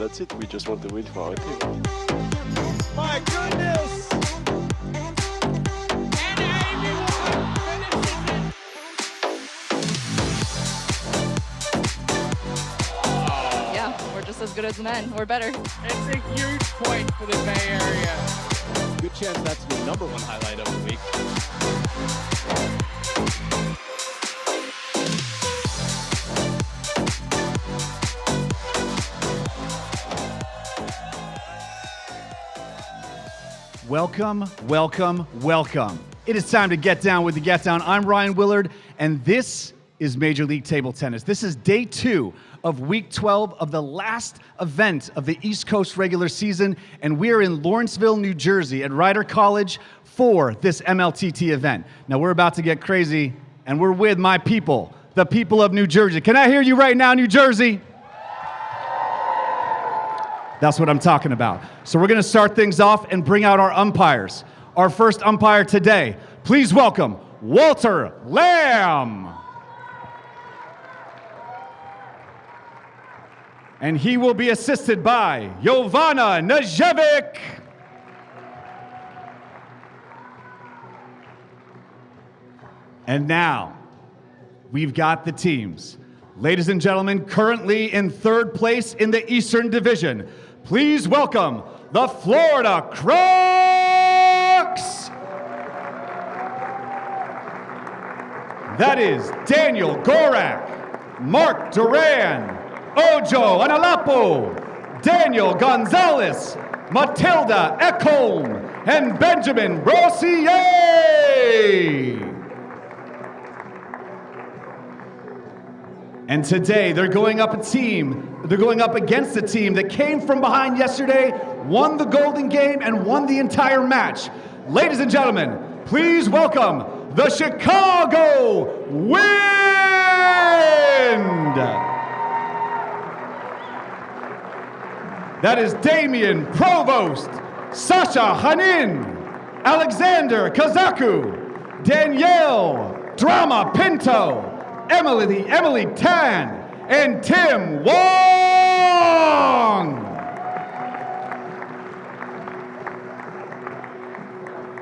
that's it. We just want to win for our team. My goodness! And Amy finishes it. Yeah, we're just as good as the men. We're better. It's a huge point for the Bay Area. Good chance that's the #1 highlight of the week. Welcome, welcome, welcome. It is time to get down with the Get Down. I'm Ryan Willard, and this is Major League Table Tennis. This is day 2 of week 12 of the last event of the East Coast regular season, and we're in Lawrenceville, New Jersey at Rider College for this MLTT event. Now, we're about to get crazy, and we're with my people, the people of New Jersey. Can I hear you right now, New Jersey? That's what I'm talking about. So we're going to start things off and bring out our umpires. Our first umpire today, please welcome Walter Lamb. And he will be assisted by Jovana Najevic. And now, we've got the teams. Ladies and gentlemen, currently in 3rd place in the Eastern Division, please welcome the Florida Crocs. That is Daniel Gorak, Mark Duran, Ojo Analapo, Daniel Gonzalez, Matilda Ekholm, and Benjamin Brossier. And today they're going up against a team that came from behind yesterday, won the Golden Game, and won the entire match. Ladies and gentlemen, please welcome the Chicago Wind! That is Damian Provost, Sasha Hanin, Alexander Kazaku, Danielle Drama Pinto, Emily Tan, and Tim Wong.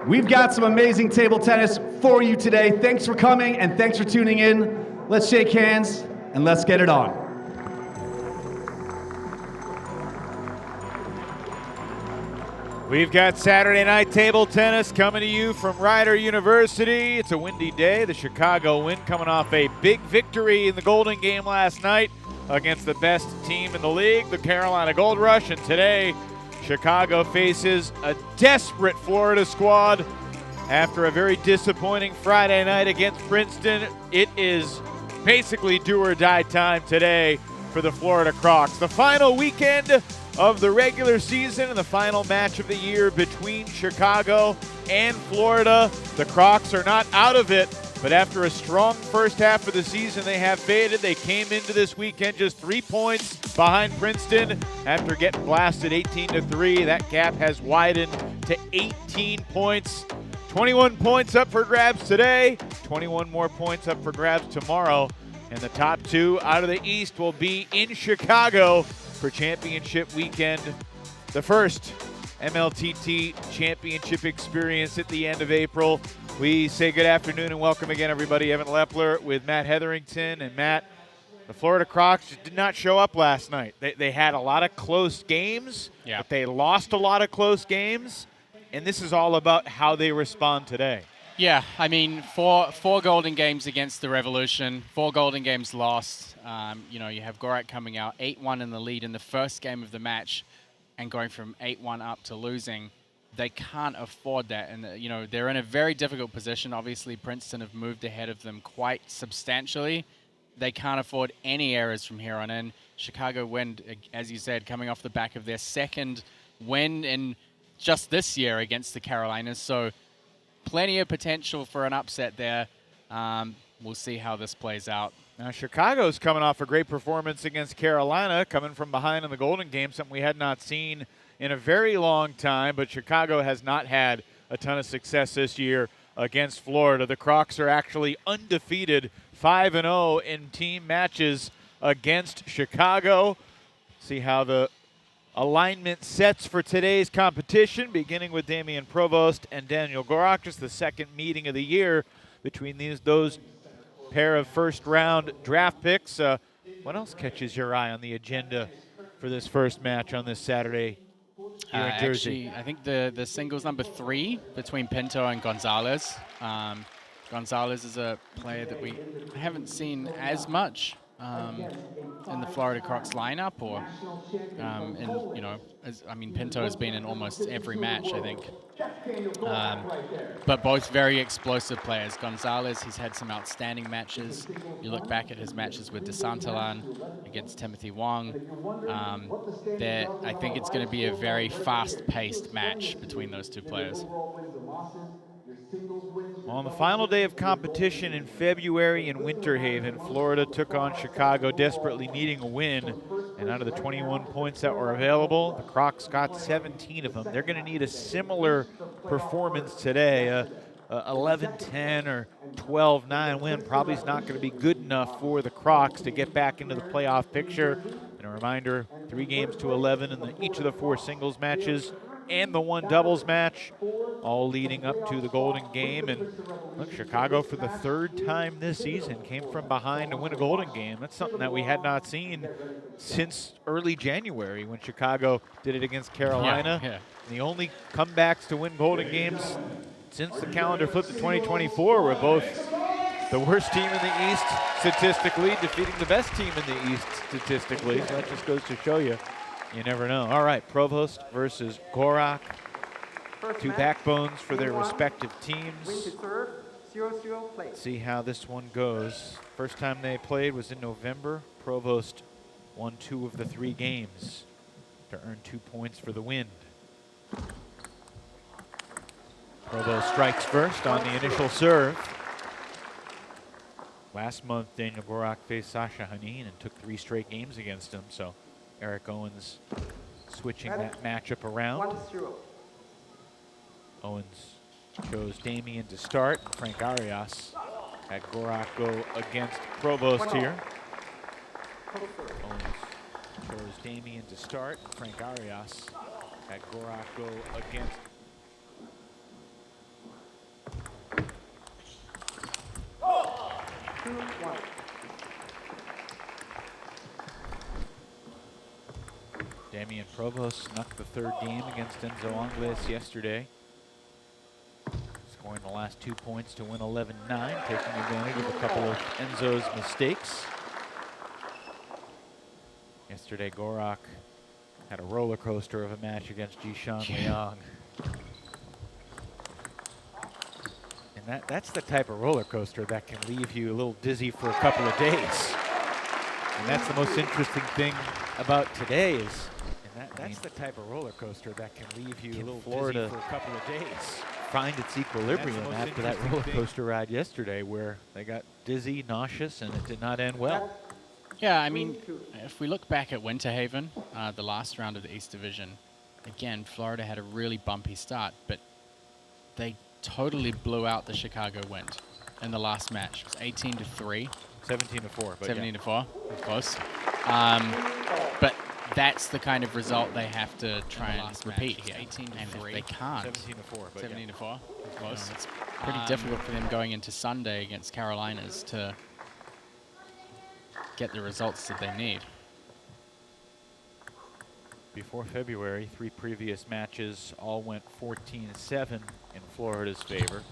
We've got some amazing table tennis for you today. Thanks for coming and thanks for tuning in. Let's shake hands and let's get it on. We've got Saturday night table tennis coming to you from Rider University. It's a windy day. The Chicago Wind coming off a big victory in the Golden Game last night against the best team in the league, the Carolina Gold Rush. And today, Chicago faces a desperate Florida squad. After a very disappointing Friday night against Princeton, it is basically do or die time today for the Florida Crocs. The final weekend of the regular season and the final match of the year between Chicago and Florida. The Crocs are not out of it, but after a strong first half of the season, they have faded. They came into this weekend just 3 points behind Princeton after getting blasted 18-3. That gap has widened to 18 points. 21 points up for grabs today, 21 more points up for grabs tomorrow, and the top 2 out of the East will be in Chicago for championship weekend, the first MLTT championship experience at the end of April. We say good afternoon and welcome again, everybody. Evan Lepler with Matt Hetherington. And Matt, the Florida Crocs just did not show up last night. They had a lot of close games, but they lost a lot of close games, and this is all about how they respond today. Yeah, I mean, four Golden Games against the Revolution, 4 Golden Games lost. You know, you have Gorak coming out 8-1 in the lead in the first game of the match and going from 8-1 up to losing. They can't afford that. And, you know, they're in a very difficult position. Obviously, Princeton have moved ahead of them quite substantially. They can't afford any errors from here on in. Chicago Wind, as you said, coming off the back of their second win in just this year against the Carolinas. So plenty of potential for an upset there. We'll see how this plays out. Now, Chicago's coming off a great performance against Carolina, coming from behind in the Golden Game, something we had not seen in a very long time, but Chicago has not had a ton of success this year against Florida. The Crocs are actually undefeated, 5-0 in team matches against Chicago. See how the alignment sets for today's competition, beginning with Damian Provost and Daniel Gorak. Just the second meeting of the year between those pair of first-round draft picks. What else catches your eye on the agenda for this first match on this Saturday here in Jersey? Actually, I think the singles number 3 between Pinto and Gonzalez. Gonzalez is a player that we haven't seen as much in the Florida Crocs lineup, or Pinto has been in almost every match, I think. But both very explosive players. Gonzalez, he's had some outstanding matches. You look back at his matches with DeSantalan against Timothy Wong. I think it's going to be a very fast-paced match between those two players. On the final day of competition in February in Winter Haven, Florida took on Chicago, desperately needing a win. And out of the 21 points that were available, the Crocs got 17 of them. They're going to need a similar performance today. 11-10 or 12-9 win probably is not going to be good enough for the Crocs to get back into the playoff picture. And a reminder, 3 games to 11 in each of the 4 singles matches and the 1 doubles match, all leading up to the Golden Game. And look, Chicago for the 3rd time this season came from behind to win a Golden Game. That's something that we had not seen since early January when Chicago did it against Carolina. Yeah. The only comebacks to win Golden Games since the calendar flipped to 2024 were both the worst team in the East statistically defeating the best team in the East statistically. So that just goes to show you, you never know. All right, Provost versus Gorak. 2 backbones for their respective teams. Let's see how this one goes. First time they played was in November. Provost won 2 of the 3 games to earn 2 points for the win. Provost strikes first on the initial serve. Last month, Daniel Gorak faced Sasha Hanin and took 3 straight games against him, so Eric Owens switching that matchup around. Owens chose Damian to start. Frank Arias had Gorak go against Provost here. Owens chose Damian to start. Frank Arias had Gorak go against. Damian Provost snuck the 3rd game against Enzo Angles yesterday, scoring the last 2 points to win 11-9, taking advantage of a couple of Enzo's mistakes. Yesterday, Gorak had a roller coaster of a match against Jishan Liang. And that's the type of roller coaster that can leave you a little dizzy for a couple of days. And that's the most interesting thing about today is, that's the type of roller coaster that can leave you a little dizzy for a couple of days. Find its equilibrium after that roller coaster ride yesterday where they got dizzy, nauseous, and it did not end well. Yeah, I mean, if we look back at Winter Haven, the last round of the East Division, again, Florida had a really bumpy start, but they totally blew out the Chicago Wind in the last match. It was 18-3. 17-4. 17-4, close. But that's the kind of result they have to try and repeat here. 18-3. They can't. 17-4. 17-4, close. It's pretty difficult for them going into Sunday against Carolinas to get the results that they need. Before February, 3 previous matches all went 14-7 in Florida's favor.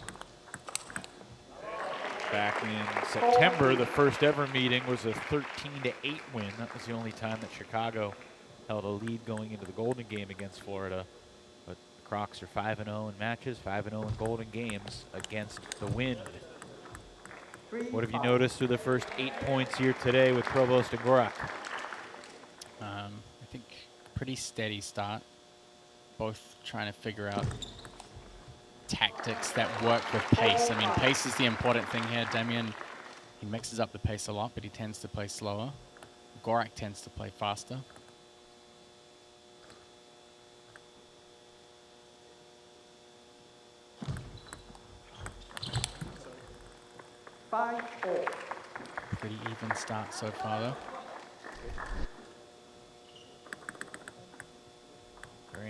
Back in September, the first ever meeting was a 13-8 win. That was the only time that Chicago held a lead going into the Golden Game against Florida. But the Crocs are 5-0 in matches, 5-0 in Golden Games against the Wind. What have you noticed through the first 8 points here today with Provost and Gorak? I think pretty steady start. Both trying to figure out tactics that work with pace. I mean, pace is the important thing here. Damian, he mixes up the pace a lot, but he tends to play slower. Gorak tends to play faster. Pretty even start so far, though.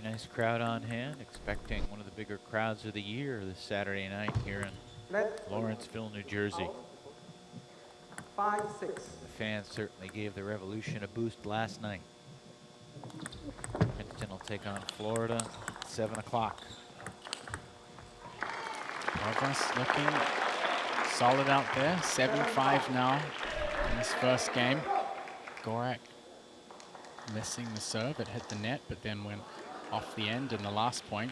Very nice crowd on hand, expecting one of the bigger crowds of the year this Saturday night here in Lawrenceville, New Jersey. 5-6. The fans certainly gave the Revolution a boost last night. Princeton will take on Florida at 7 o'clock. Progress looking solid out there. 7-5 now in this first game. Gorak missing the serve. It hit the net, but then went off the end in the last point.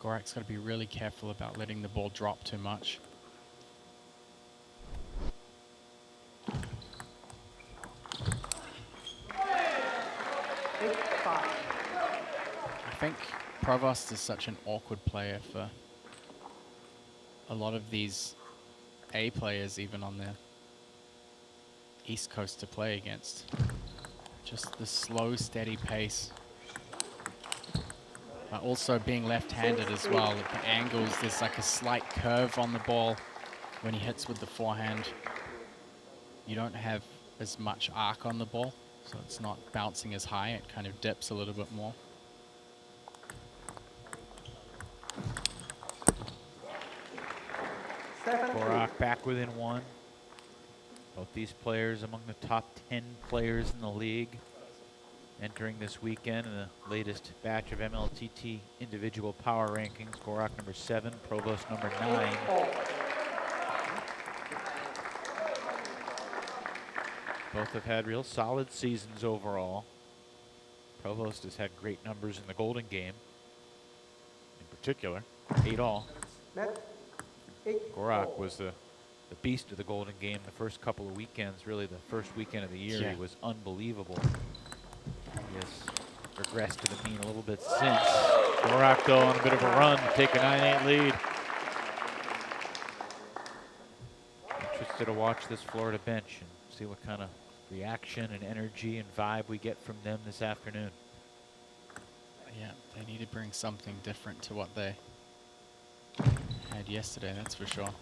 Gorak's got to be really careful about letting the ball drop too much. I think Provost is such an awkward player for a lot of these A players, even on the East Coast, to play against. Just the slow, steady pace. But also being left-handed as well. At the angles, there's like a slight curve on the ball when he hits with the forehand. You don't have as much arc on the ball, so it's not bouncing as high. It kind of dips a little bit more. Gorak back within 1. Both these players among the top 10 players in the league entering this weekend in the latest batch of MLTT individual power rankings. Gorak number 7, Provost number 9. Both have had real solid seasons overall. Provost has had great numbers in the Golden Game, in particular, 8 all. Gorak was the beast of the Golden Game the first couple of weekends, really the first weekend of the year. Yeah. He was unbelievable. He has regressed to the mean a little bit since. Gorak, though, on a bit of a run to take a 9-8 lead. Interested to watch this Florida bench and see what kind of reaction and energy and vibe we get from them this afternoon. Yeah, they need to bring something different to what they had yesterday, that's for sure.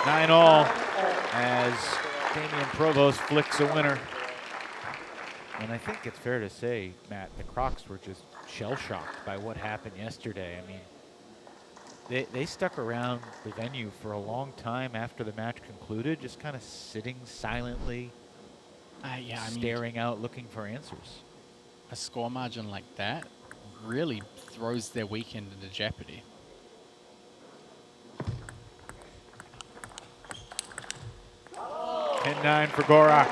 9 all as Damian Provost flicks a winner. And I think it's fair to say, Matt, the Crocs were just shell-shocked by what happened yesterday. I mean, they stuck around the venue for a long time after the match concluded, just kind of sitting silently, staring out, looking for answers. A score margin like that really throws their weekend into jeopardy. And 9 for Gorak.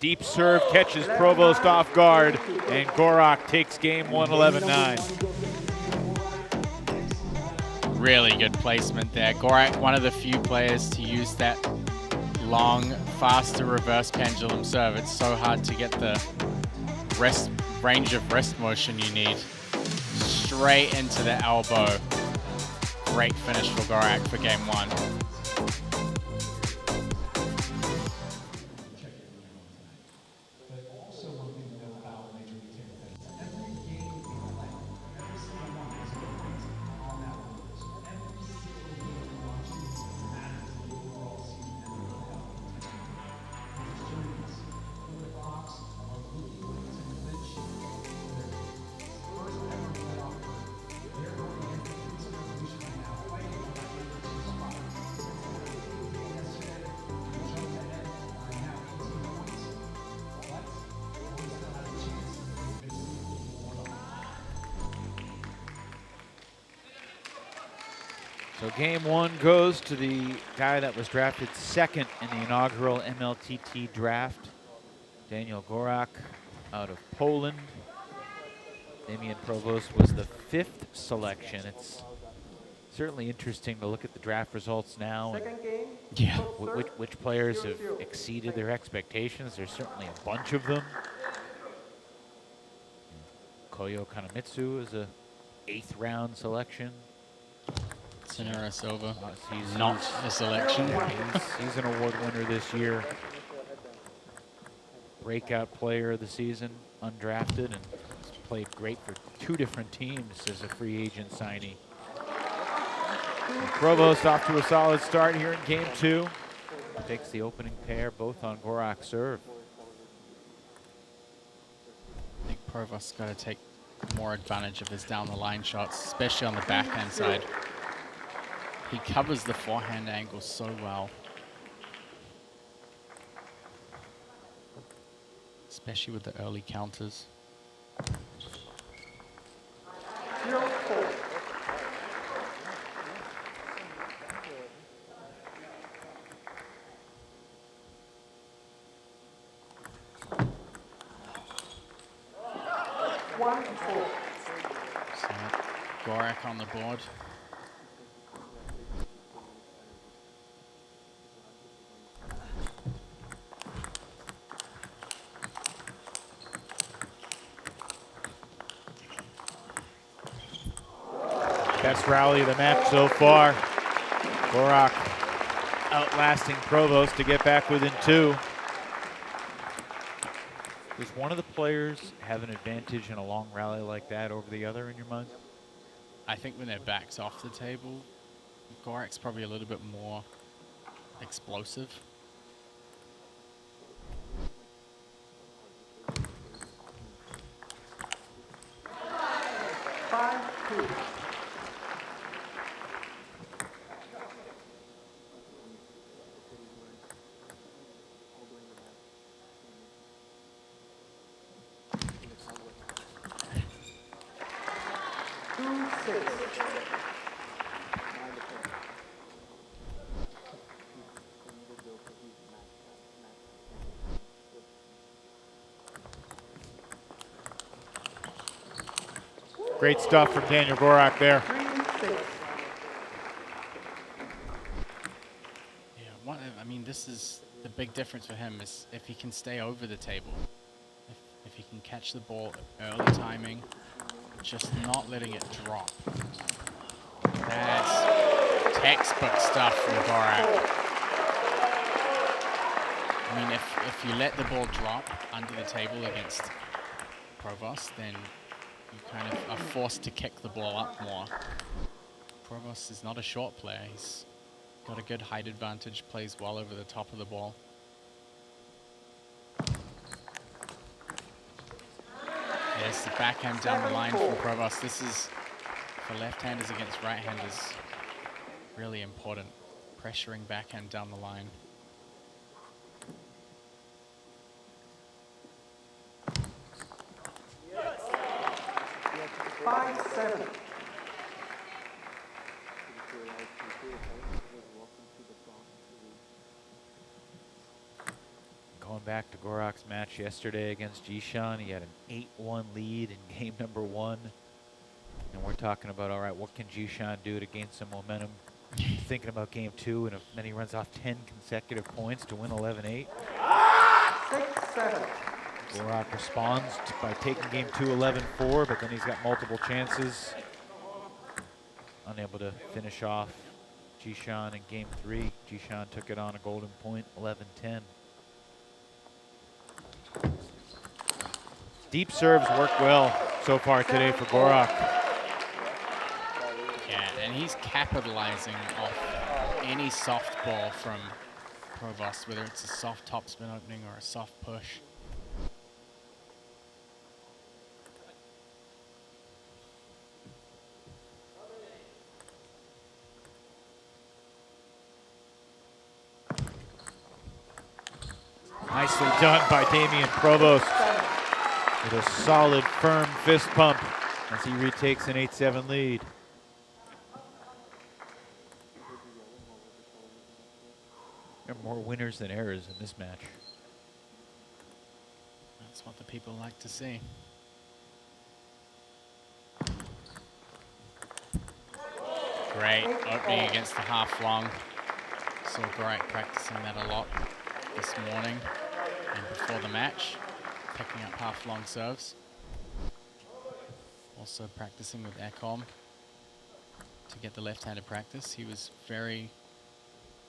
Deep serve catches Provost off guard, and Gorak takes game 1, 11-9. Really good placement there. Gorak, one of the few players to use that long, faster reverse pendulum serve. It's so hard to get the range of wrist motion you need. Straight into the elbow. Great finish for Gorak for game 1. So game 1 goes to the guy that was drafted 2nd in the inaugural MLTT draft, Daniel Gorak out of Poland. Damian Provost was the 5th selection. It's certainly interesting to look at the draft results now. Yeah. Which players have exceeded their expectations. There's certainly a bunch of them. Koyo Kanemitsu is a 8th round selection. Sonora Silva, He's not a selection. He's an award winner this year. breakout player of the season, undrafted, and he's played great for 2 different teams as a free agent signee. And Provost off to a solid start here in game 2. Takes the opening pair, both on Gorak serve. I think Provost's got to take more advantage of his down the line shots, especially on the backhand side. He covers the forehand angle so well. Especially with the early counters. So Gorak on the board. Best rally of the match so far. Gorak outlasting Provost to get back within 2. Does one of the players have an advantage in a long rally like that over the other in your mind? I think when their back's off the table, Gorak's probably a little bit more explosive. Great stuff from Daniel Gorak there. Yeah, I mean, this is the big difference for him is if he can stay over the table, if he can catch the ball early timing, just not letting it drop. That's textbook stuff from Gorak. I mean, if you let the ball drop under the table against Provost, then you kind of are forced to kick the ball up more. Provost is not a short player. He's got a good height advantage, plays well over the top of the ball. There's the backhand down the line from Provost. This is, for left-handers against right-handers, really important. Pressuring backhand down the line. Going back to Gorak's match yesterday against Jishan, he had an 8-1 lead in game number 1. And we're talking about, all right, what can Jishan do to gain some momentum? Thinking about game 2, and then he runs off 10 consecutive points to win 11-8. 6-7. Gorak responds by taking game 2 11-4, but then he's got multiple chances. Unable to finish off Jishan in game 3. Jishan took it on a golden point, 11-10. Deep serves work well so far today for Gorak. Yeah, and he's capitalizing off any soft ball from Provost, whether it's a soft topspin opening or a soft push. Nicely done by Damian Provost with a solid, firm fist pump as he retakes an 8-7 lead. There are more winners than errors in this match. That's what the people like to see. Great opening against the half long. Saw Gorak practicing that a lot this morning and before the match, picking up half long serves. Also practicing with Ecom to get the left-handed practice. He was very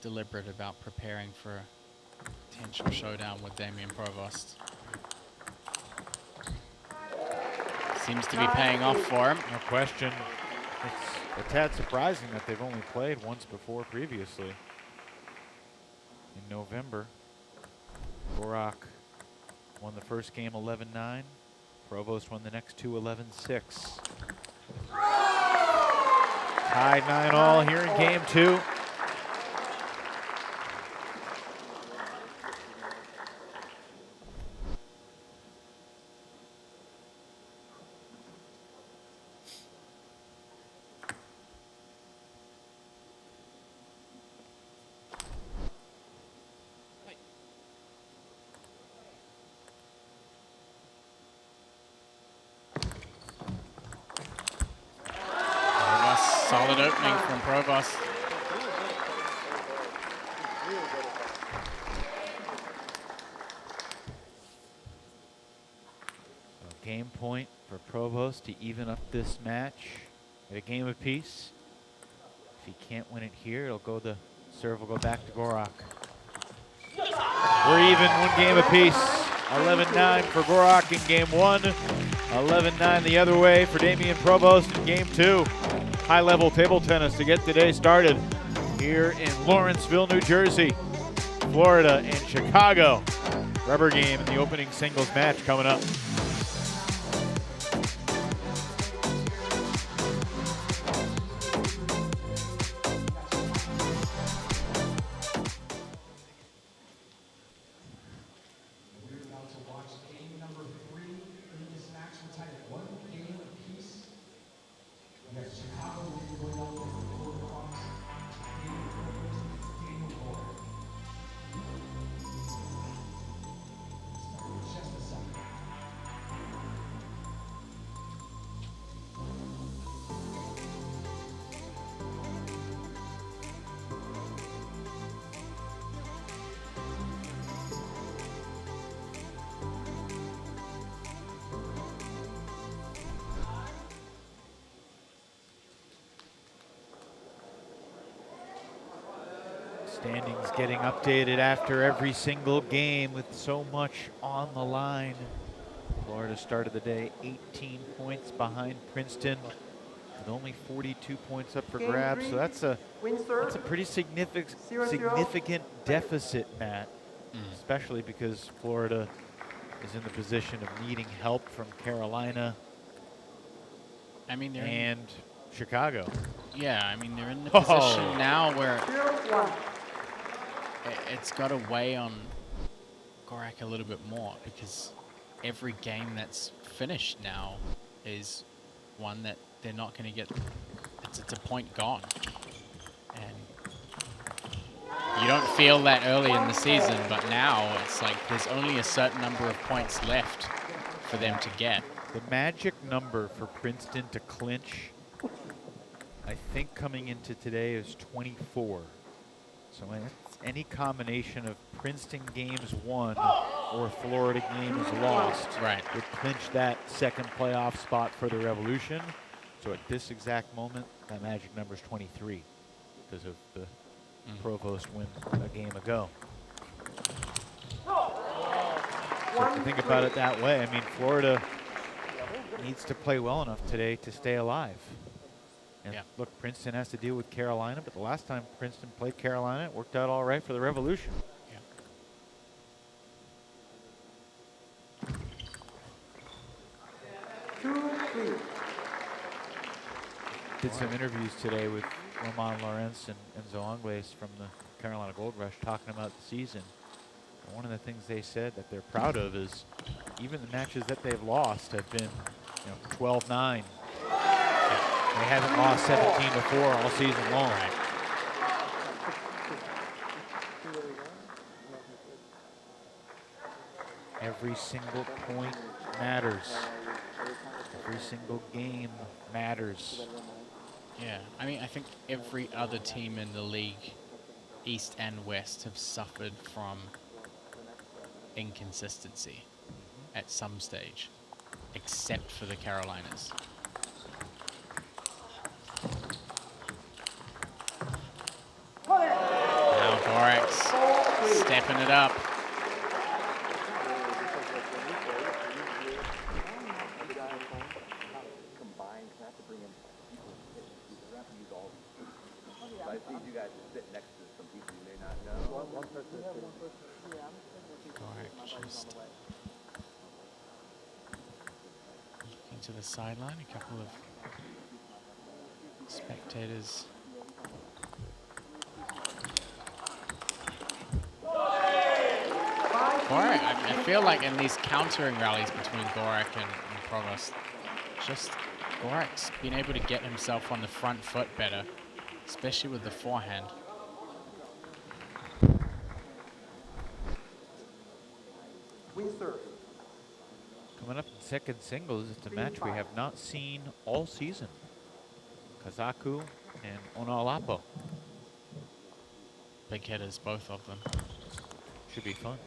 deliberate about preparing for a potential showdown with Damian Provost. Seems to be paying off for him. No question. It's a tad surprising that they've only played once before previously. In November, Gorak won the first game 11-9. Provost won the next two 11-6. Tied 9-all here in game 2. Solid opening from Provost. So game point for Provost to even up this match at a game apiece. If he can't win it here, the serve will go back to Gorak. We're even, one game apiece. 11-9 for Gorak in game 1. 11-9 the other way for Damian Provost in game 2. High-level table tennis to get today started here in Lawrenceville, New Jersey, Florida, and Chicago. Rubber game in the opening singles match coming up. Standings getting updated after every single game with so much on the line. Florida started the day 18 points behind Princeton with only 42 points up for grabs. So that's a pretty significant deficit, Matt, especially because Florida is in the position of needing help from Carolina and Chicago. Yeah, I mean, they're in the position now where it's got to weigh on Gorak a little bit more, because every game that's finished now is one that they're not going to get. It's a point gone. And you don't feel that early in the season, but now it's like there's only a certain number of points left for them to get. The magic number for Princeton to clinch, I think coming into today, is 24. So any combination of Princeton games won or Florida games lost would clinch that second playoff spot for the Revolution. So at this exact moment, that magic number is 23 because of the Provost win a game ago. So if you think about it that way, I mean, Florida needs to play well enough today to stay alive. And look, Princeton has to deal with Carolina, but the last time Princeton played Carolina, it worked out all right for the Revolution. Did some interviews today with Roman Lawrence and Enzo Angles from the Carolina Gold Rush talking about the season. And one of the things they said that they're proud of is even the matches that they've lost have been 12-9. They haven't lost 17 before all season long. Every single point matters. Every single game matters. Yeah, I mean, I think every other team in the league, East and West, have suffered from inconsistency at some stage, except for the Carolinas. Now Gorak's stepping it up. Gorak just looking to the sideline. A couple of spectators. Gorak, I feel like in these countering rallies between Gorak and Provost, just Gorak's been able to get himself on the front foot better, especially with the forehand. Coming up in second singles, it's a match we have not seen all season. Kazaku and Onalapo. Big hitters, both of them. Should be fun.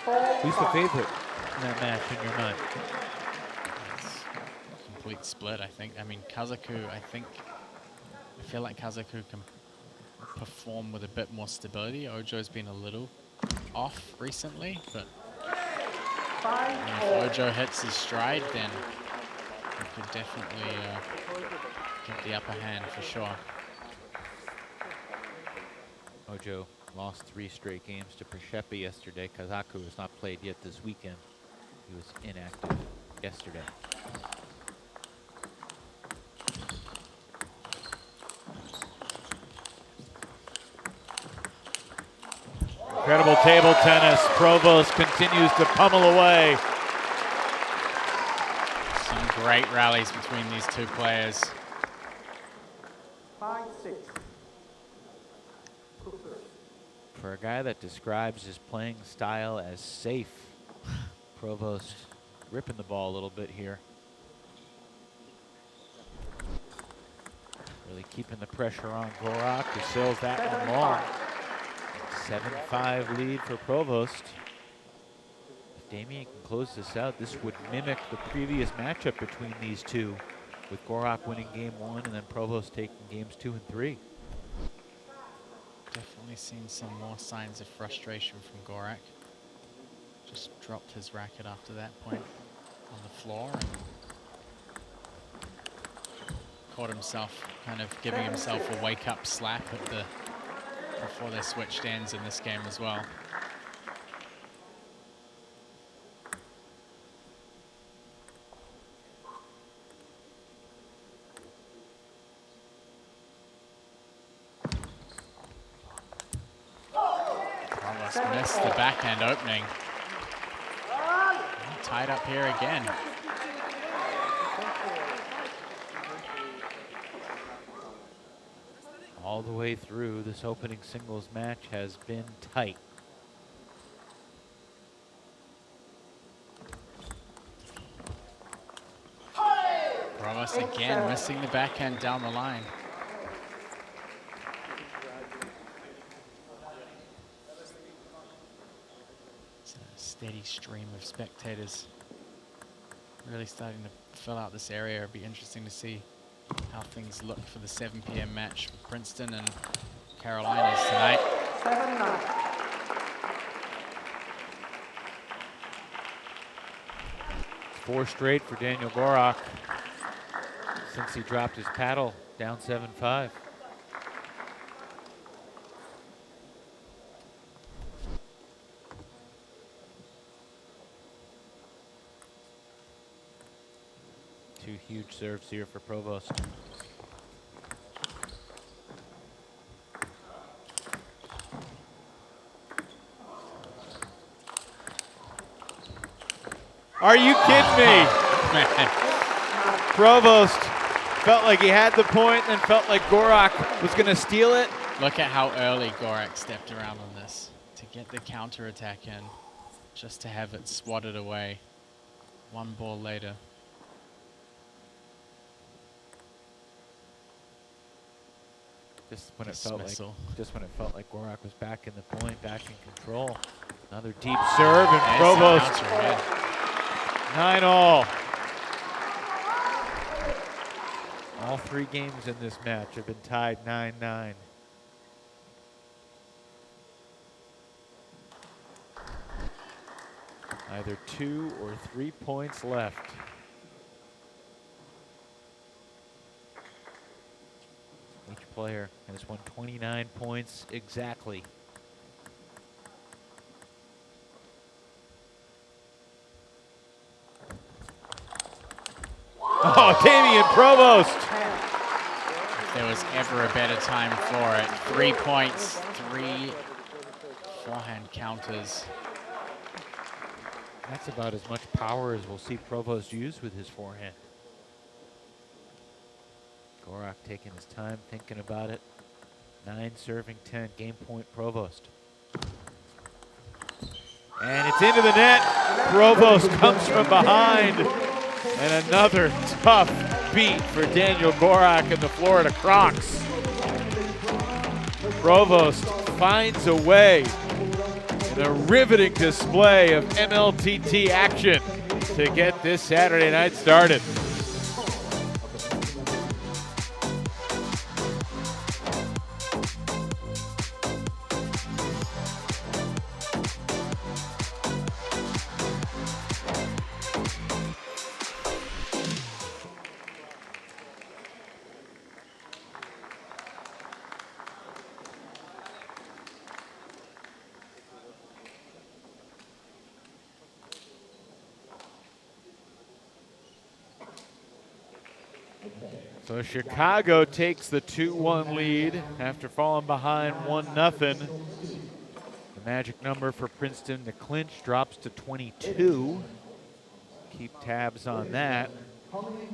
Who's the favorite in that match in your mind? It's a complete split, I think. I mean, Kazaku, I feel like Kazaku can perform with a bit more stability. Ojo's been a little off recently, but if Ojo hits his stride, then he could definitely get the upper hand for sure. Ojo lost 3 straight games to Preshepi yesterday. Kazaku has not played yet this weekend. He was inactive yesterday. Incredible table tennis. Provost continues to pummel away. Some great rallies between these two players. 5-6. For a guy that describes his playing style as safe, Provost ripping the ball a little bit here. Really keeping the pressure on Gorak, who sails that one long. 7-5 lead for Provost. If Damien can close this out, this would mimic the previous matchup between these two, with Gorak winning game 1 and then Provost taking games 2 and 3. Definitely seen some more signs of frustration from Gorak. Just dropped his racket after that point on the floor and caught himself kind of giving himself a wake-up slap at the before they switched ends in this game as well. Almost missed the backhand opening. And tied up here again. All the way through, this opening singles match has been tight. Provost again missing the backhand down the line. It's a steady stream of spectators really starting to fill out this area. It'll be interesting to see how things look for the 7 p.m. match with Princeton and Carolinas tonight. 7-9. Four straight for Daniel Gorak since he dropped his paddle down 7-5. Two huge serves here for Provost. Are you kidding me? Man. Provost felt like he had the point and felt like Gorak was going to steal it. Look at how early Gorak stepped around on this to get the counter attack in, just to have it swatted away one ball later. Just when Dismissal. it felt like Gorak was back in the point, back in control. Another deep serve and There's the Provost counter, yeah. 9-all. All 3 games in this match have been tied 9-9. Either 2 or 3 points left. Each player, has won 29 points exactly. Oh, Damian Provost! If there was ever a better time for it, 3 points, 3 forehand counters. That's about as much power as we'll see Provost use with his forehand. Gorak taking his time, thinking about it. 9 serving 10, game point Provost. And it's into the net. Provost comes from behind. And another tough beat for Daniel Gorak and the Florida Crocs. Provost finds a way in a riveting display of MLTT action to get this Saturday night started. So Chicago takes the 2-1 lead after falling behind 1-0. The magic number for Princeton to clinch drops to 22. Keep tabs on that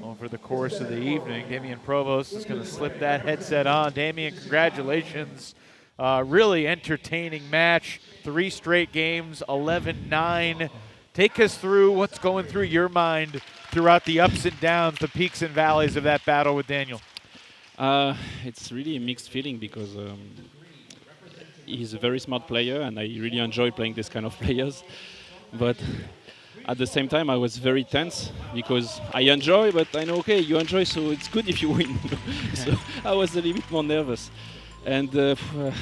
over the course of the evening. Damian Provost is going to slip that headset on. Damian, congratulations. Really entertaining match. 3 straight games, 11-9. Take us through what's going through your mind throughout the ups and downs, the peaks and valleys of that battle with Daniel. It's really a mixed feeling because he's a very smart player and I really enjoy playing this kind of players. But at the same time, I was very tense because I enjoy, but I know, okay, you enjoy, so it's good if you win. So I was a little bit more nervous. And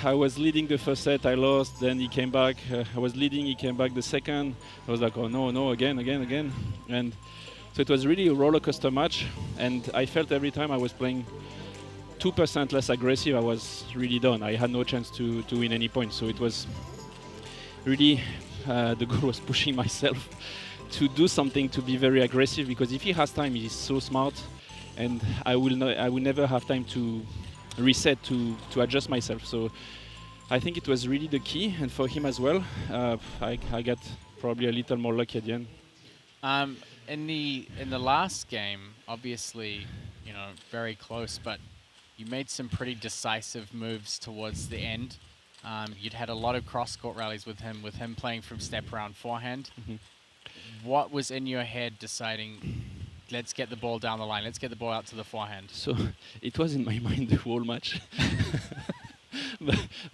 I was leading the first set, I lost, then he came back. I was leading, he came back the second. I was like, oh no, again. And so it was really a roller coaster match. And I felt every time I was playing 2% less aggressive, I was really done. I had no chance to win any points. So it was really, the goal was pushing myself to do something to be very aggressive, because if he has time, he's so smart. And I will never have time to reset, to adjust myself. So I think it was really the key, and for him as well. I got probably a little more lucky at the end. In the last game, obviously, very close, but you made some pretty decisive moves towards the end. You'd had a lot of cross-court rallies with him playing from step around forehand. Mm-hmm. What was in your head deciding, let's get the ball down the line, let's get the ball out to the forehand? So it was in my mind the whole match.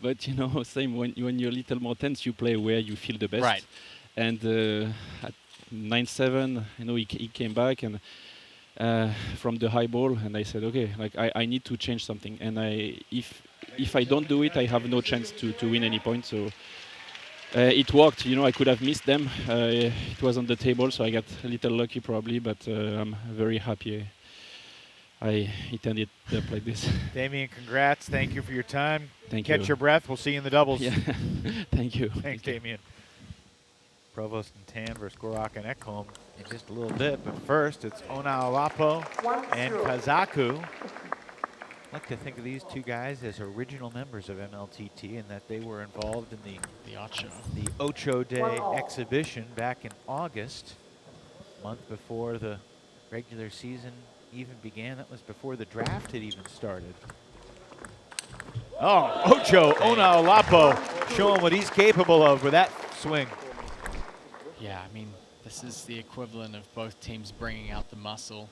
but same when you're a little more tense, you play where you feel the best. Right. And at 9-7, he came back and from the high ball, and I said, okay, like I need to change something. And if I don't do it, I have no chance to win any points. So it worked. I could have missed them. It was on the table, so I got a little lucky probably, but I'm very happy it ended up like this. Damian, congrats. Thank you for your time. Thank you. Catch your breath. We'll see you in the doubles. Yeah. Thank you. Thanks, Damian. Provost and Tan versus Gorak and Ekholm in just a little bit, but first it's Onaolapo and Kazaku. I like to think of these two guys as original members of MLTT, and that they were involved in the Ocho Day exhibition back in August, a month before the regular season even began. That was before the draft had even started. Oh, Ocho Onaolapo showing what he's capable of with that swing. Yeah, I mean, this is the equivalent of both teams bringing out the muscle.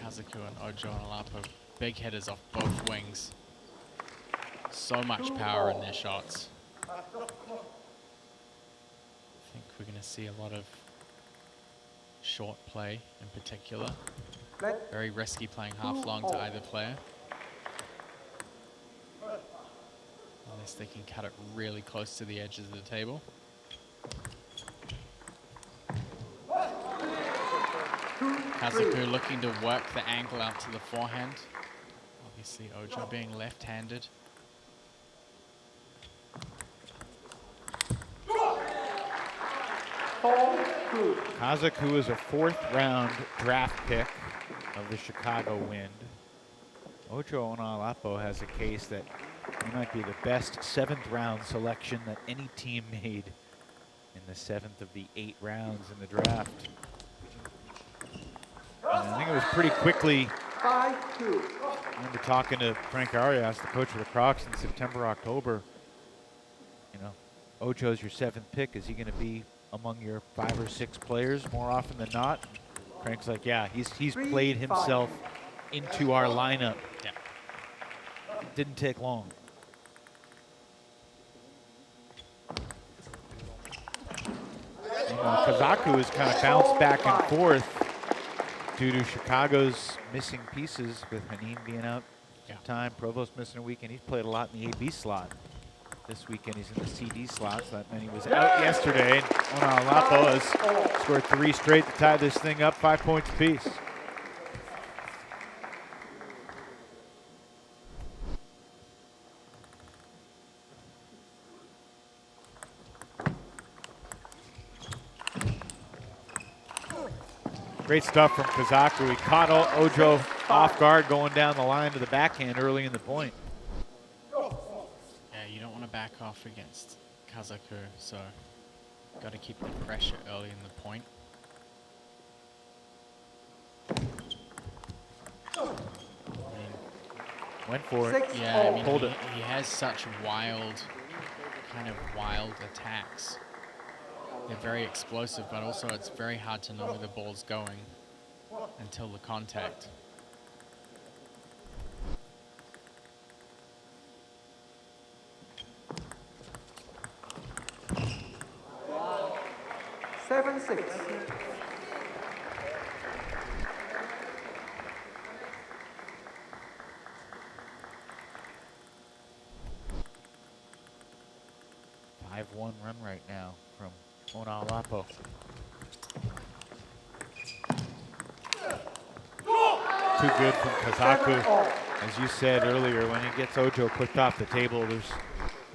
Kazaku and Ojo Onaolapo, big hitters off both wings. So much power in their shots. I think we're going to see a lot of short play in particular. Very risky playing half long to either player. Unless they can cut it really close to the edges of the table. Kazaku looking to work the angle out to the forehand. Obviously, Ojo being left-handed. Kazaku is a 4th-round draft pick of the Chicago Wind. Ojo Onalapo has a case that he might be the best 7th-round selection that any team made in the 7th of the 8 rounds in the draft. And I think it was pretty quickly. I remember talking to Frank Arias, the coach of the Crocs, in September, October. You know, Ojo's your 7th pick. Is he going to be among your 5 or 6 players more often than not? Frank's like, yeah, he's played himself into our lineup. Yeah. Didn't take long. You know, Kazaku has kind of bounced back and forth due to Chicago's missing pieces, with Hanin being out time, Provost missing a weekend. He's played a lot in the AB slot. This weekend he's in the CD slot, so that meant he was out yesterday. Onalapo has scored 3 straight to tie this thing up, 5 points apiece. Great stuff from Kazaku. He caught Ojo off guard going down the line to the backhand early in the point. Yeah, you don't want to back off against Kazaku, so got to keep the pressure early in the point. Went for it. Yeah, I mean, Hold it. he has such wild attacks. They're very explosive, but also it's very hard to know where the ball's going until the contact. Seven, 6. One run right now from Onalapo. Too good from Kazaku. As you said earlier, when he gets Ojo put off the table, there's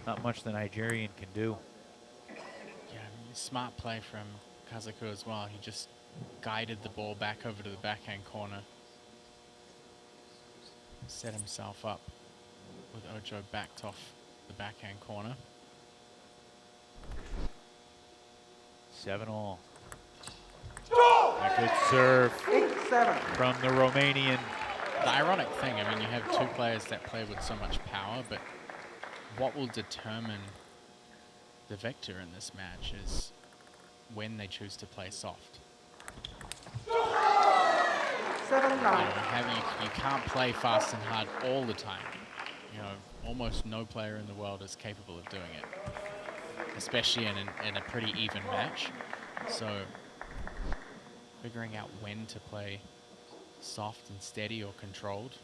not much the Nigerian can do. Yeah, I mean, smart play from Kazaku as well. He just guided the ball back over to the backhand corner. Set himself up with Ojo backed off the backhand corner. 7-all. A good serve 8-7 from the Romanian. The ironic thing, I mean, you have 2 players that play with so much power, but what will determine the victor in this match is when they choose to play soft. 7-9. You can't play fast and hard all the time. You know, almost no player in the world is capable of doing it, especially in a pretty even match. So figuring out when to play soft and steady or controlled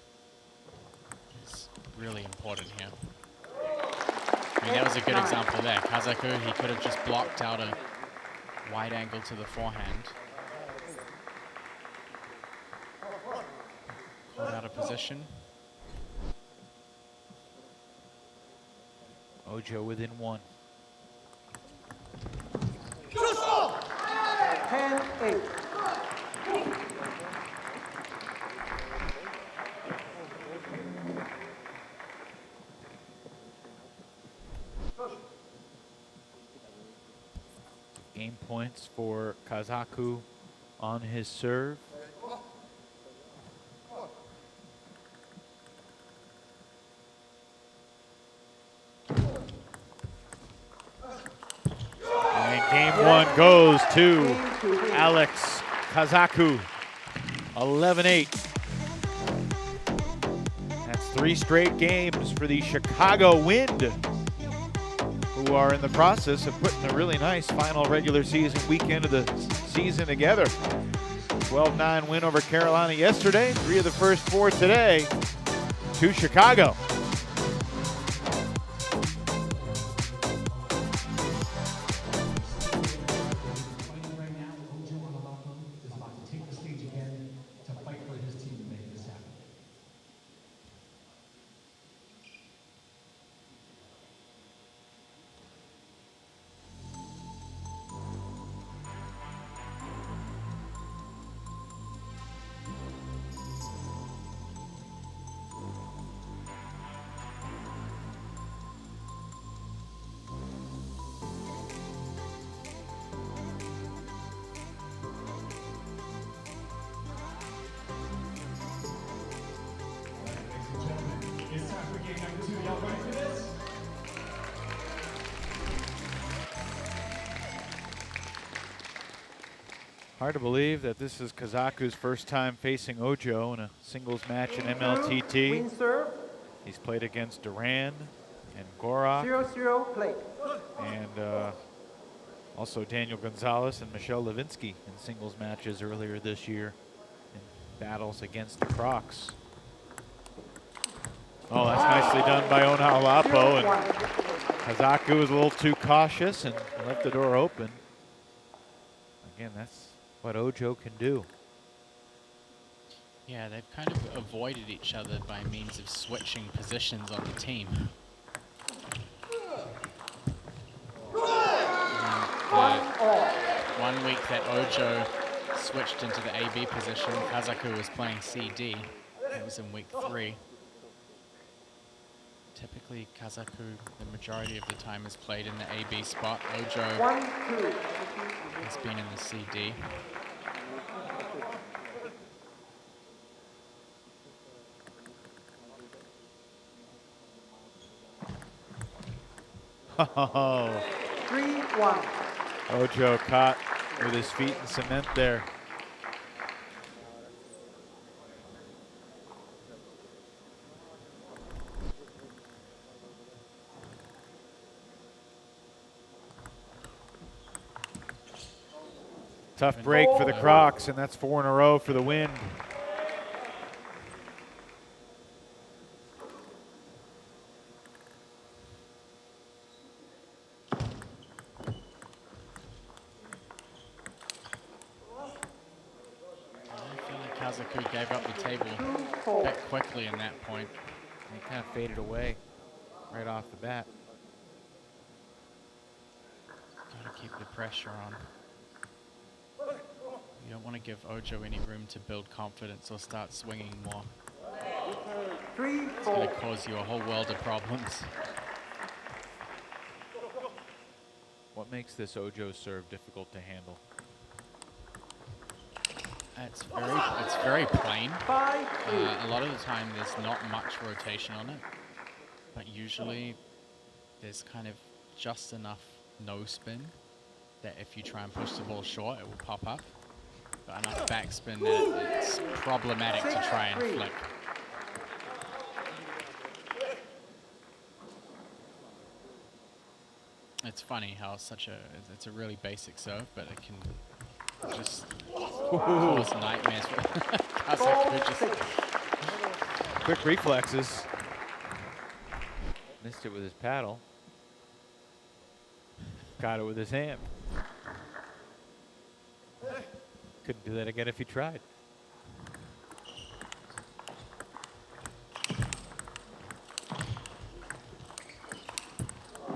is really important here. I mean, that was a good example there. Kazaku, he could have just blocked out a wide angle to the forehand. Caught out of position. Ojo within 1. 10-8. Game points for Kazaku on his serve. And game 1 goes to Alex Kazaku, 11-8. That's 3 straight games for the Chicago Wind, who are in the process of putting a really nice final regular season weekend of the season together. 12-9 win over Carolina yesterday, 3 of the first 4 today to Chicago. Hard to believe that this is Kazaku's first time facing Ojo in a singles match in MLTT. Win serve. He's played against Duran and Gorak 0-0 play. and also Daniel Gonzalez and Michelle Levinsky in singles matches earlier this year in battles against the Crocs. Oh, that's nicely done by Ona Lapo, and Kazaku was a little too cautious and left the door open. Again, that's what Ojo can do. Yeah, they've kind of avoided each other by means of switching positions on the team. One week that Ojo switched into the AB position, Kazaku was playing CD. That was in week 3. Typically, Kazaku, the majority of the time, has played in the AB spot. Ojo has been in the CD. Oh. 3-1. Ojo caught with his feet in cement there. Tough break for the Crocs, and that's 4 in a row for the win. Kazaku gave up the table a bit quickly in that point. He kind of faded away right off the bat. Gotta keep the pressure on. You don't want to give Ojo any room to build confidence or start swinging more. It's going to cause you a whole world of problems. What makes this Ojo serve difficult to handle? It's very plain. A lot of the time there's not much rotation on it, but usually there's kind of just enough no spin that if you try and push the ball short, it will pop up. But enough backspin that it's problematic to try and flick. It's funny how it's a really basic serve, but it can just cause nightmares for Kazaku. Quick reflexes. Missed it with his paddle. Got it with his hand. Couldn't do that again if he tried.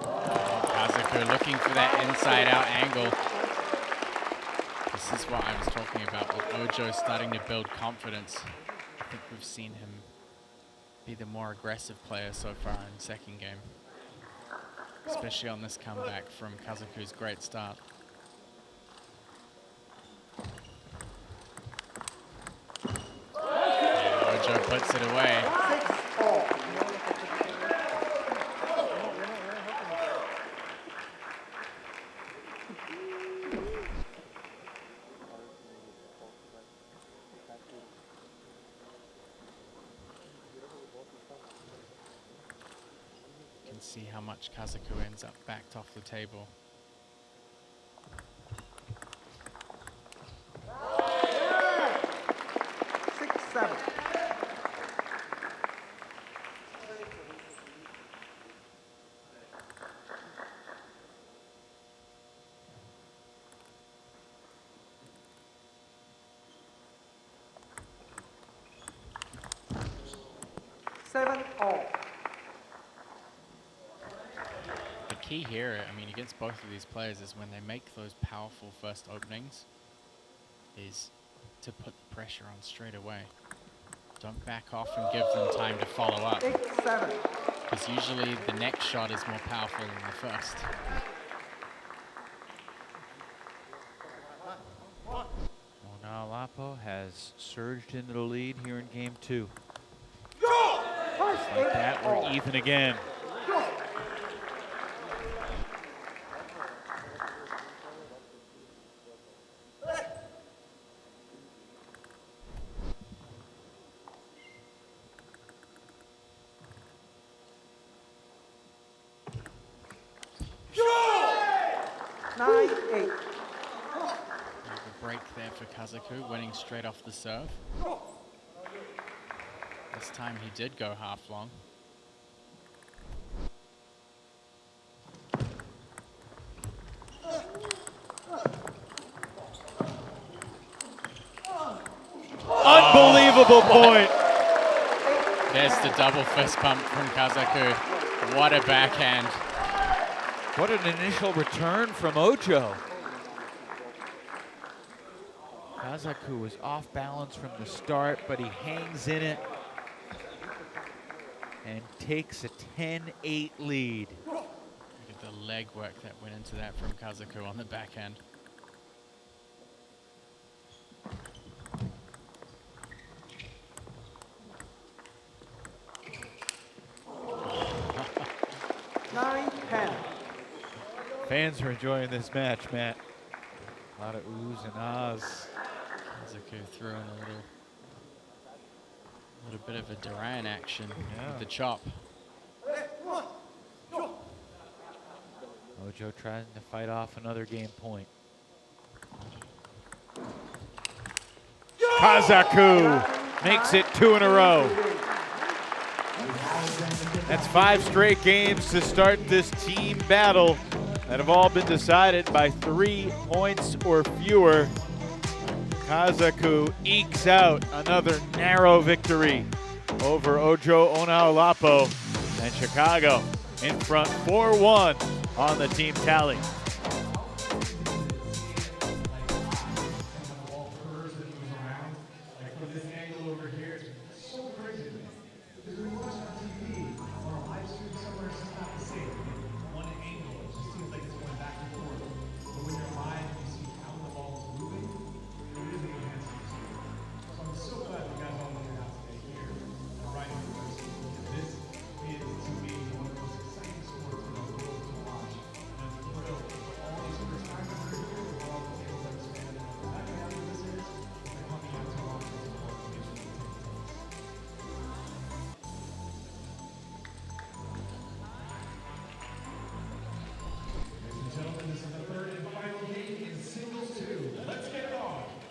Kazaku looking for that inside-out angle. This is what I was talking about with Ojo starting to build confidence. I think we've seen him be the more aggressive player so far in the second game, especially on this comeback from Kazaku's great start. Ojo puts it away. You can see how much Kazaku ends up backed off the table. The key here, I mean, against both of these players is when they make those powerful first openings, is to put the pressure on straight away. Don't back off and give them time to follow up. Because usually the next shot is more powerful than the first. Ona Lapo has surged into the lead here in game 2. Like that, we're even again. Break there for Kazaku, winning straight off the serve. This time he did go half long. Unbelievable point. There's the double fist pump from Kazaku. What a backhand. What an initial return from Ojo. Kazaku was off balance from the start, but he hangs in it and takes a 10-8 lead. Look at the leg work that went into that from Kazaku on the backhand. Fans are enjoying this match, Matt. A lot of oohs and ahs. Kazaku threw in a little bit of a Duran action with the chop. Ojo trying to fight off another game point. Kazaku makes it 2 in a row. That's 5 straight games to start this team battle that have all been decided by 3 points or fewer. Kazaku ekes out another narrow victory over Ojo Onaolapo, and Chicago in front 4-1 on the team tally.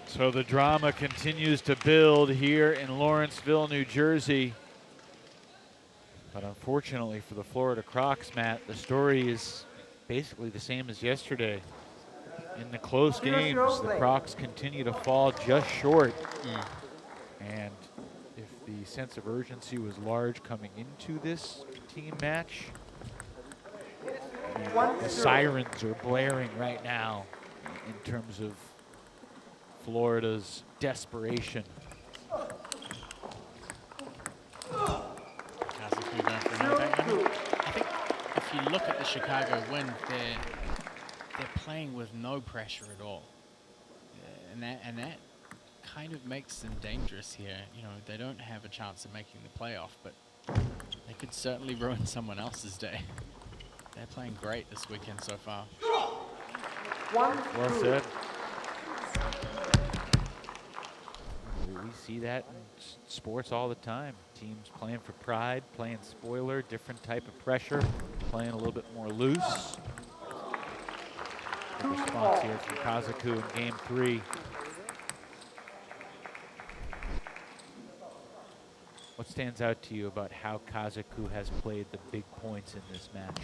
So the drama continues to build here in Lawrenceville, New Jersey. But unfortunately for the Florida Crocs, Matt, the story is basically the same as yesterday. In the close games, the Crocs continue to fall just short. And if the sense of urgency was large coming into this team match, the sirens are blaring right now in terms of Florida's desperation. Kazaku going for another backhand. I think if you look at the Chicago win, they're playing with no pressure at all, and that kind of makes them dangerous here. You know, they don't have a chance of making the playoff, but they could certainly ruin someone else's day. They're playing great this weekend so far. Well said. We see that in sports all the time. Teams playing for pride, playing spoiler, different type of pressure, playing a little bit more loose. Good response here from Kazaku in game 3. What stands out to you about how Kazaku has played the big points in this match?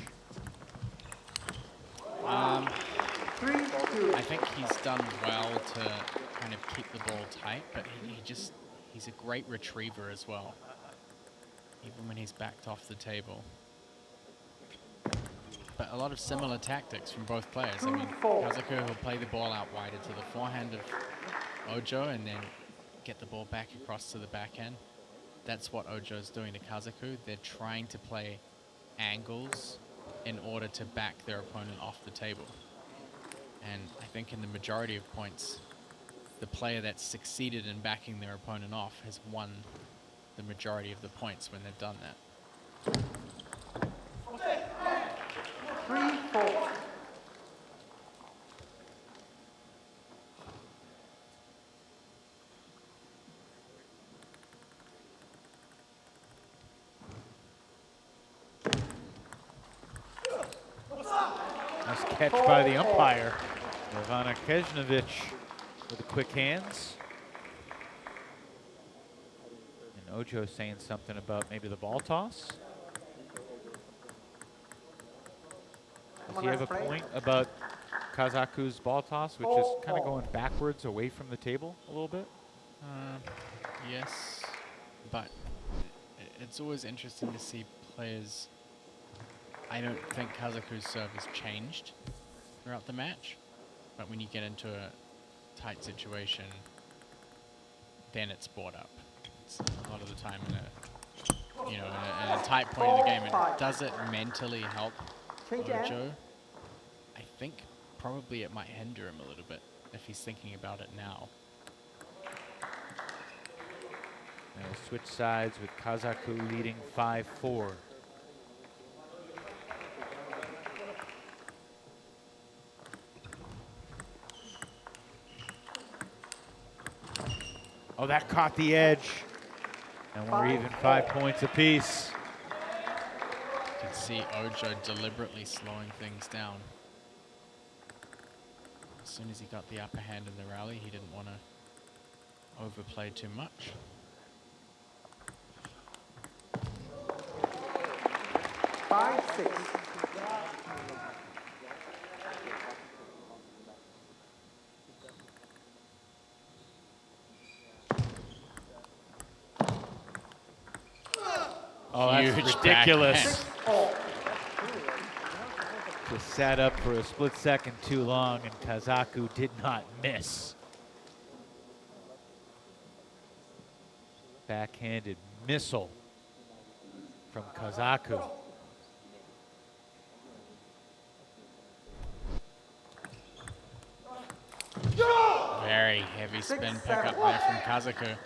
I think he's done well to kind of keep the ball tight, but he's a great retriever as well, even when he's backed off the table. But a lot of similar tactics from both players. I mean, Kazaku will play the ball out wider to the forehand of Ojo and then get the ball back across to the backhand. That's what Ojo's doing to Kazaku. They're trying to play angles in order to back their opponent off the table. And I think in the majority of points, the player that's succeeded in backing their opponent off has won the majority of the points when they've done that. 3-4. Nice catch by the umpire. Ivana Kejnovic with the quick hands. And Ojo saying something about maybe the ball toss. Does he have a point about Kazaku's ball toss, which is kind of going backwards away from the table a little bit? Yes, but it's always interesting to see players. I don't think Kazaku's serve has changed throughout the match, but when you get into a tight situation, then it's brought up. It's a lot of the time in a tight point of the game, and does it mentally help Ojo? I think probably it might hinder him a little bit if he's thinking about it now. Now we'll switch sides with Kazaku leading 5-4. Oh, that caught the edge. And we're even 5 points apiece. You can see Ojo deliberately slowing things down. As soon as he got the upper hand in the rally, he didn't want to overplay too much. Five, 6. Oh, that's Huge ridiculous. backhand. Just sat up for a split second too long, and Kazaku did not miss. Backhanded missile from Kazaku. Very heavy spin pickup there from Kazaku.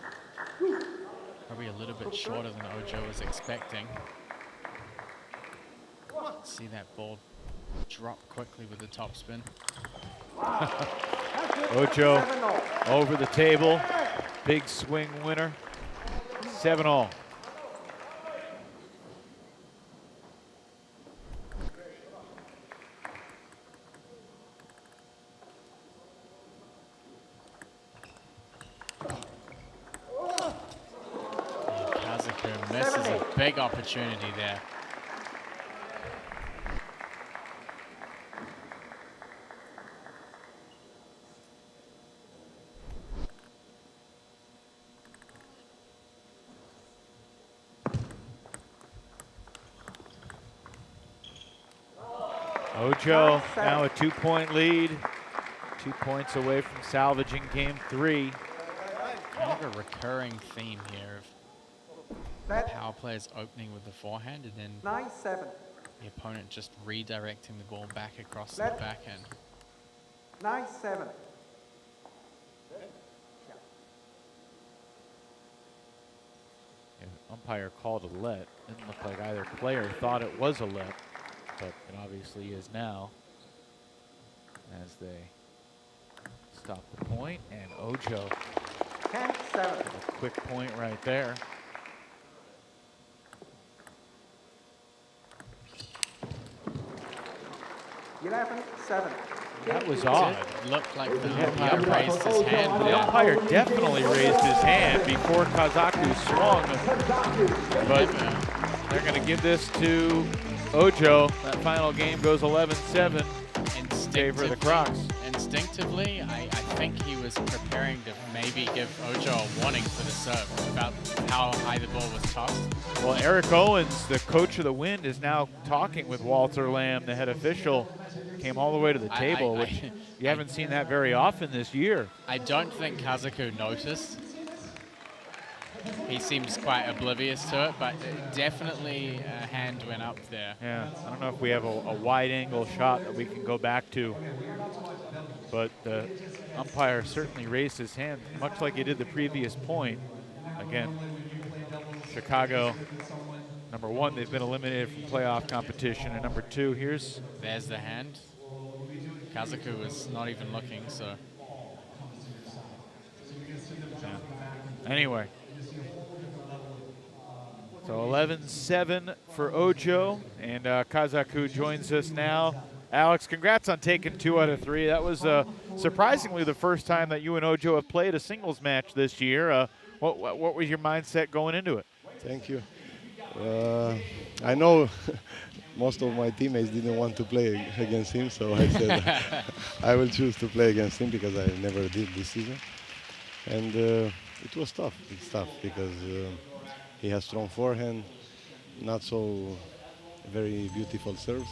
Probably a little bit shorter than Ojo was expecting. See that ball drop quickly with the top spin. Ojo over the table. Big swing winner. 7-all. Kazaku misses a big opportunity there. Ojo now a 2-point lead. 2 points away from salvaging game 3. Kind of a recurring theme here of power players opening with the forehand and then 9-7. the opponent just redirecting the ball back across the backhand. 9-7. Umpire called a let. Didn't look like either player thought it was a let, but it obviously is now as they stop the point, and Ojo 10-7. a quick point right there. $11-7. That was odd. It looked like the umpire raised his hand The there. umpire definitely raised his hand before Kazaku swung, but they're going to give this to Ojo. That final game goes 11-7 in favor of the Crocs. Instinctively, I think he was preparing to maybe give Ojo a warning for the serve about how high the ball was tossed. Well, Eric Owens, the coach of the Wind, is now talking with Walter Lamb, the head official. Came all the way to the table, which you haven't seen that very often this year. I don't think Kazaku noticed. He seems quite oblivious to it, but definitely a hand went up there. Yeah, I don't know if we have a wide-angle shot that we can go back to, but the umpire certainly raised his hand, much like he did the previous point. Again, Chicago, number one, they've been eliminated from playoff competition, and number two, there's the hand. Kazaku is not even looking, so. Yeah. Anyway. So 11-7 for Ojo, and Kazaku joins us now. Alex, congrats on taking 2 out of 3. That was surprisingly the first time that you and Ojo have played a singles match this year. What was your mindset going into it? Thank you. I know most of my teammates didn't want to play against him, so I said I will choose to play against him because I never did this season. And it was tough. It's tough because he has strong forehand, not so very beautiful serves.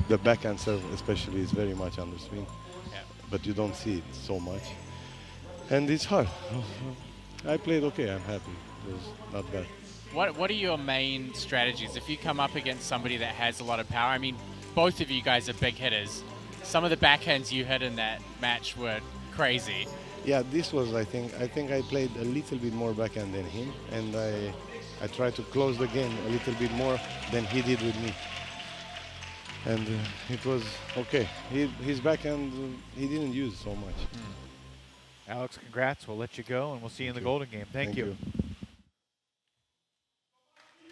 The backhand serve especially is very much underswing, but you don't see it so much. And it's hard. I played okay, I'm happy. It was not bad. What are your main strategies if you come up against somebody that has a lot of power? I mean, both of you guys are big hitters. Some of the backhands you hit in that match were crazy. Yeah, this was, I think I played a little bit more backhand than him, and I tried to close the game a little bit more than he did with me. And it was okay. His backhand, he didn't use so much. Alex, congrats. We'll let you go, and we'll see you in the Golden Game. Thank you.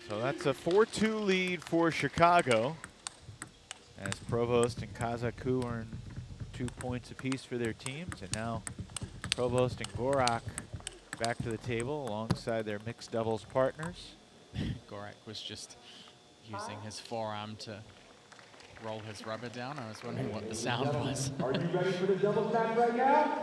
So that's a 4-2 lead for Chicago, as Provost and Kazaku earn 2 points apiece for their teams, and now Provost and Gorak back to the table alongside their mixed doubles partners. Gorak was just using his forearm to roll his rubber down. I was wondering what the sound was. Are you ready for the double snap right now?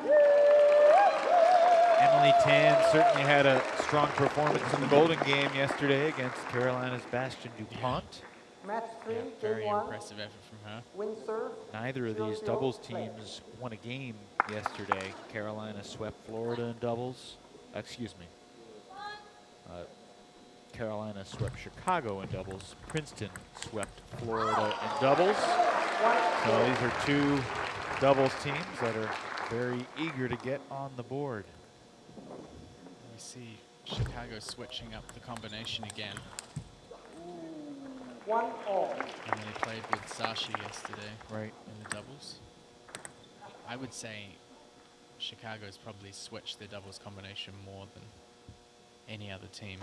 Emily Tan certainly had a strong performance in the Golden Game yesterday against Carolina's Bastion DuPont. Match 3, Very game 1. impressive effort from her. Win serve. Neither of these doubles teams won a game yesterday. Carolina swept Florida in doubles. Excuse me. Carolina swept Chicago in doubles. Princeton swept Florida in doubles. So these are 2 doubles teams that are very eager to get on the board. We see Chicago switching up the combination again. 1-all. And they played with Sashi yesterday, right, in the doubles. I would say Chicago's probably switched their doubles combination more than any other team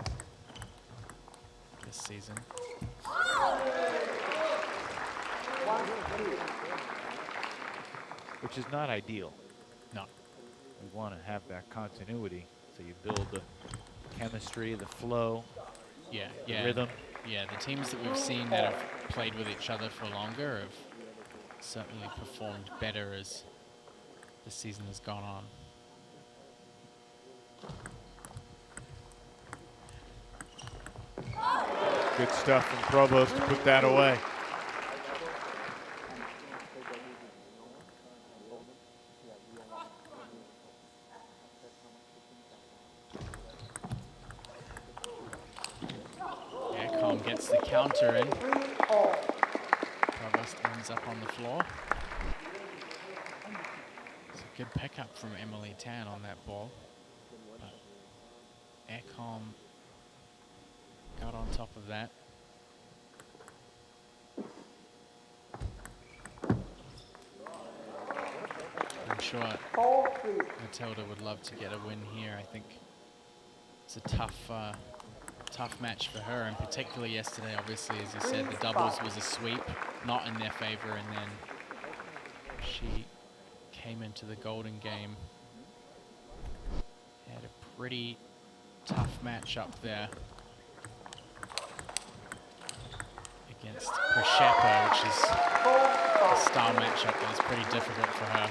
this season. Which is not ideal. No. We want to have that continuity, so you build the chemistry, the flow, the rhythm. Yeah, the teams that we've seen that have played with each other for longer have certainly performed better as the season has gone on. Good stuff from Provost to put that away. Gets the counter in. Provost ends up on the floor. It's a good pickup from Emily Tan on that ball. But Aircom got on top of that. I'm sure Matilda would love to get a win here. I think it's a tough match for her, and particularly yesterday, obviously, as you said, the doubles was a sweep, not in their favor, and then she came into the Golden Game. Had a pretty tough match up there against Prasheppa, which is a style matchup that is pretty difficult for her.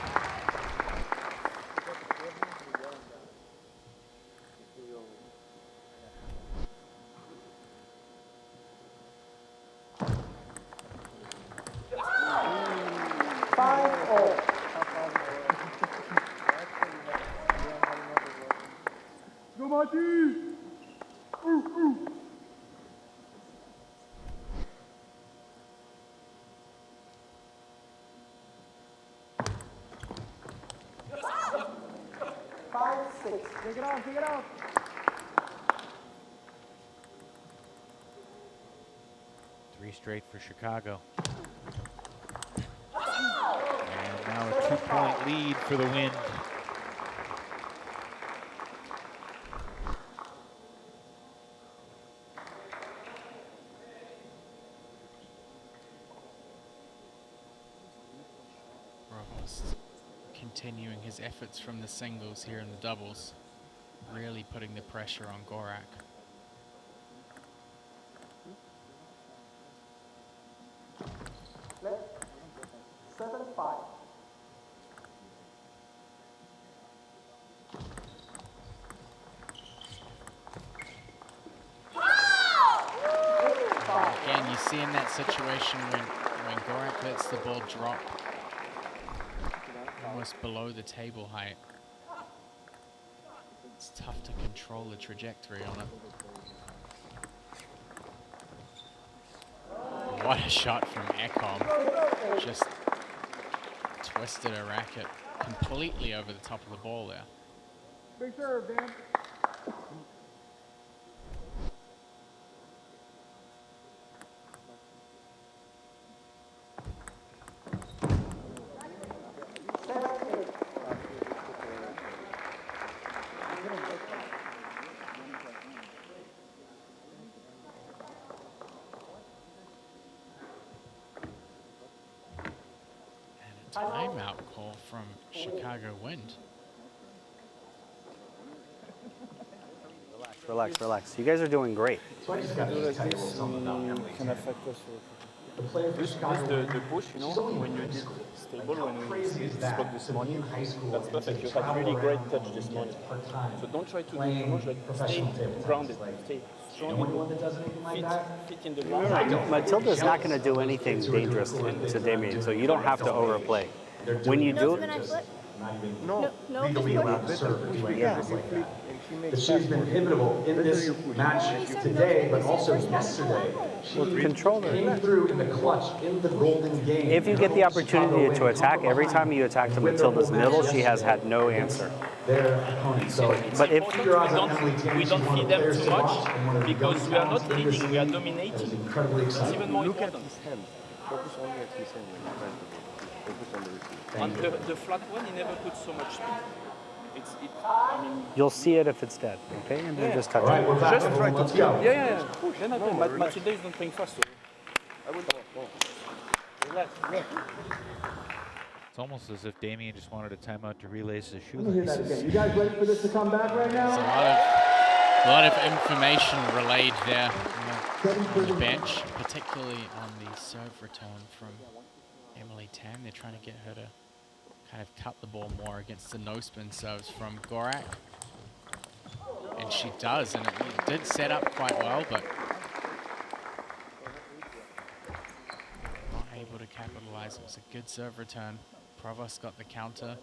3 straight for Chicago. And now a 2-point lead for the Wind. Provost continuing his efforts from the singles here in the doubles, really putting the pressure on Gorak. Again, you see in that situation when Gorak lets the ball drop almost below the table height, it's tough to control the trajectory on it. What a shot from Ekholm. Just twisted a racket completely over the top of the ball there. Big serve, Dan. Timeout call from Chicago Wind. Relax, relax. You guys are doing great. So I just got to tell you a little something about him. Can affect us. The player for Chicago The push, you know, when you did stable, when you spoke this morning, that's perfect. You had really great touch this morning. So don't try to do too much, like stay grounded, stay strong, fit in the ground. Matilda's not going to do anything dangerous to Damien, so you don't have to overplay. When you do it, No, legally allowed to serve. yeah. That she's been pivotal in this match today, but also yesterday. She came through in the clutch in the golden game. If you get the opportunity to attack, every time you attack to Matilda's middle, she has had no answer. Their opponent. So, but if we don't feed them too much because we are not leading, we are dominating. It's even more important. Look at his hand. Focus only at his hand when you're trying to focus on the receiver. On the flat one, he never puts so much speed. I mean, you'll see it if it's dead, okay? And then just touch right, it. Just try to go. Yeah. Then I think Matilda is not playing fast, so I will relax. It's almost as if Damien just wanted a timeout to relace his Let me hear that again. You guys ready for this to come back right now? There's a lot of information relayed there on the bench, particularly on the serve return from Emily Tam. They're trying to get her to kind of cut the ball more against the no-spin serves from Gorak. And she does, and it did set up quite well, but not able to capitalize. It was a good serve return. Provost got the counter.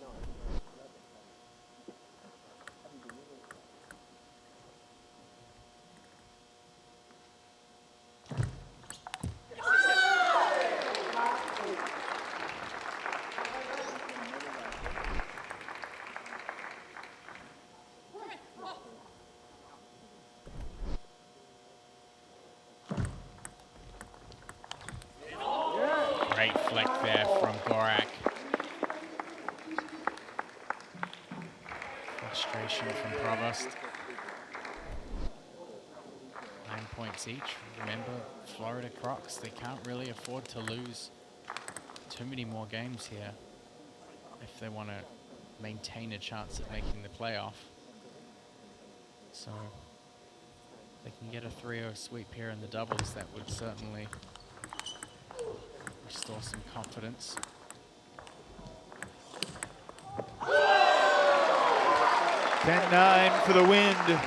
Great flick there from Gorak. Frustration from Provost. 9 points each. Remember, Florida Crocs, they can't really afford to lose too many more games here if they want to maintain a chance at making the playoff. So they can get a 3-0 sweep here in the doubles. That would certainly restore some confidence. $10-9 for the Wind.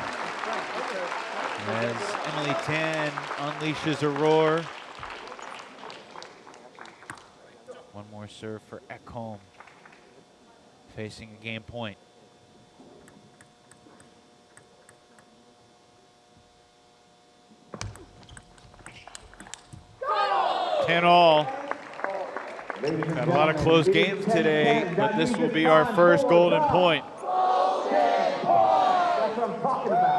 As Emily Tan unleashes a roar. One more serve for Ekholm, facing a game point. 10-all. Got a lot of close games today, but this will be our first golden point. That's what I'm talking about.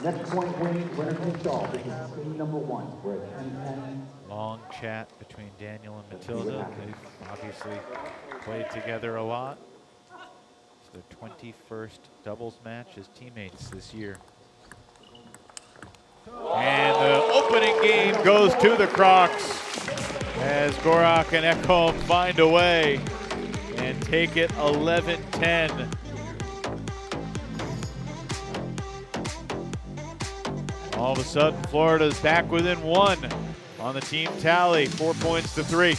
Next point winning Renner Shaw. This is team number 1. We're at 10-10. Long chat between Daniel and Matilda. They've obviously played together a lot. It's their 21st doubles match as teammates this year. And the opening game goes to the Crocs as Gorak and Ekholm find a way and take it 11-10. All of a sudden, Florida's back within 1 on the team tally, 4 points to 3.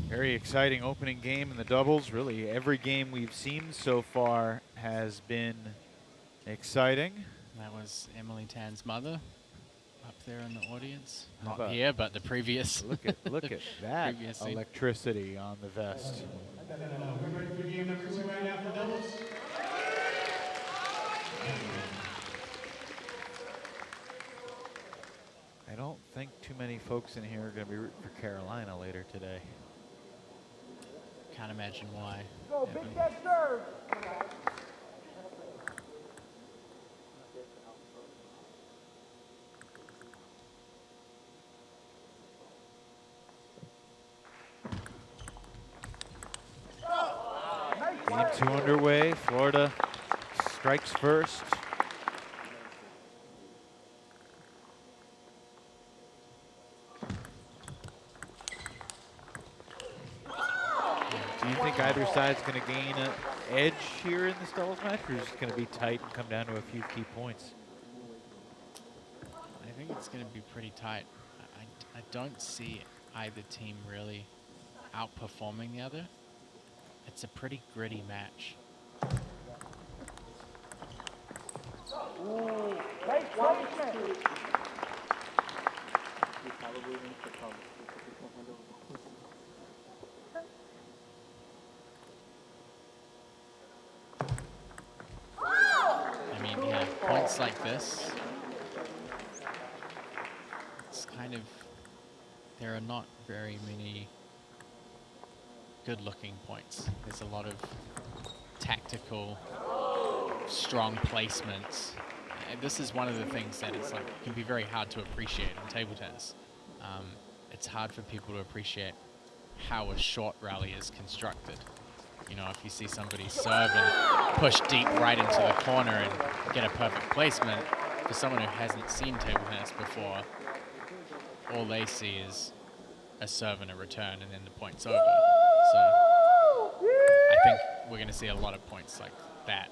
Very exciting opening game in the doubles. Really, every game we've seen so far has been exciting. That was Emily Tan's mother up there in the audience. How Not about- here, but the previous. Look at that previous scene. electricity on the vest. We're ready for game number 2 right now for doubles. I don't think too many folks in here are going to be rooting for Carolina later today. Can't imagine why. Go, big catch serve. Game 2 underway. Florida strikes first. Do you think either side's going to gain an edge here in this doubles match, or is it going to be tight and come down to a few key points? I think it's going to be pretty tight. I don't see either team really outperforming the other. It's a pretty gritty match. I mean, yeah, points like this, it's kind of, there are not very many good-looking points. There's a lot of tactical, strong placements. This is one of the things that it's like can be very hard to appreciate in table tennis. It's hard for people to appreciate how a short rally is constructed. You know, if you see somebody serve and push deep right into the corner and get a perfect placement, for someone who hasn't seen table tennis before, all they see is a serve and a return, and then the point's over. So I think we're going to see a lot of points like that.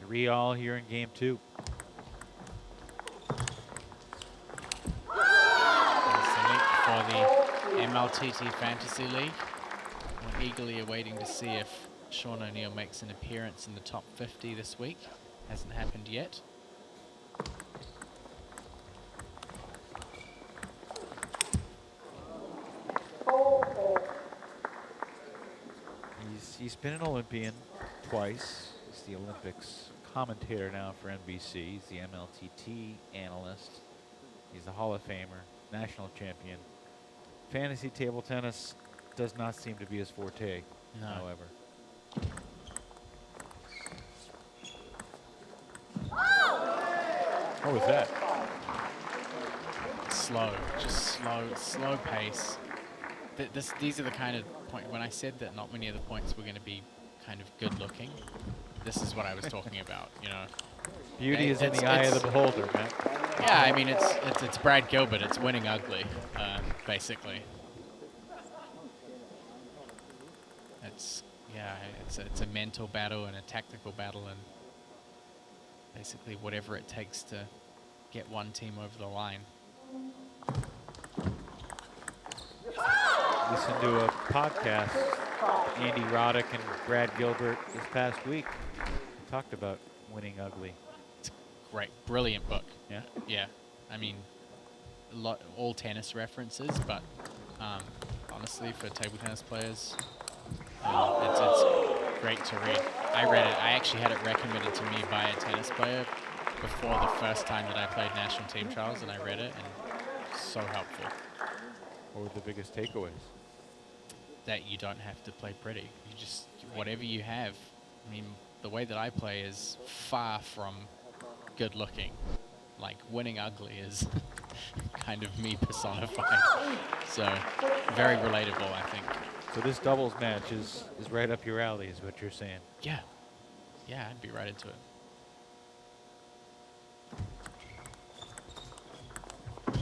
Three-all here in game 2. There's the link for the MLTT Fantasy League. We're eagerly awaiting to see if Sean O'Neill makes an appearance in the top 50 this week. Hasn't happened yet. He's been an Olympian twice. He's the Olympics commentator now for NBC. He's the MLTT analyst. He's the Hall of Famer, national champion. Fantasy table tennis does not seem to be his forte, No. however. What was that? Slow, just slow pace. These are the kind of point, when I said that not many of the points were going to be kind of good looking, this is what I was talking about, you know. Beauty is in the eye of the beholder, man. Yeah, I mean, it's Brad Gilbert. It's winning ugly, basically. It's a mental battle and a tactical battle, and basically whatever it takes to get one team over the line. Listen to a podcast, Andy Roddick and Brad Gilbert this past week. They talked about winning ugly. It's a great, brilliant book. Yeah? Yeah. I mean, all tennis references, but honestly, for table tennis players, it's great to read. I read it. I actually had it recommended to me by a tennis player before the first time that I played national team trials, and I read it, and so helpful. What were the biggest takeaways? That you don't have to play pretty. You just, whatever you have. I mean, the way that I play is far from good looking. Like, winning ugly is kind of me personified. So, very relatable, I think. So this doubles match is right up your alley, is what you're saying? Yeah. Yeah, I'd be right into it.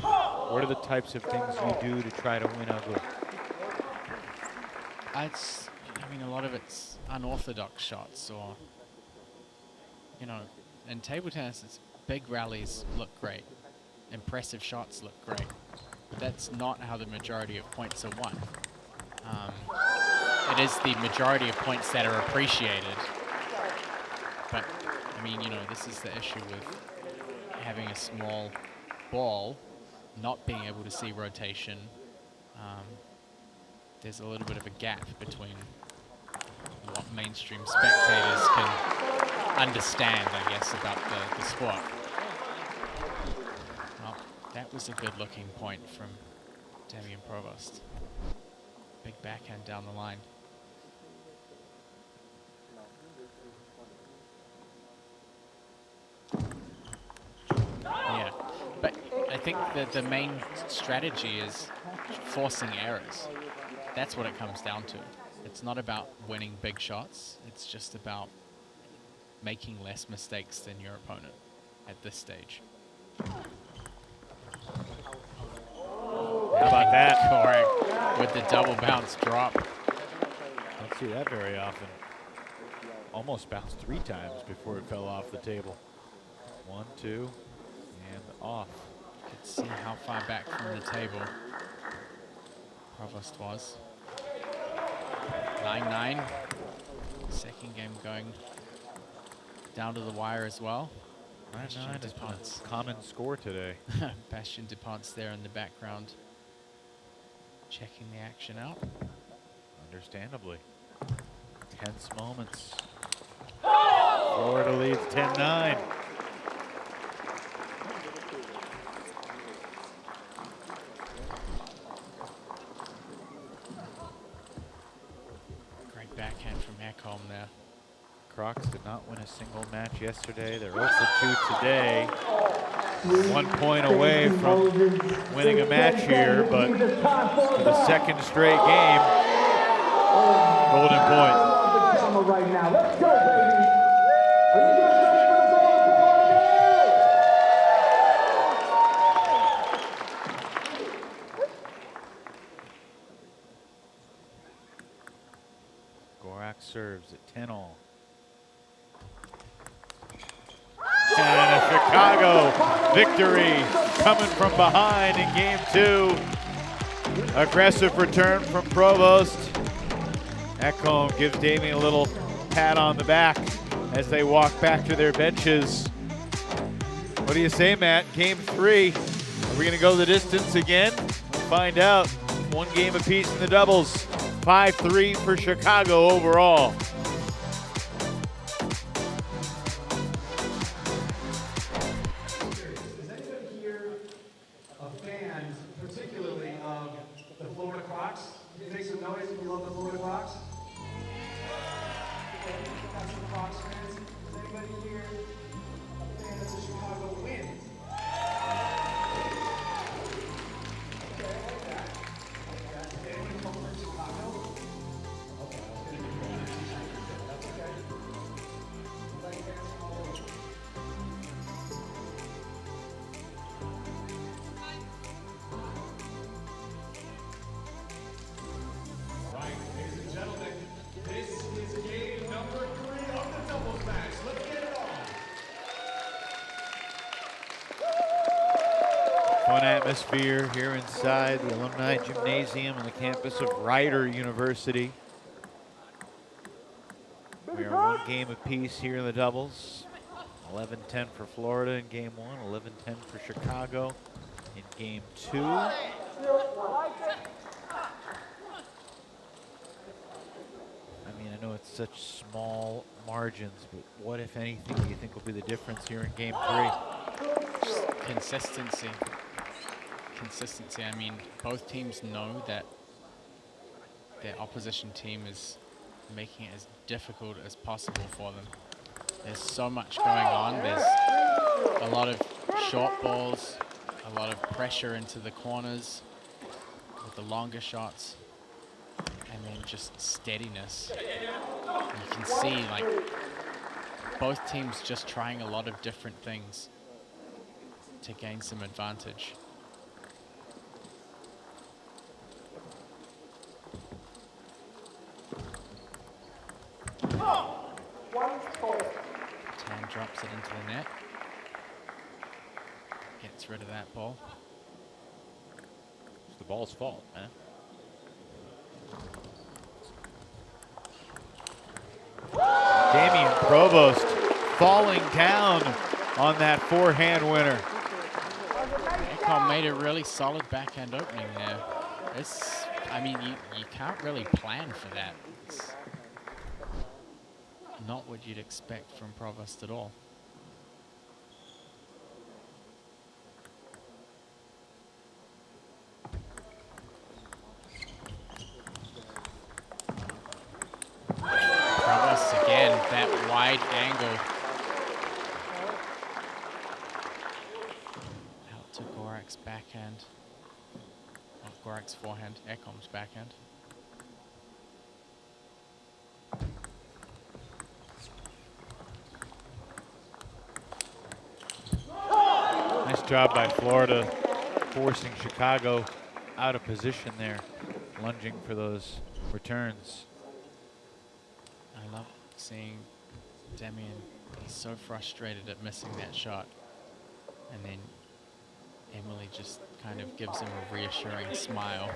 What are the types of things you do to try to win ugly? I mean, a lot of it's unorthodox shots, or, you know, in table tennis, it's big rallies look great. Impressive shots look great. But that's not how the majority of points are won. It is the majority of points that are appreciated. But, I mean, you know, this is the issue with having a small ball, not being able to see rotation. There's a little bit of a gap between what mainstream spectators can understand, I guess, about the sport. Well, that was a good-looking point from Damian Provost. Big backhand down the line. Yeah, but I think that the main strategy is forcing errors. That's what it comes down to. It's not about winning big shots. It's just about making less mistakes than your opponent at this stage. How about that? Correct. With the double bounce drop. Don't see that very often. Almost bounced 3 times before it fell off the table. 1, 2, and off. You could see how far back from the table Provost was. 9-9. Second game going down to the wire as well. 9-9 is a common score today. Bastien Dupont's there in the background, checking the action out. Understandably. Tense moments. Florida leads 10-9. Great backhand from Ekholm there. Crocs did not win a single match yesterday. They're 0 for 2 today. 1 point away from winning a match here, but for the second straight game, golden point. Right now. Let's go, baby. Are you guys ready for the Gorak serves at 10-all. And a Chicago victory coming from behind in game 2. Aggressive return from Provost. Ekholm gives Damian a little pat on the back as they walk back to their benches. What do you say, Matt? Game 3. Are we going to go the distance again? We'll find out. 1 game apiece in the doubles. 5-3 for Chicago overall. Is anybody here a fan, particularly of the Florida Crocs? Can you make some noise if you love the Florida Crocs? Got some Crocs fans? Is anybody here a fan of the Chicago Winds? Okay, I like that. Did anyone come from Chicago? Okay, I was gonna Fun atmosphere here inside the Alumni Gymnasium on the campus of Rider University. We are one game apiece here in the doubles. 11-10 for Florida in game one, 11-10 for Chicago in game two. I mean, I know it's such small margins, but what, if anything, do you think will be the difference here in game three? Just consistency. Consistency. I mean, both teams know that their opposition team is making it as difficult as possible for them. There's so much going on. There's a lot of short balls, a lot of pressure into the corners with the longer shots, and then just steadiness. And you can see, like, both teams just trying a lot of different things to gain some advantage. Tan drops it into the net. Gets rid of that ball. It's the ball's fault, man. Damian Provost falling down on that forehand winner. Ekholm made a really solid backhand opening there. It's, I mean, you can't really plan for that. It's not what you'd expect from Provost at all. Provost again, that wide angle. Out to Gorak's backhand. Not Gorak's forehand, Ekholm's backhand. Nice job by Florida, forcing Chicago out of position there, lunging for those returns. I love seeing Damian. He's so frustrated at missing that shot. And then Emily just kind of gives him a reassuring smile.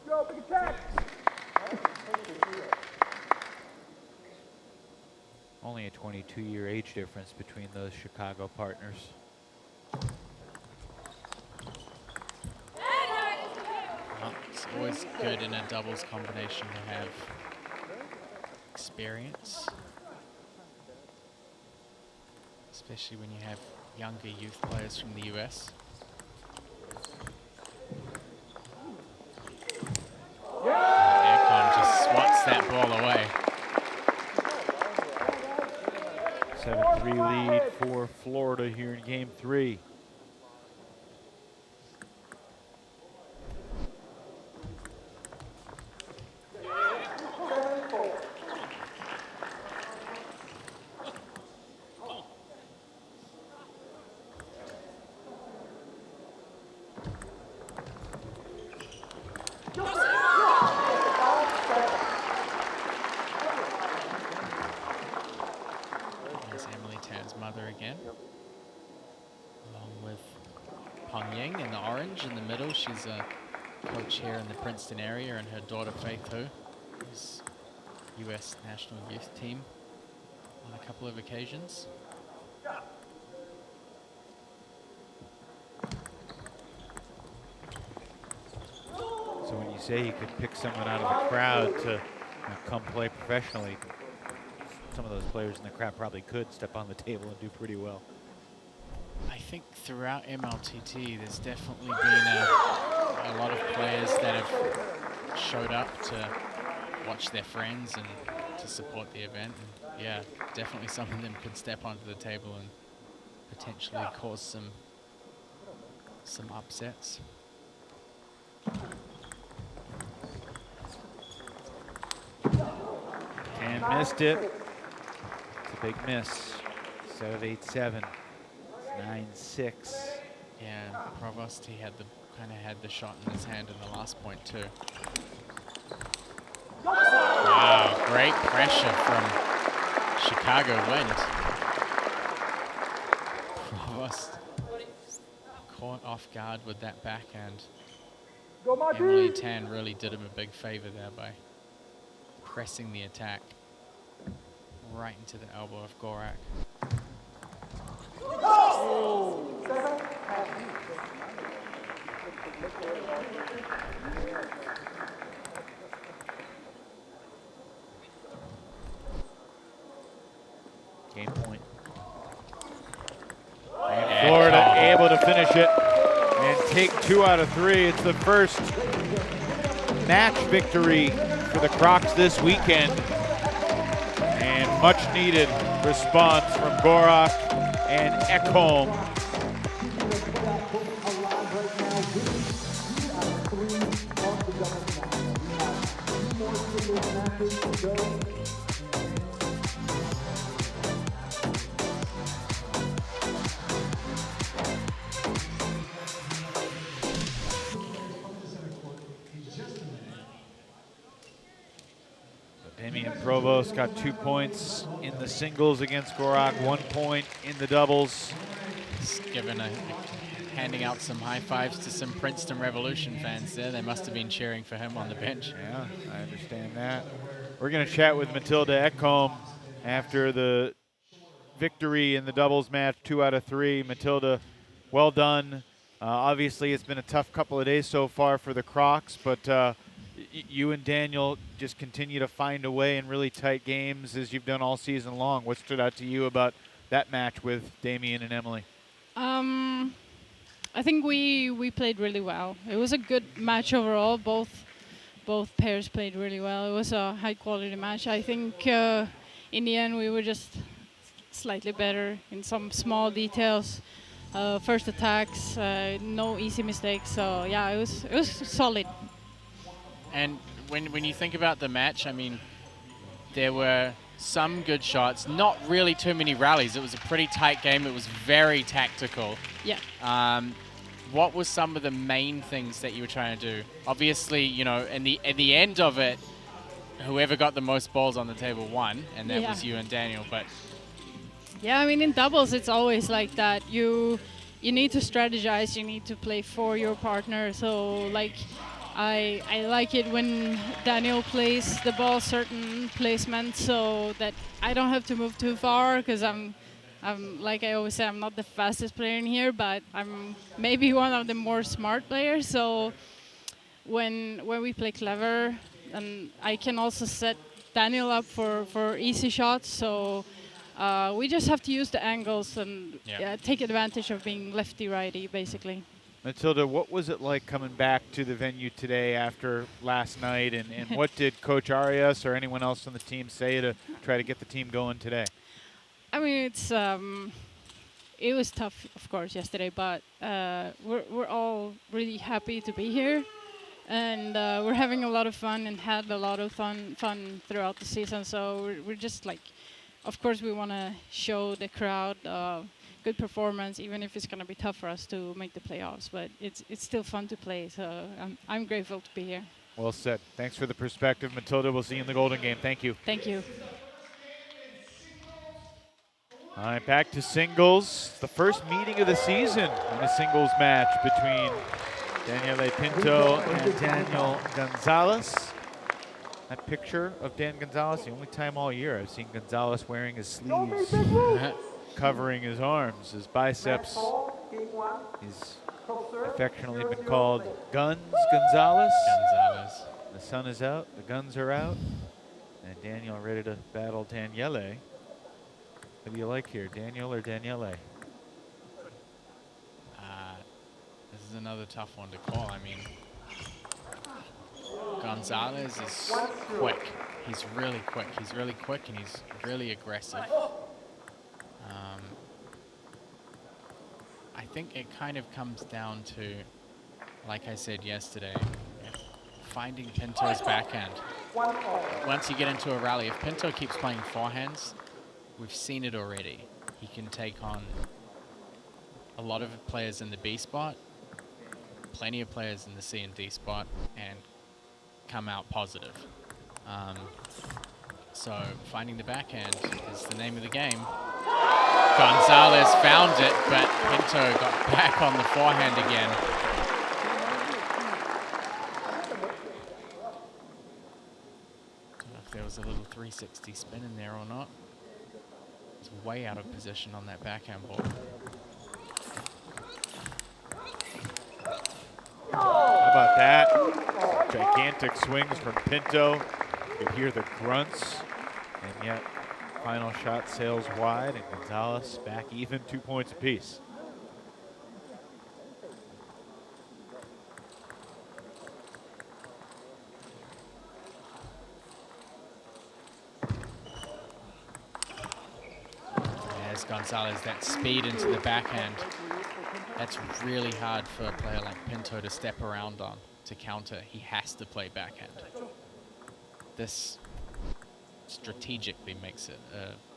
Go, big attack! Only a 22-year age difference between those Chicago partners. Well, it's always good in a doubles combination to have experience, especially when you have younger youth players from the US. Ekholm just swats that ball away. 7-3 lead for Florida here in game three. There's Emily Tan's mother again, along with Peng Ying in the orange in the middle. She's a coach here in the Princeton area, and her daughter Faith Hu is U.S. national youth team on a couple of occasions. So when you say you could pick someone out of the crowd to come play professionally, some of those players in the crowd probably could step on the table and do pretty well. I think throughout MLTT, there's definitely been a lot of players that have showed up to watch their friends and to support the event. And yeah, definitely some of them could step onto the table and potentially cause some upsets. And missed it. It's a big miss. 7-8-7. 9-6. Yeah, Provost, he had kind of had the shot in his hand in the last point too. Wow, great pressure from Chicago Wind. almost caught off guard with that backhand. Emily Tan really did him a big favor there by pressing the attack right into the elbow of Gorak. Game point. And Florida able to finish it and take 2 out of 3. It's the first match victory for the Crocs this weekend. And much needed response from Gorak and Ekholm. Damian Provost got 2 points in the singles against Gorak, 1 point in the doubles. Just handing out some high fives to some Princeton Revolution fans there. They must have been cheering for him on the bench. Yeah, I understand that. We're going to chat with Matilda Ekholm after the victory in the doubles match, 2 out of 3. Matilda, well done. Obviously, it's been a tough couple of days so far for the Crocs, but you and Daniel just continue to find a way in really tight games as you've done all season long. What stood out to you about that match with Damian and Emily? I think we played really well. It was a good match overall. Both pairs played really well. It was a high quality match. I think in the end we were just slightly better in some small details. First attacks, no easy mistakes. So yeah, it was solid. And when you think about the match, I mean, there were some good shots, not really too many rallies. It was a pretty tight game. It was very tactical. Yeah. What was some of the main things that you were trying to do? Obviously, you know, at the end of it, whoever got the most balls on the table won, and that was you and Daniel. But yeah, I mean, in doubles, it's always like that. You need to strategize. You need to play for your partner. So, like, I like it when Daniel plays the ball certain placement so that I don't have to move too far, because I'm like I always say, I'm not the fastest player in here, but I'm maybe one of the more smart players. So when we play clever, and I can also set Daniel up for easy shots. So we just have to use the angles and take advantage of being lefty-righty, basically. Matilda, what was it like coming back to the venue today after last night, and what did Coach Arias or anyone else on the team say to try to get the team going today? I mean, it was tough, of course, yesterday, but we're all really happy to be here, and we're having a lot of fun and had a lot of fun throughout the season. So we're just like, of course, we want to show the crowd good performance, even if it's going to be tough for us to make the playoffs. But it's still fun to play, so I'm grateful to be here. Well said. Thanks for the perspective, Matilda. We'll see you in the Golden Game. Thank you. Thank you. All right, back to singles. The first meeting of the season in a singles match between Daniele Pinto and Daniel Gonzalez. That picture of Dan Gonzalez, the only time all year I've seen Gonzalez wearing his sleeves, covering his arms, his biceps. He's affectionately been called Guns Gonzalez. The sun is out, the guns are out, and Daniel ready to battle Daniele. What do you like here, Daniel or Daniele? This is another tough one to call. I mean, Gonzalez is quick. He's really quick. He's really quick and he's really aggressive. I think it kind of comes down to, like I said yesterday, finding Pinto's backhand. Once you get into a rally, if Pinto keeps playing forehands, we've seen it already. He can take on a lot of players in the B spot, plenty of players in the C and D spot, and come out positive. So finding the backhand is the name of the game. Gonzalez found it, but Pinto got back on the forehand again. Don't know if there was a little 360 spin in there or not. It's way out of position on that backhand ball. How about that? Gigantic swings from Pinto. You could hear the grunts, and yet final shot sails wide, and Gonzalez back even, 2 points apiece. There's Gonzalez, that speed into the backhand. That's really hard for a player like Pinto to step around on, to counter. He has to play backhand. This strategically makes it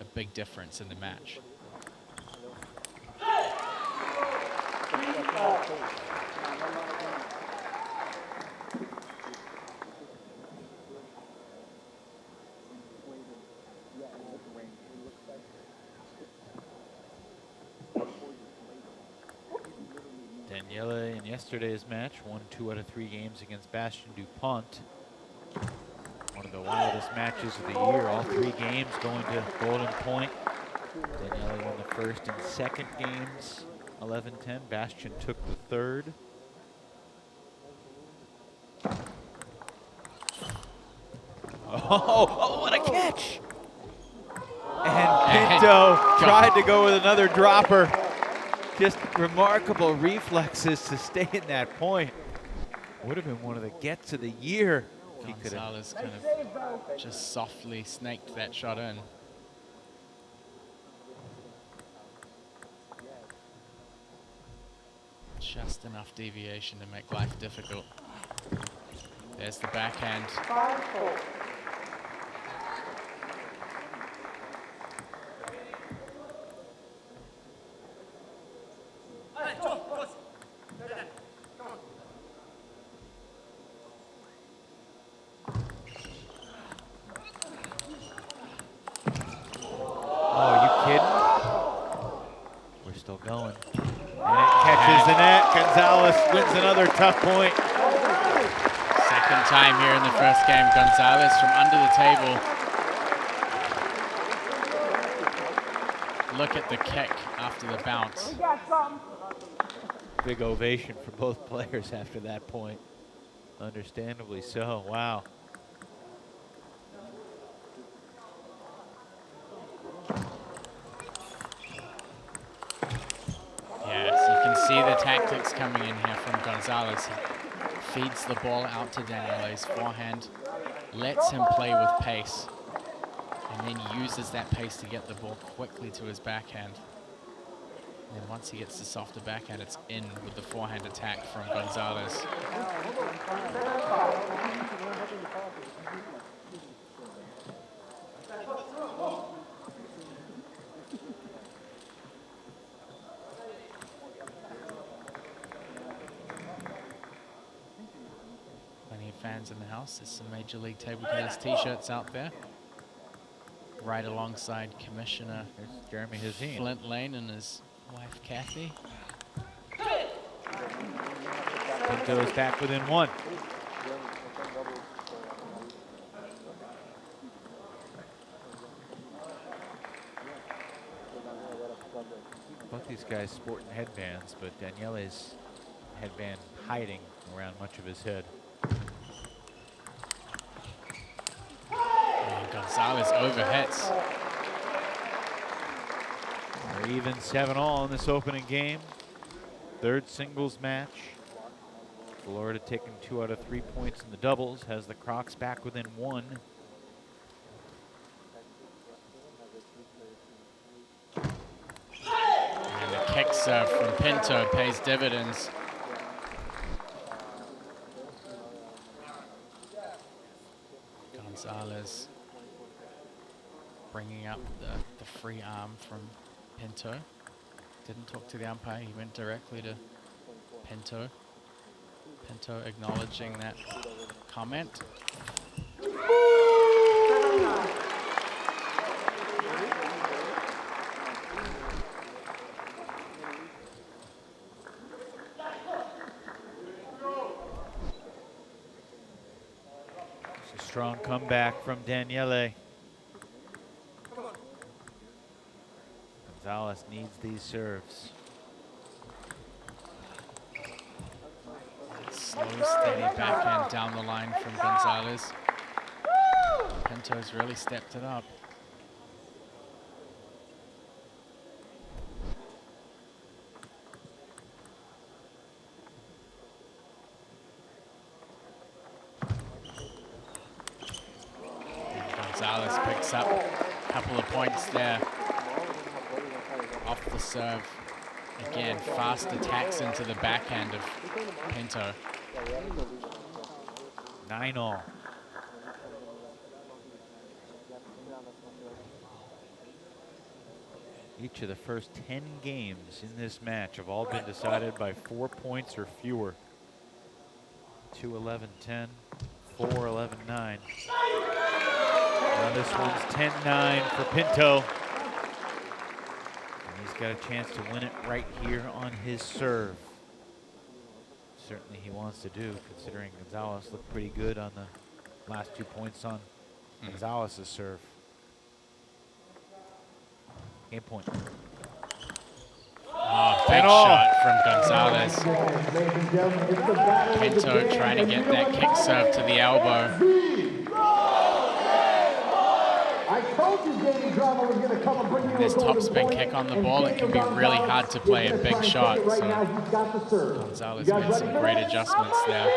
a big difference in the match. Daniele in yesterday's match won 2 out of 3 games against Bastien Dupont. One of the wildest matches of the year, all 3 games going to Golden Point. Daniele won the first and second games, 11-10. Bastien took the third. Oh, what a catch! And Pinto tried to go with another dropper. Just remarkable reflexes to stay in that point. Would have been one of the gets of the year. Gonzalez kind of just softly snaked that shot in. Just enough deviation to make life difficult. There's the backhand. Going. And it catches the net. Gonzalez wins another tough point. Second time here in the first game. Gonzalez from under the table. Look at the kick after the bounce. Big ovation for both players after that point. Understandably so. Wow. See the tactics coming in here from Gonzalez. He feeds the ball out to Daniele's forehand, lets him play with pace, and then uses that pace to get the ball quickly to his backhand. And then once he gets the softer backhand, it's in with the forehand attack from Gonzalez. Fans in the house. There's some Major League Table Tennis t-shirts out there. Right alongside Commissioner Jeremy Hazine. Flint Lane and his wife Kathy. Pinto is back within 1. Both these guys sporting headbands, but Daniele's headband hiding around much of his head. Gonzalez overhits. We're even 7-all in this opening game. Third singles match. Florida taking 2 out of 3 points in the doubles. Has the Crocs back within 1. And the kick serve from Pinto pays dividends. Gonzalez bringing up the free arm from Pinto. Didn't talk to the umpire, he went directly to Pinto. Pinto acknowledging that comment. Strong comeback from Daniele. Gonzalez needs these serves. Slow, steady backhand down the line from Gonzalez. Pinto's really stepped it up. Gonzalez picks up a couple of points there off the serve. Again, fast attacks into the backhand of Pinto. 9-all. Each of the first 10 games in this match have all been decided by 4 points or fewer. 2-11-10, 4-11-9. Now this one's 10-9 for Pinto. And he's got a chance to win it right here on his serve. Certainly he wants to do, considering Gonzalez looked pretty good on the last 2 points on Gonzalez's serve. Game point. Oh, big shot from Gonzalez. Pinto trying to get that kick serve to the elbow. This topspin kick on the ball, it can be really hard to play a big shot. So Gonzalez made some great adjustments there.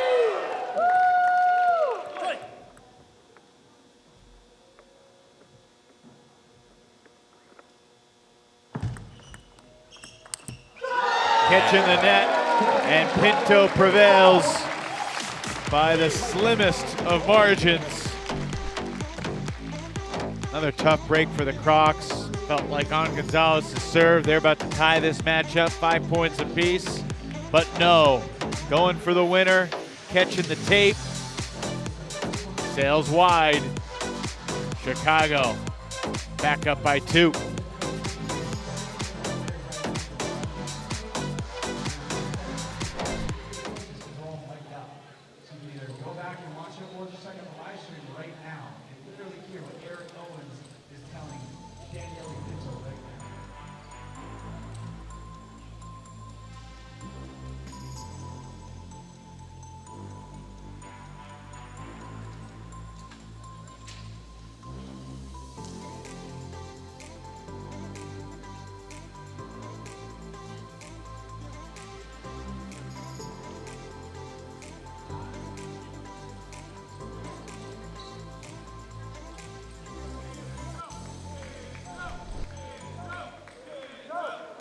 Catch in the net, and Pinto prevails by the slimmest of margins. Another tough break for the Crocs. Felt like on Gonzalez's serve, they're about to tie this match up, 5 points apiece. But no, going for the winner, catching the tape. Sails wide. Chicago back up by 2.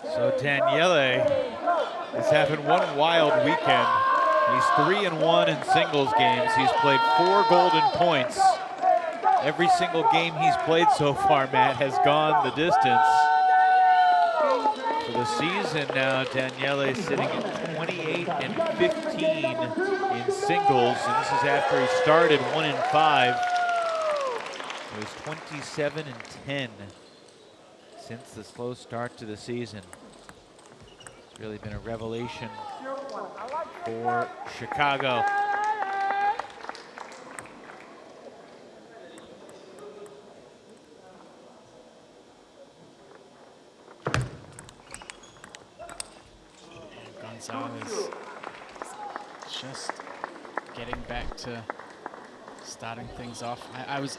So Daniele is having one wild weekend. He's 3-1 in singles games. He's played 4 golden points. Every single game he's played so far, Matt, has gone the distance. For the season now, Daniele is sitting at 28-15 in singles, and this is after he started 1-5. He was 27-10 since the slow start to the season. It's really been a revelation for Chicago. Gonzalez just getting back to starting things off. I was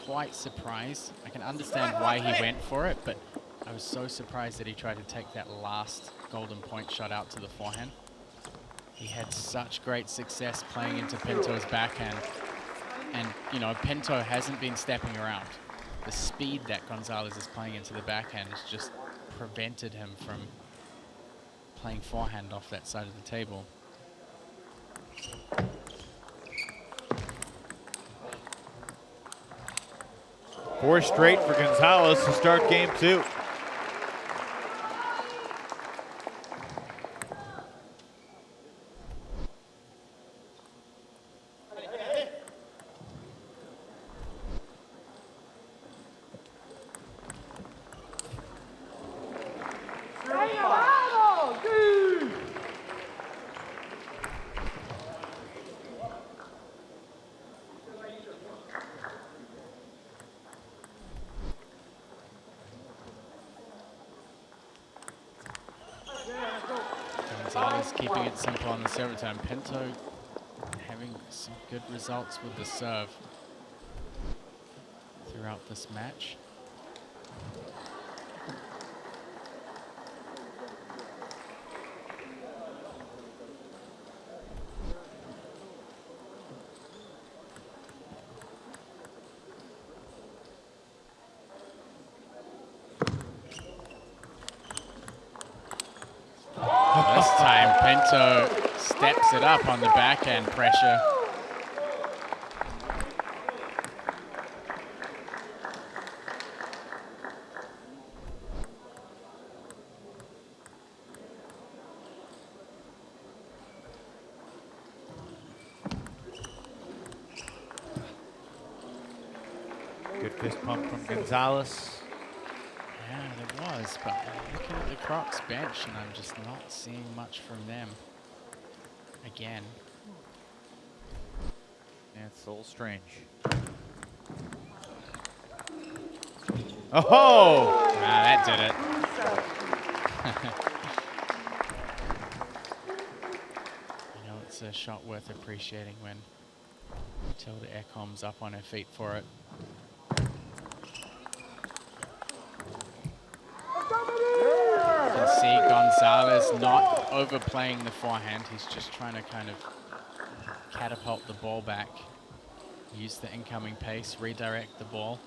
quite surprised. I can understand why he went for it, but I was so surprised that he tried to take that last golden point shot out to the forehand. He had such great success playing into Pinto's backhand. And, you know, Pinto hasn't been stepping around. The speed that Gonzalez is playing into the backhand has just prevented him from playing forehand off that side of the table. 4 straight for Gonzalez to start game 2. Gonzalez keeping it simple on the serve return. Pinto having some good results with the serve throughout this match. This time, Pinto steps it up on the backhand pressure. Good fist pump from Gonzalez. Yeah, there was, but I'm looking at the Crocs bench and I'm just not seeing much from them. Again. Yeah, it's a little strange. Oh! That did it. You know, it's a shot worth appreciating when Matilda Ekholm's up on her feet for it. You can see Gonzalez not overplaying the forehand. He's just trying to kind of catapult the ball back, use the incoming pace, redirect the ball.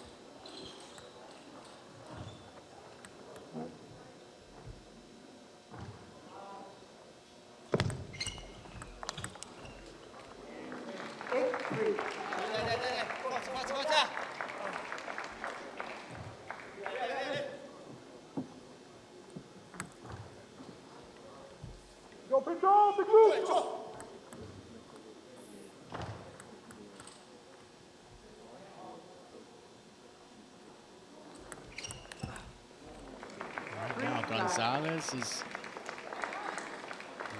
Right now, Gonzalez is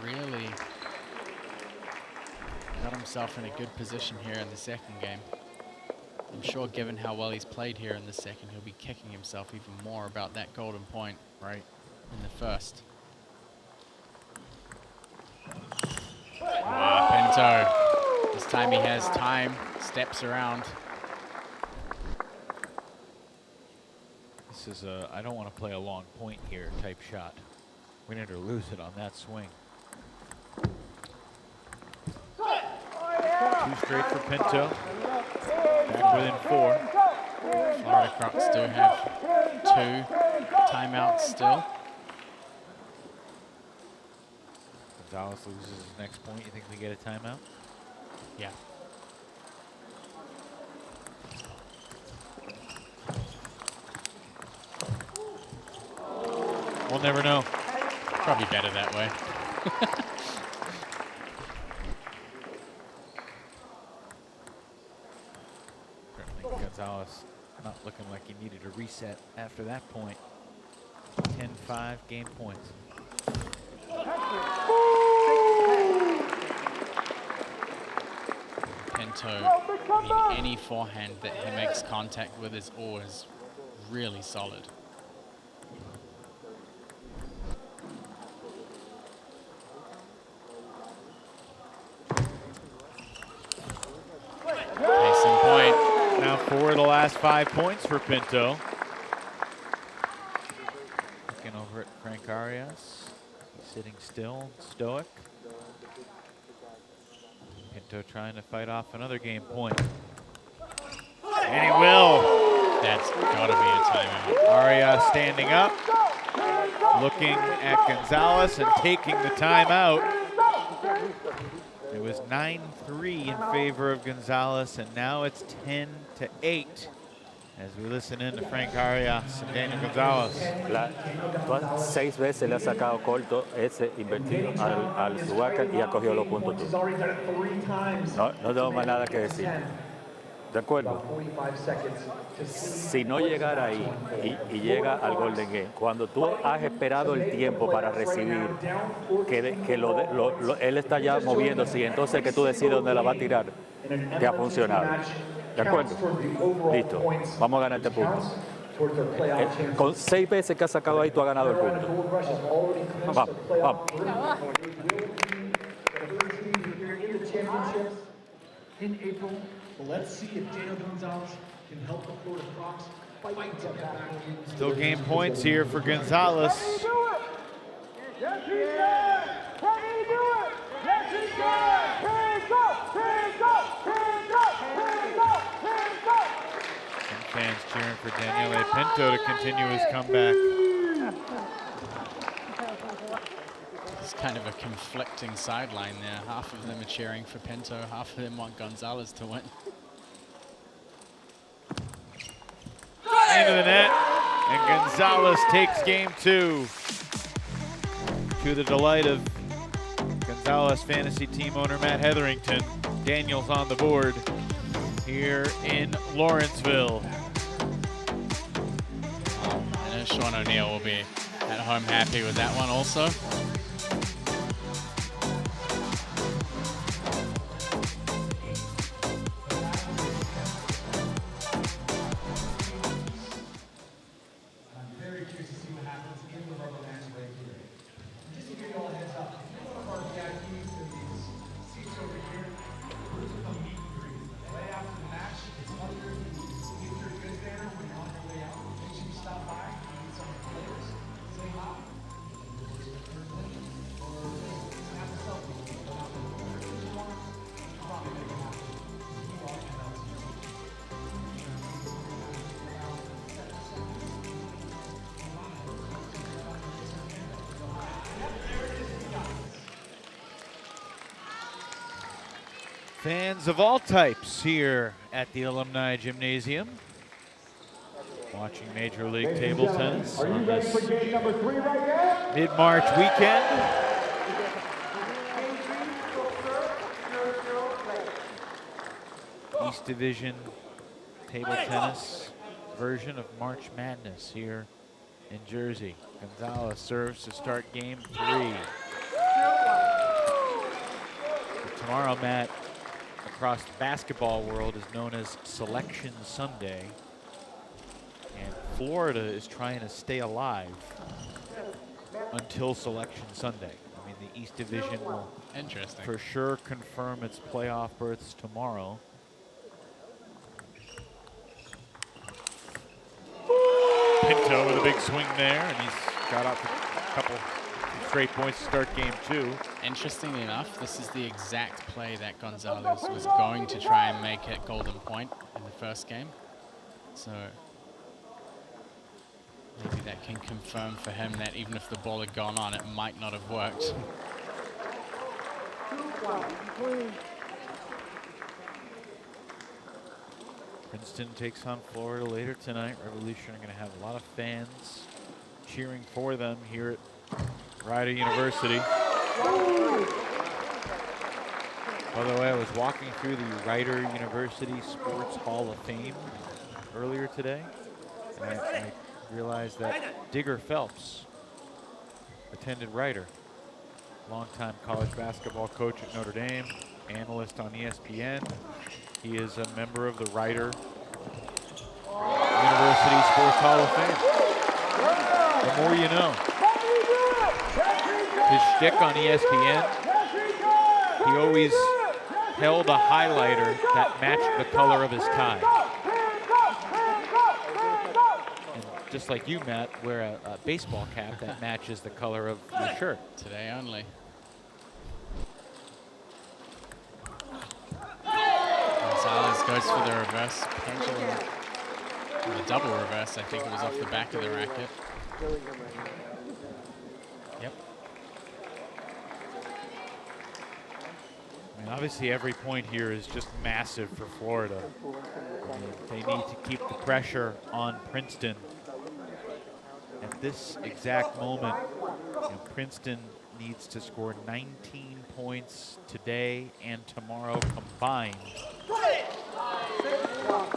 really got himself in a good position here in the second game. I'm sure given how well he's played here in the second, he'll be kicking himself even more about that golden point right in the first. Pinto. This time he has time, steps around. This is a, I don't want to play a long point here type shot. Win it or lose it on that swing. 2 straight for Pinto. Back within 4. Florida Crocs do have 2 timeouts still. Gonzalez loses his next point. You think we get a timeout? Yeah. We'll never know. Probably better that way. Certainly Gonzalez not looking like he needed a reset after that point. 10-5 game points. Pinto, any forehand that he makes contact with is always really solid. Case in point. Now 4 of the last 5 points for Pinto. Looking over at Frank Arias, sitting still, stoic. Pinto trying to fight off another game point. And he will. That's gotta be a timeout. Arias standing up, looking at Gonzalez and taking the timeout. It was 9-3 in favor of Gonzalez, and now it's 10-8 as we listen in to Frank Arias and Daniel Gonzalez. 6 veces le ha sacado corto ese invertido al Subaca y ha cogido los puntos tú. No tengo más nada que decir. ¿De acuerdo? Si no llegara ahí y llega al Golden Game, cuando tú has esperado el tiempo para recibir, que él está ya moviéndose y entonces que tú decides dónde la va a tirar, te ha funcionado. ¿De acuerdo? Listo. Vamos a ganar este punto. towards their playoff chances. Con 6 veces que has sacado ahí, tú has ganado el Colorado punto. Gold Rush has already clinched Vamos, the playoff vamos. berth. They will be the third team to appear in the championships in April. But let's see if Daniel Gonzalez can help the Florida Crocs fight to get back in. Still game points here for Gonzalez. Yes, he can! Can he do it? Yes, he can! Hands up! Hands up! Hands up! Hands up! Hands up! Some fans cheering for Daniele Pinto to continue his comeback. It's kind of a conflicting sideline there. Half of them are cheering for Pinto, half of them want Gonzalez to win. Into the net, and Gonzalez takes game 2. To the delight of Gonzalez fantasy team owner Matt Hetherington. Daniels on the board here in Lawrenceville. I know Sean O'Neill will be at home happy with that one also. Fans of all types here at the Alumni Gymnasium, watching Major League Table Tennis on this mid-March weekend. East Division table tennis version of March Madness here in Jersey. Gonzalez serves to start game 3. Tomorrow, Matt, across the basketball world is known as Selection Sunday. And Florida is trying to stay alive until Selection Sunday. I mean, the East Division will for sure confirm its playoff berths tomorrow. Pinto with a big swing there, and he's got up a couple straight points to start game 2. Interestingly enough, this is the exact play that Gonzalez was going to try and make at Golden Point in the first game. So maybe that can confirm for him that even if the ball had gone on, it might not have worked. Princeton takes on Florida later tonight. Revolution are going to have a lot of fans cheering for them here at Rider University. By the way, I was walking through the Rider University Sports Hall of Fame earlier today, and I realized that Digger Phelps attended Rider. Longtime college basketball coach at Notre Dame, analyst on ESPN. He is a member of the Rider University Sports Hall of Fame. The more you know. His shtick on ESPN, he always held a highlighter that matched the color of his tie. And just like you, Matt, wear a baseball cap that matches the color of your shirt. Today only. Gonzalez goes for the reverse pendulum. The double reverse, I think it was off the back of the racket. Yep. I mean, obviously every point here is just massive for Florida. They need to keep the pressure on Princeton. At this exact moment, Princeton needs to score 19 points today and tomorrow combined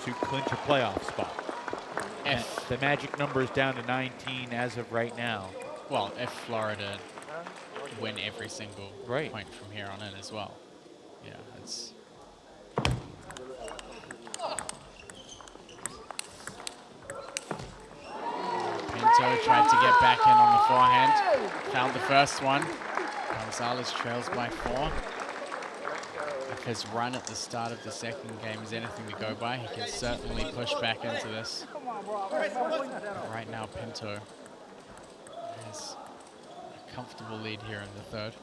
to clinch a playoff spot. And the magic number is down to 19 as of right now. Well, if Florida win every single point from here on in as well. Yeah, it's... Pinto tried to get back in on the forehand. Found the first one. Gonzalez trails by 4. If his run at the start of the second game is anything to go by, he can certainly push back into this. But right now, Pinto has a comfortable lead here in the third.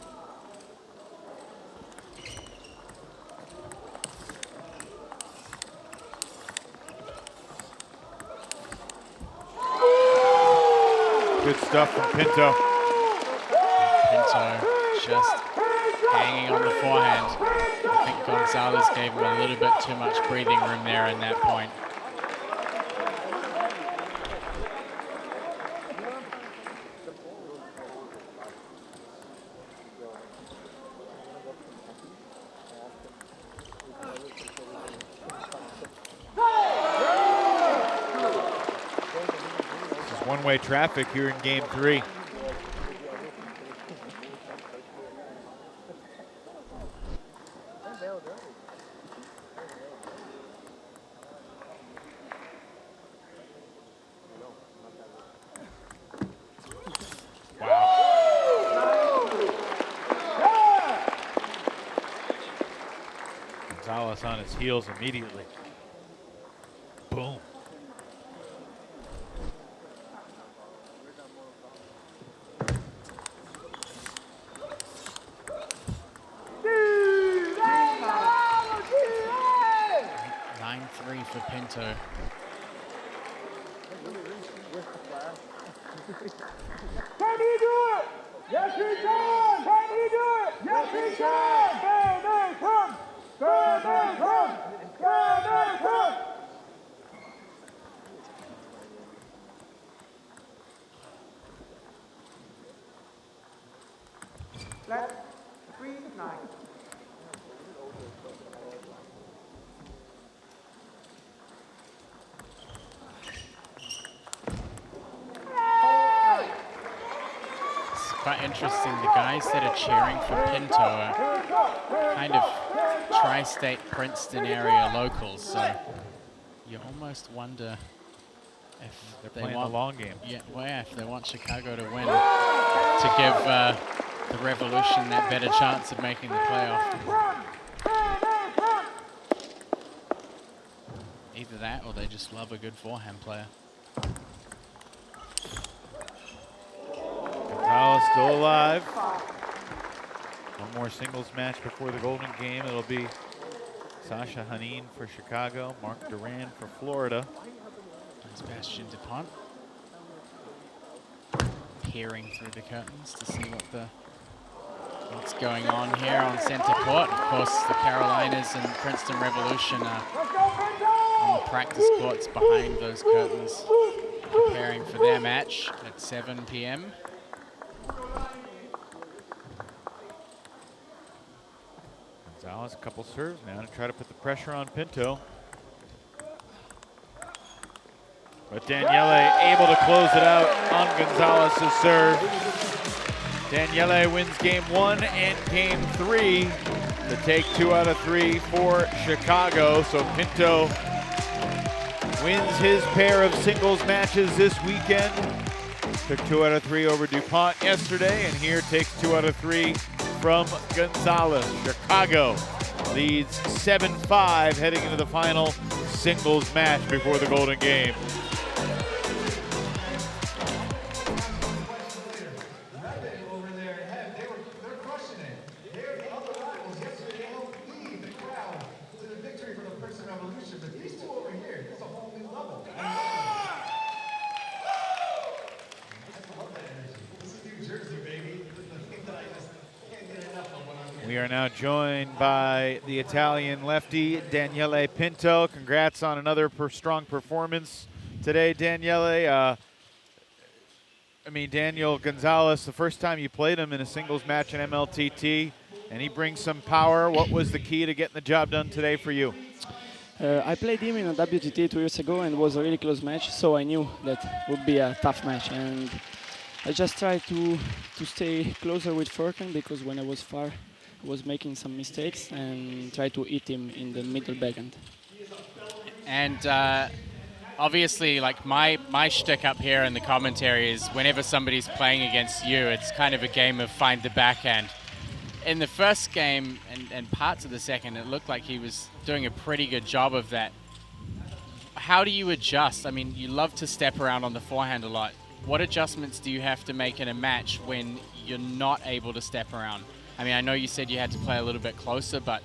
Good stuff from Pinto. Pinto just hanging on the forehand. I think Gonzalez gave him a little bit too much breathing room there in that point. This is one-way traffic here in game 3. Gonzalez on his heels immediately. Boom. For Pinto. Can he do it? Yes, he can! Can he do it? Yes, he can! Can come! Can come! Can come! Let's 3-9. Quite interesting, the guys that are cheering for Pinto are kind of tri-state Princeton area locals, so you almost wonder if they're they playing want the long game. Yeah, well, yeah, if they want Chicago to win, to give the Revolution that better chance of making the playoff. Either that, or they just love a good forehand player. Gonzalez still alive. One more singles match before the Golden Game. It'll be Sasha Hanin for Chicago, Mark Duran for Florida. There's Bastien DuPont peering through the curtains to see what's going on here on center court. Of course, the Carolinas and Princeton Revolution are on the practice courts behind those curtains, preparing for their match at 7 p.m. Gonzalez, a couple serves now to try to put the pressure on Pinto. But Daniele able to close it out on Gonzalez's serve. Daniele wins game 1 and game 3 to take 2 out of 3 for Chicago. So Pinto wins his pair of singles matches this weekend. Took 2 out of 3 over DuPont yesterday, and here takes 2 out of 3 from Gonzalez. Chicago leads 7-5 heading into the final singles match before the Golden Game. We are now joined by the Italian lefty, Daniele Pinto. Congrats on another strong performance today, Daniele. Daniel Gonzalez, the first time you played him in a singles match in MLTT, and he brings some power. What was the key to getting the job done today for you? I played him in a WTT 2 years ago, and it was a really close match, so I knew that would be a tough match. And I just tried to stay closer with Furkan, because when I was far, I was making some mistakes, and try to hit him in the middle backhand. And obviously, like my shtick up here in the commentary is whenever somebody's playing against you, it's kind of a game of find the backhand. In the first game and parts of the second, it looked like he was doing a pretty good job of that. How do you adjust? I mean, you love to step around on the forehand a lot. What adjustments do you have to make in a match when you're not able to step around? I mean, I know you said you had to play a little bit closer, but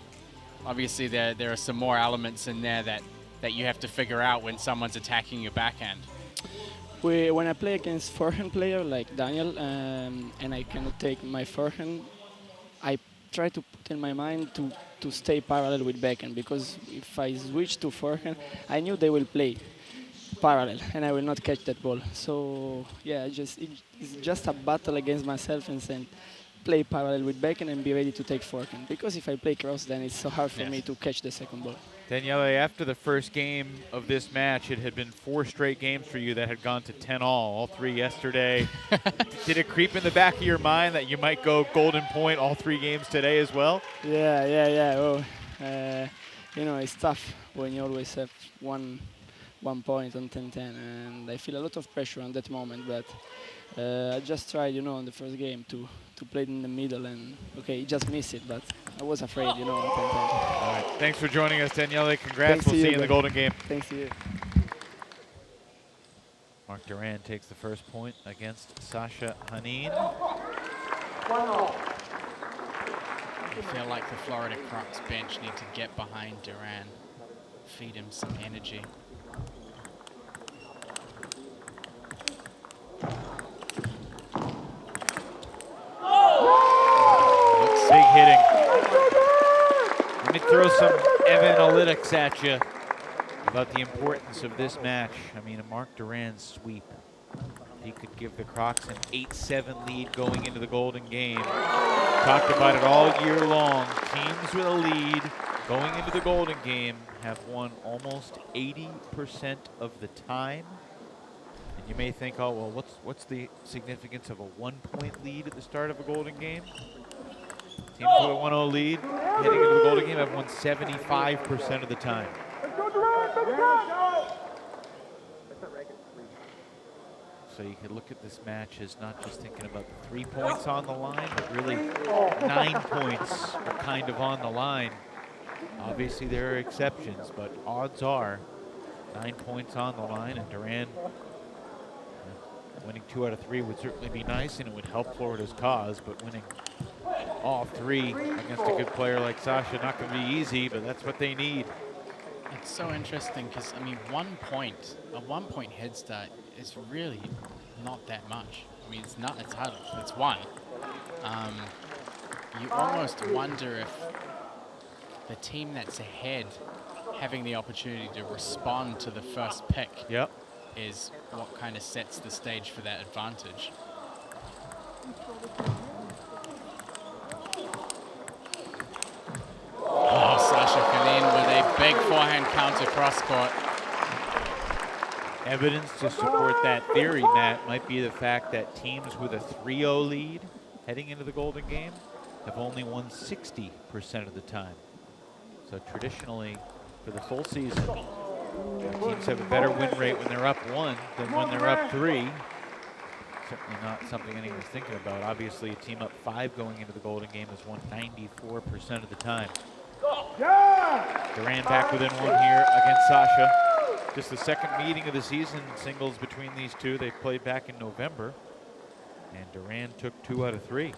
obviously there are some more elements in there that you have to figure out when someone's attacking your backhand. When I play against forehand player like Daniel, and I cannot take my forehand, I try to put in my mind to stay parallel with backhand, because if I switch to forehand, I knew they will play parallel and I will not catch that ball. So yeah, it's just a battle against myself and saying play parallel with backhand and be ready to take forehand, because if I play cross, then it's so hard for me to catch the second ball. Daniele, after the first game of this match, it had been 4 straight games for you that had gone to 10-all, all 3 yesterday. Did it creep in the back of your mind that you might go golden point all 3 games today as well? Yeah. Oh, you know, it's tough when you always have one point on 10-10, and I feel a lot of pressure on that moment, but I just tried, you know, in the first game to play it in the middle, and okay, just missed it, but I was afraid, you know, on 10-10. All right, thanks for joining us, Daniele. Congrats, we'll see you in the golden game. Thanks to you. Marc Duran takes the first point against Sasha Hanin. I feel like the Florida Crocs bench need to get behind Duran, feed him some energy. Looks big hitting. Let me throw some analytics at you about the importance of this match. I mean, a Marc Duran sweep, he could give the Crocs an 8-7 lead going into the golden game. Talked about it all year long. Teams with a lead going into the golden game have won almost 80% of the time. And you may think, oh, well, what's the significance of a 1-point lead at the start of a golden game? Teams with a 1-0 lead heading into the golden game have won 75% of the time. So you could look at this match as not just thinking about the 3 points on the line, but really 9 points are kind of on the line. Obviously there are exceptions, but odds are 9 points on the line, and Duran winning 2 out of 3 would certainly be nice, and it would help Florida's cause, but winning all 3 against a good player like Sasha, not going to be easy, but that's what they need. It's so interesting because, I mean, a 1-point head start is really not that much. I mean, it's not, it's hard, it's 1. You almost wonder if the team that's ahead having the opportunity to respond to the first pick is what kind of sets the stage for that advantage. Oh, Sasha Kanin with a big forehand counter cross court. Evidence to support that theory, Matt, might be the fact that teams with a 3-0 lead heading into the golden game have only won 60% of the time. So traditionally, for the full season, teams have a better win rate when they're up 1 than when they're up 3. Certainly not something anyone's thinking about. Obviously, a team up 5 going into the golden game has won 94% of the time. Duran back within 1 here against Sasha. Just the second meeting of the season singles between these two. They played back in November, and Duran took 2 out of 3.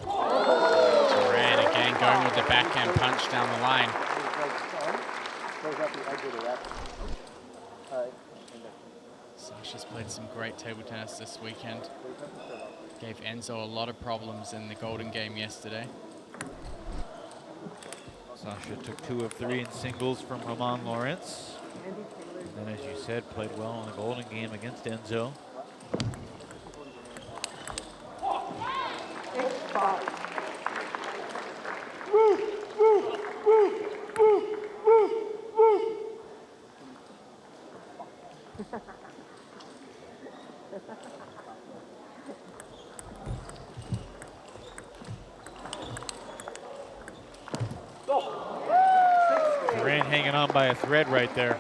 Duran again going with the backhand punch down the line. Sasha's played some great table tennis this weekend. Gave Enzo a lot of problems in the golden game yesterday. Sasha took 2 of 3 in singles from Roman Lawrence. And then, as you said, played well in the golden game against Enzo. Duran hanging down by a thread right there.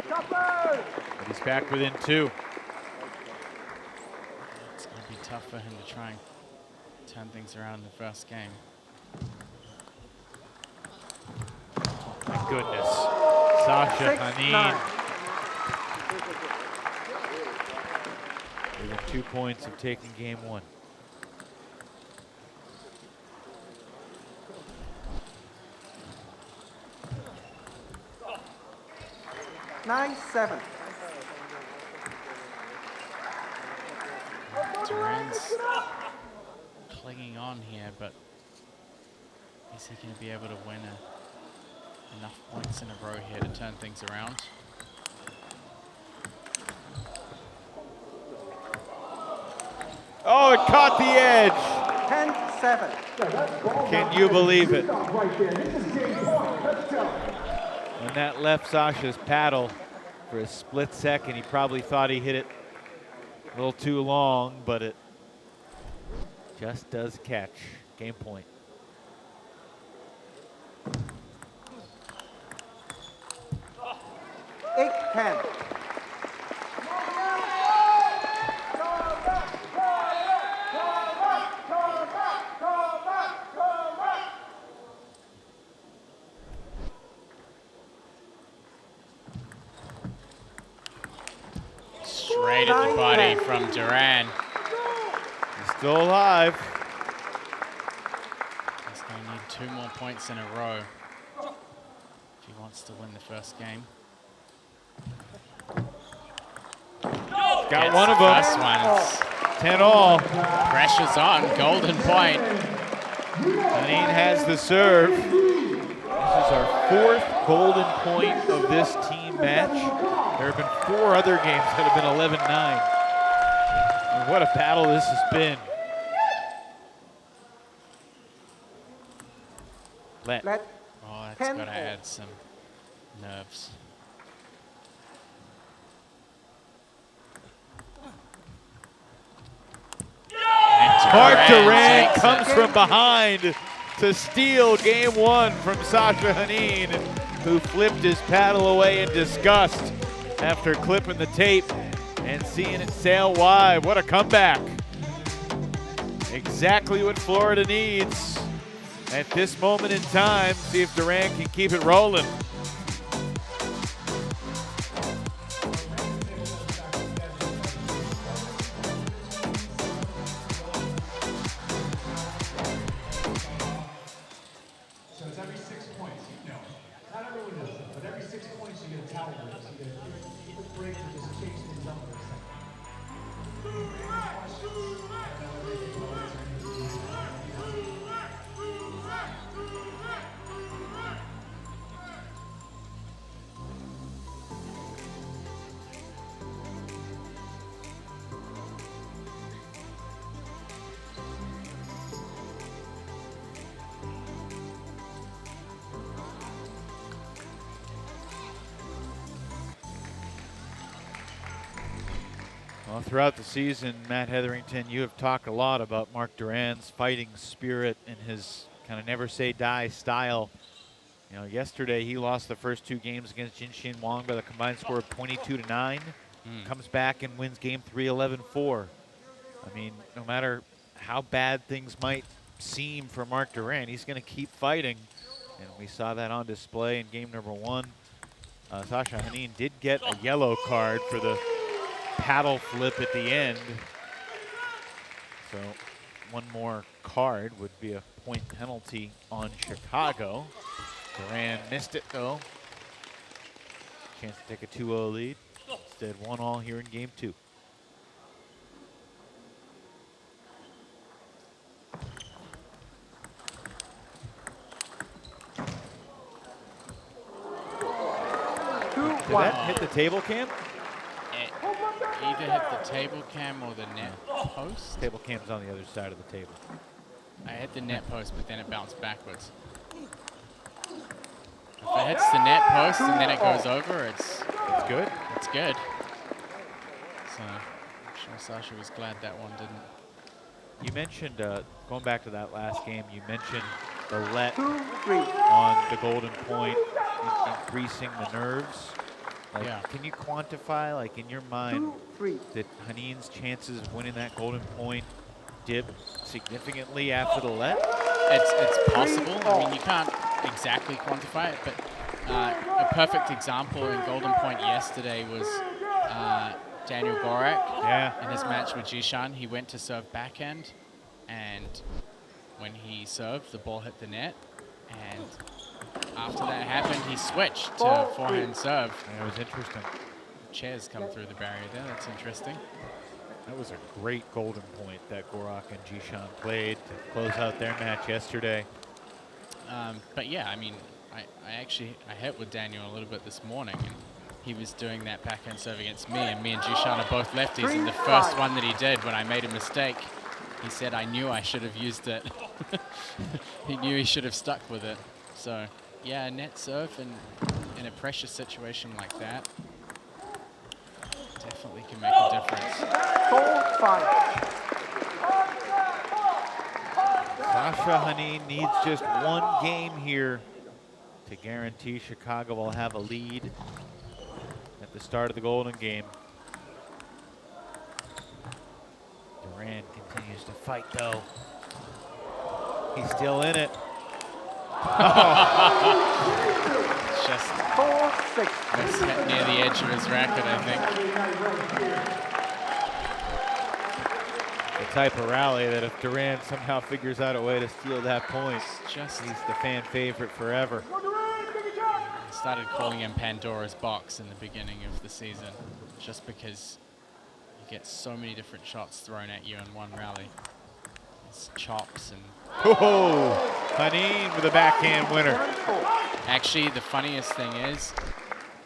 But he's back within 2. It's going to be tough for him to try and turn things around in the first game. My goodness. Sasha Hanin. Within 2 points of taking game 1. Duran's clinging on here, but is he going to be able to win enough points in a row here to turn things around? Oh, it caught the edge. 10-7. Can you believe it? When that left Sasha's paddle for a split second, he probably thought he hit it a little too long, but it just does catch. Game point. Eight, 10. Straight at the body from Duran. He's still alive. He's going to need 2 more points in a row if he wants to win the first game. Got one of them. First one. 10-all. Pressure's on. Golden point. Hanin has the serve. This is our 4th golden point of this team match. There have been 4 other games that have been 11-9. And what a battle this has been. Let. Oh, that's got to add some nerves. Mark Duran comes from behind to steal game 1 from Sasha Hanin, who flipped his paddle away in disgust after clipping the tape and seeing it sail wide. What a comeback. Exactly what Florida needs at this moment in time. See if Duran can keep it rolling. So it's every 6 points. No, not everyone does it, but every 6 points you get a towel break. So you get a quick break to just change things up for a second. Well, throughout the season, Matt Hetherington, you have talked a lot about Mark Duran's fighting spirit and his kind of never say die style. You know, yesterday he lost the first 2 games against Jinshin Wang by the combined score of 22-9. Comes back and wins game 3, 11-4. I mean, no matter how bad things might seem for Mark Duran, he's going to keep fighting. And we saw that on display in game number 1. Sasha Hanin did get a yellow card for the paddle flip at the end. So 1 more card would be a point penalty on Chicago. Duran missed it though. Chance to take a 2-0 lead. Instead 1-all here in game 2. Did that hit the table cam? It either hit the table cam or the net post. Table cam's on the other side of the table. I hit the net post, but then it bounced backwards. If it hits the net post and then it goes over, it's good. It's good. So I'm sure Sasha was glad that one didn't. You mentioned, going back to that last game, you mentioned the let on the golden point. increasing the nerves. Like, Yeah. Can you quantify, like in your mind, that Haneen's chances of winning that golden point dip significantly after the let? It's possible. I mean, you can't exactly quantify it, but a perfect example in golden point yesterday was Daniel Gorak in his match with Jishan. He went to serve backhand, and when he served, the ball hit the net, and after that happened, he switched to forehand serve. That was interesting. Chairs come through the barrier there. That's interesting. That was a great golden point that Gorak and Jishan played to close out their match yesterday. But yeah, I mean, I hit with Daniel a little bit this morning, and he was doing that backhand serve against me, and me and Jishan are both lefties, and the first one that he did when I made a mistake, he said, I knew I should have used it. He knew he should have stuck with it. So yeah, net serve and in a pressure situation like that definitely can make a difference. Sasha Haneen needs just one game here to guarantee Chicago will have a lead at the start of the golden game. Duran continues to fight though. He's still in it. Just hit near the edge of his racket, I think. The type of rally that if Duran somehow figures out a way to steal that point, just he's the fan favorite forever. I started calling him Pandora's box in the beginning of the season, just because you get so many different shots thrown at you in one rally. It's chops and... Oh, Haneen with a backhand winner. Actually, the funniest thing is,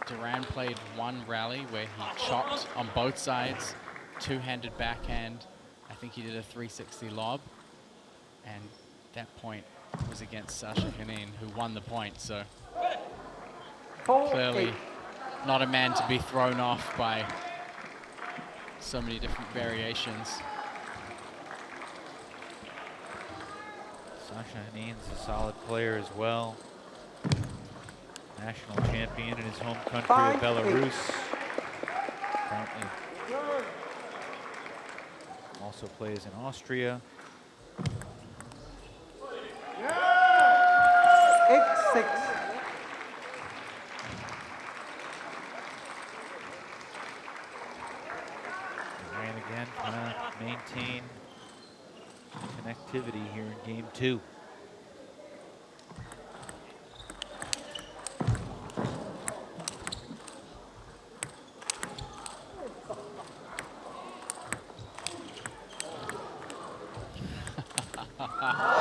Duran played one rally where he chopped on both sides, two-handed backhand. I think he did a 360 lob, and that point was against Sasha Haneen, who won the point. So clearly not a man to be thrown off by so many different variations. Sasha Haneen's a solid player as well. National champion in his home country of Belarus. Currently also plays in Austria. 8-6. Duran again trying to maintain connectivity here in game 2.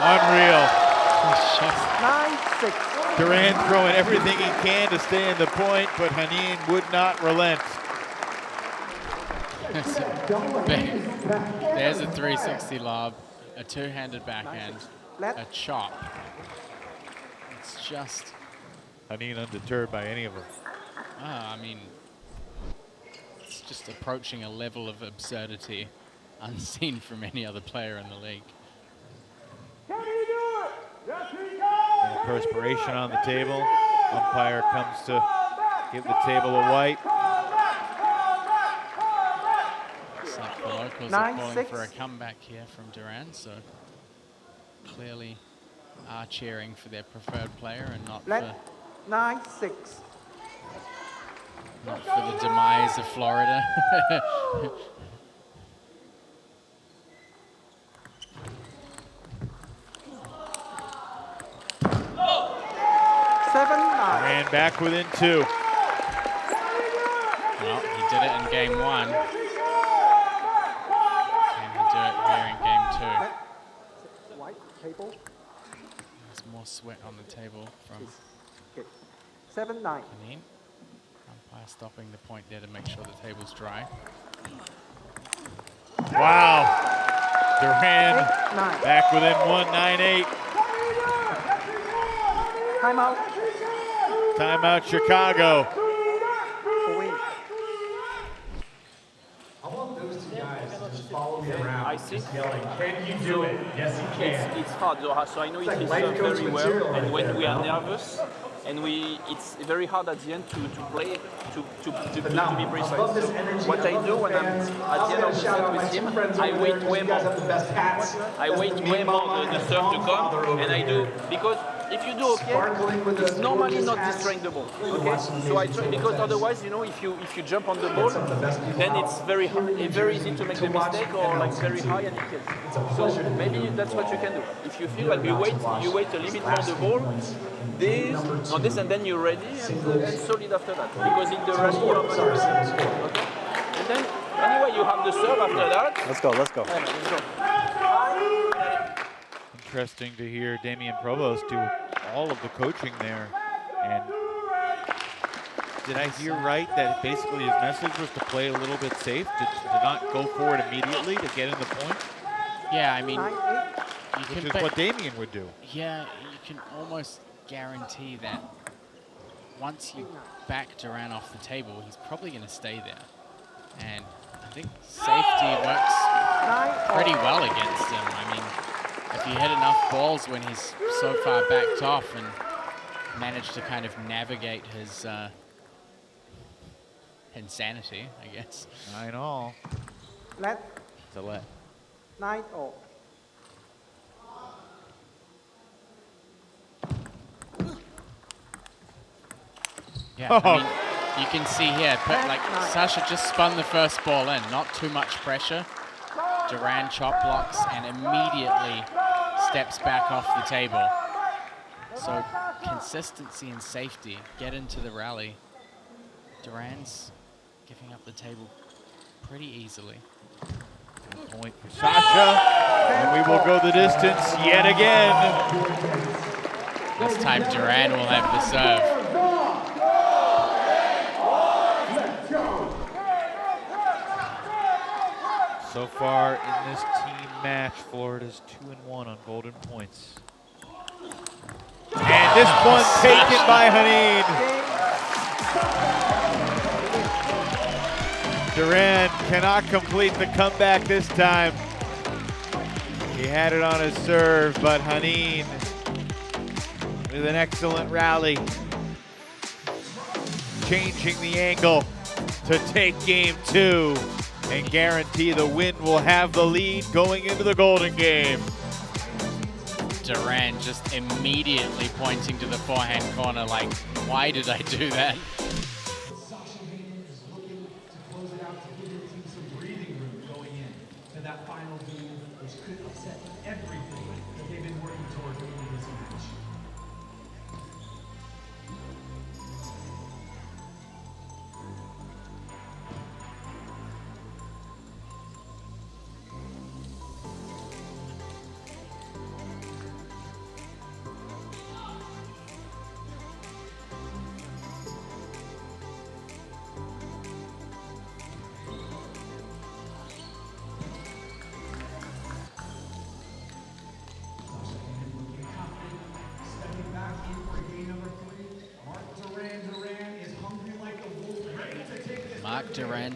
Unreal. 9-6. Duran throwing everything he can to stay in the point, but Haneen would not relent. There's a 360 lob, a two-handed backhand, a chop. It's just... Haneen undeterred by any of them. I mean, it's just approaching a level of absurdity unseen from any other player in the league. And perspiration on the table. Umpire comes to give the table a wipe. Looks like the locals are calling for a comeback here from Duran, so clearly are cheering for their preferred player and not for 9-6. not for the demise of Florida. 7-9. Ran back within 2. Well, he did it in game 1. Can he do it here in game 2? White table. There's more sweat on the table from 7-9. Haneen. Umpire stopping the point there to make sure the table's dry. Wow. Duran back within 1, 9-8. Timeout. Timeout, Chicago. I want those two guys to just follow me around, I think just yelling, can you do it? Yes, you can. it's hard, so I know It's he like life serves coach very material well, and right when there, we are you know? nervous, and it's very hard at the end to play to be precise. So what I do when I'm at the end of the set with him, I wait way more. I wait way more the serve to come, and I do because. If you do okay, it's normally not destroying the ball. Okay, so I try because otherwise, you know, if you jump on the ball, then it's very easy to make the mistake or like very high and it kills. So maybe that's what you can do. If you feel like you wait a little bit more the ball, this, and then you're ready and solid after that. Because in the rally, you're okay, and then anyway you have the serve after that. Let's go. Let's go. Interesting to hear Damien Provost do all of the coaching there. And did I hear right that basically his message was to play a little bit safe, to not go for it immediately, to get in the point? Yeah, I mean, which is what Damien would do. Yeah, you can almost guarantee that once you back Duran off the table, he's probably going to stay there. And I think safety works pretty well against him. I mean, if you hit enough balls when he's so far backed off and manage to kind of navigate his insanity, I guess. 9-all. Let. It's a let. 9-all. Yeah, I mean, you can see here, but like Sasha just spun the first ball in, not too much pressure. Duran chop blocks and immediately steps back off the table. So consistency and safety get into the rally. Duran's giving up the table pretty easily. Point for Sasha, and we will go the distance yet again. This time Duran will have the serve. So far in this team match, Florida's 2-1 on golden points. And this one taken by Haneen. Duran cannot complete the comeback this time. He had it on his serve, but Haneen with an excellent rally, changing the angle to take game 2 and guarantee the win will have the lead going into the golden game. Duran just immediately pointing to the forehand corner like, why did I do that? That final game, which could upset everything that they've been working toward in this match.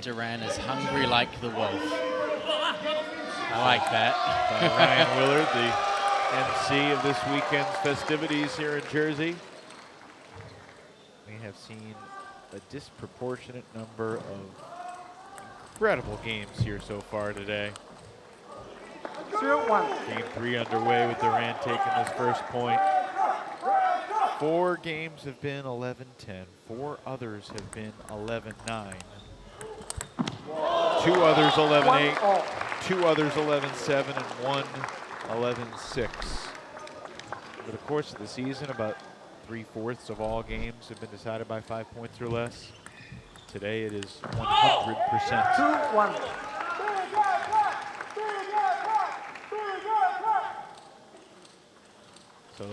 Duran is hungry like the wolf. I like that. By Ryan Willard, the MC of this weekend's festivities here in Jersey. We have seen a disproportionate number of incredible games here so far today. 0-1. Game 3 underway with Duran taking this first point. 4 games have been 11-10. 4 others have been 11-9. 2 others 11-8, 2 others 11-7, and 1 11-6. Over the course of the season, about 3/4 of all games have been decided by 5 points or less. Today it is 100%. 2-1. So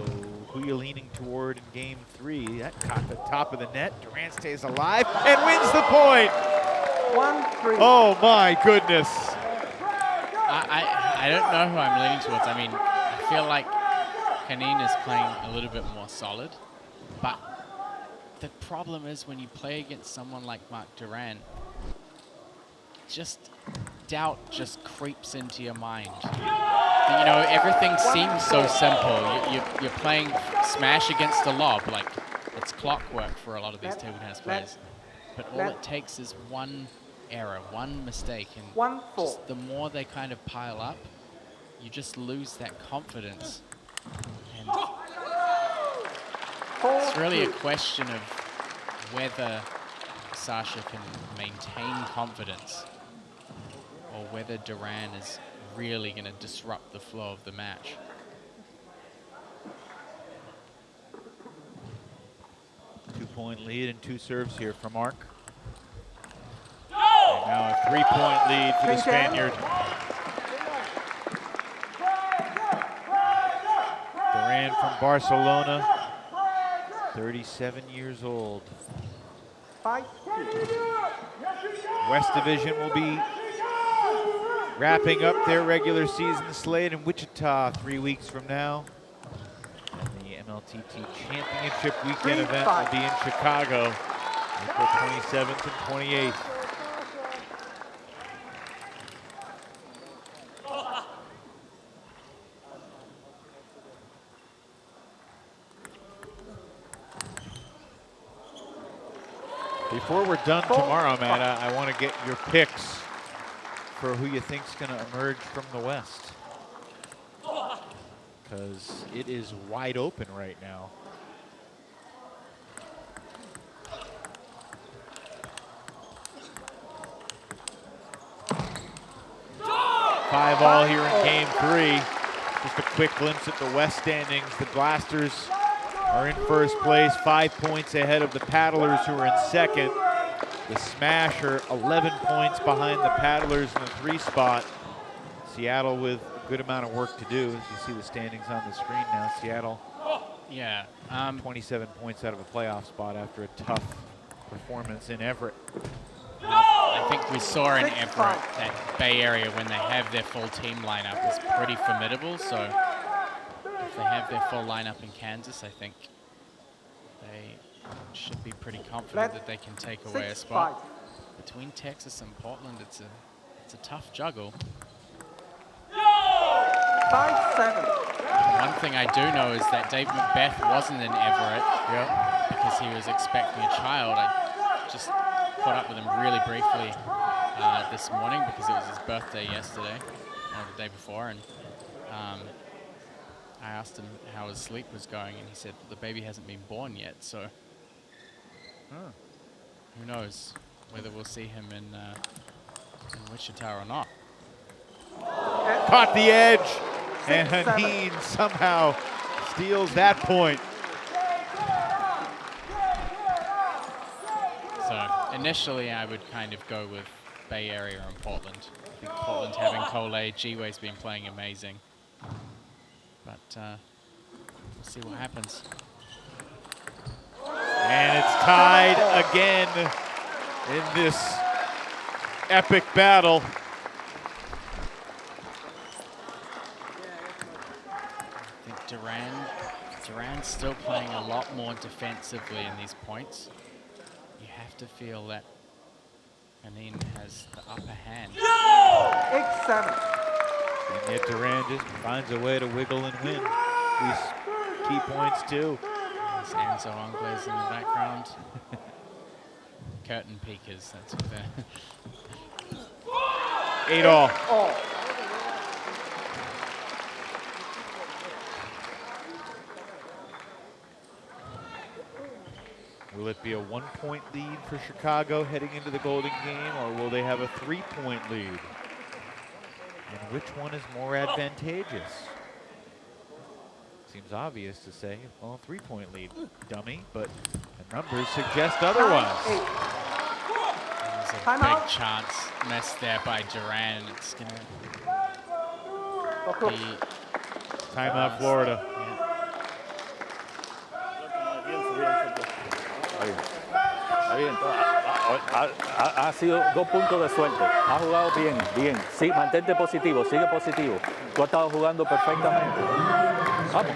who are you leaning toward in game 3? That caught the top of the net. Duran stays alive and wins the point. 1-3. Oh my goodness. I don't know who I'm leaning towards. I mean, I feel like Haneen is playing a little bit more solid, but the problem is when you play against someone like Marc Duran, just doubt just creeps into your mind. You know, everything seems so simple. You're playing smash against a lob, like it's clockwork for a lot of these table tennis players. But all it takes is one error, one mistake, and just the more they kind of pile up, you just lose that confidence. And it's really a question of whether Sasha can maintain confidence or whether Duran is really going to disrupt the flow of the match. Two-point lead and 2 serves here for Mark. And now a 3-point lead for the Spaniard. Duran from Barcelona, 37 years old. West Division will be wrapping up their regular season slate in Wichita 3 weeks from now. And the MLTT Championship Weekend event will be in Chicago, April 27th and 28th. Before we're done tomorrow, Matt, I want to get your picks for who you think's going to emerge from the West, because it is wide open right now. Five all here in game 3. Just a quick glimpse at the West standings. The Blasters are in first place, 5 points ahead of the Paddlers, who are in second. The Smash are 11 points behind the Paddlers in the 3 spot. Seattle with a good amount of work to do. As you see the standings on the screen now, Seattle 27 points out of a playoff spot after a tough performance in Everett. I think we saw in Everett that Bay Area, when they have their full team lineup, is pretty formidable. So if they have their full lineup in Kansas, I think they should be pretty confident that they can take away a spot. Between Texas and Portland, it's a tough juggle. 5-7. One thing I do know is that Dave Macbeth wasn't in Everett because he was expecting a child. I just caught up with him really briefly this morning because it was his birthday yesterday, or the day before, and I asked him how his sleep was going, and he said the baby hasn't been born yet, so who knows whether we'll see him in Wichita or not. Caught the edge, and Haneen somehow steals that point. So initially I would kind of go with Bay Area and Portland. I think Portland having Cole, G-Way's been playing amazing. But we'll see what happens. And it's tied again in this epic battle. I think Duran's still playing a lot more defensively in these points. You have to feel that Haneen has the upper hand. 8-7. And yet Duran just finds a way to wiggle and win these key points too. There's Enzo Angles in the background. Curtain peekers, that's what they're. 8 all. Will it be a 1-point lead for Chicago heading into the Golden Game, or will they have a 3-point lead? And which one is more advantageous? Seems obvious to say, well, 3-point lead, dummy, but the numbers suggest otherwise. There's a big chance missed there by Duran. It's going to be timeout, Florida. Está bien. Ha sido 2 puntos de suerte. Ha jugado bien, bien. Sí, mantente positivo, sigue positivo. Tú has estado jugando perfectamente. Vamos.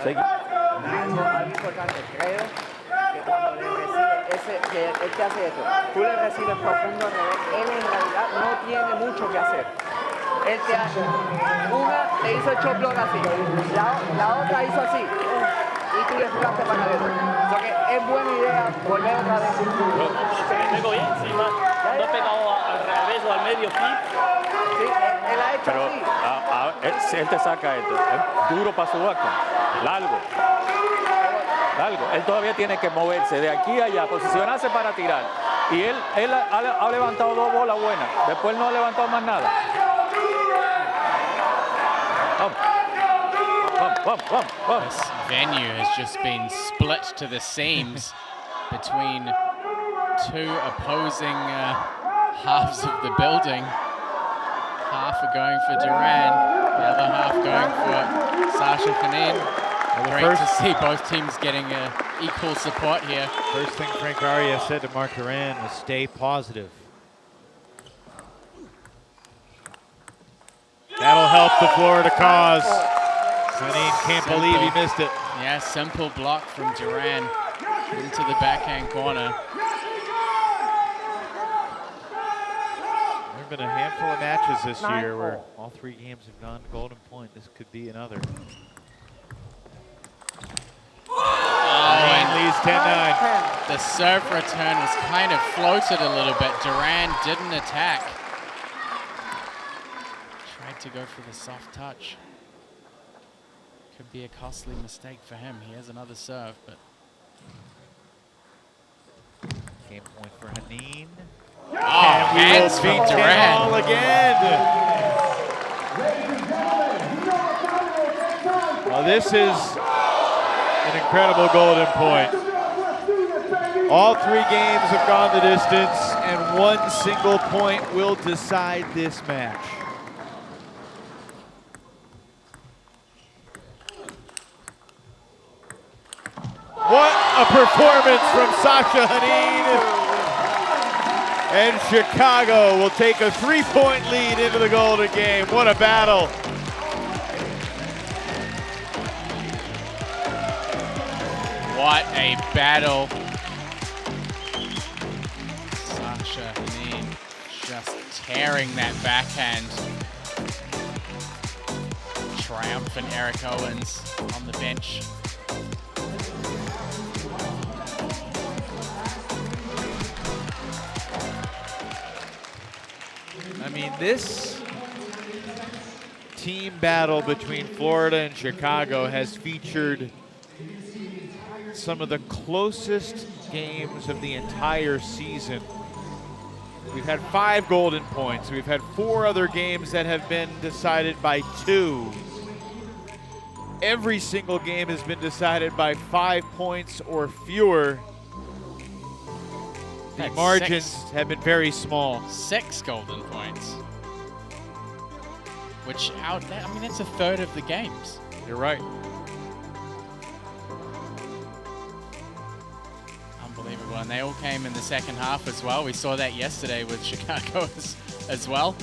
Sigue. Algo importante, creo que cuando le recibe que él te hace eso, tú le recibes profundo al revés, él en realidad no tiene mucho que hacer. Él te hace una, le hizo el chop block así, la otra hizo así. y tú le jugaste para adentro. O sea que es buena idea volver otra vez. Si me pego bien, sí, no he pegado al revés o al medio flip. Sí, él ha hecho Pero así. él te saca esto. Es duro para su backend. Largo. Él todavía tiene que moverse de aquí a allá, posicionarse para tirar. Y él ha levantado 2 bolas buenas. Después no ha levantado más nada. This venue has just been split to the seams between 2 opposing halves of the building. Half are going for Duran, the other half going for Sasha Hanin. Great to see both teams getting equal support here. First thing Frank Arias said to Mark Duran was stay positive. That'll help the Florida cause. Hanin can't believe he missed it. Yeah, simple block from Duran into the backhand corner. There have been a handful of matches this year where all 3 games have gone to Golden Point. This could be another. And leads 10-9. The serve return was kind of floated a little bit. Duran didn't attack. Tried to go for the soft touch. Could be a costly mistake for him. He has another serve, but game point for Hanin. Oh, hands from Duran. All again. Well, this is an incredible Golden Point. All 3 games have gone the distance, and 1 single point will decide this match. What a performance from Sasha Hanin. And Chicago will take a 3-point lead into the Golden game. What a battle. what a battle. Sasha Hanin just tearing that backhand. Triumphant Eric Owens on the bench. I mean, this team battle between Florida and Chicago has featured some of the closest games of the entire season. We've had 5 golden points. We've had 4 other games that have been decided by 2. Every single game has been decided by 5 points or fewer. The That's margins 6. have been very small. 6 golden points. Which I mean, that's a third of the games. You're right. Unbelievable. And they all came in the second half as well. We saw that yesterday with Chicago as well.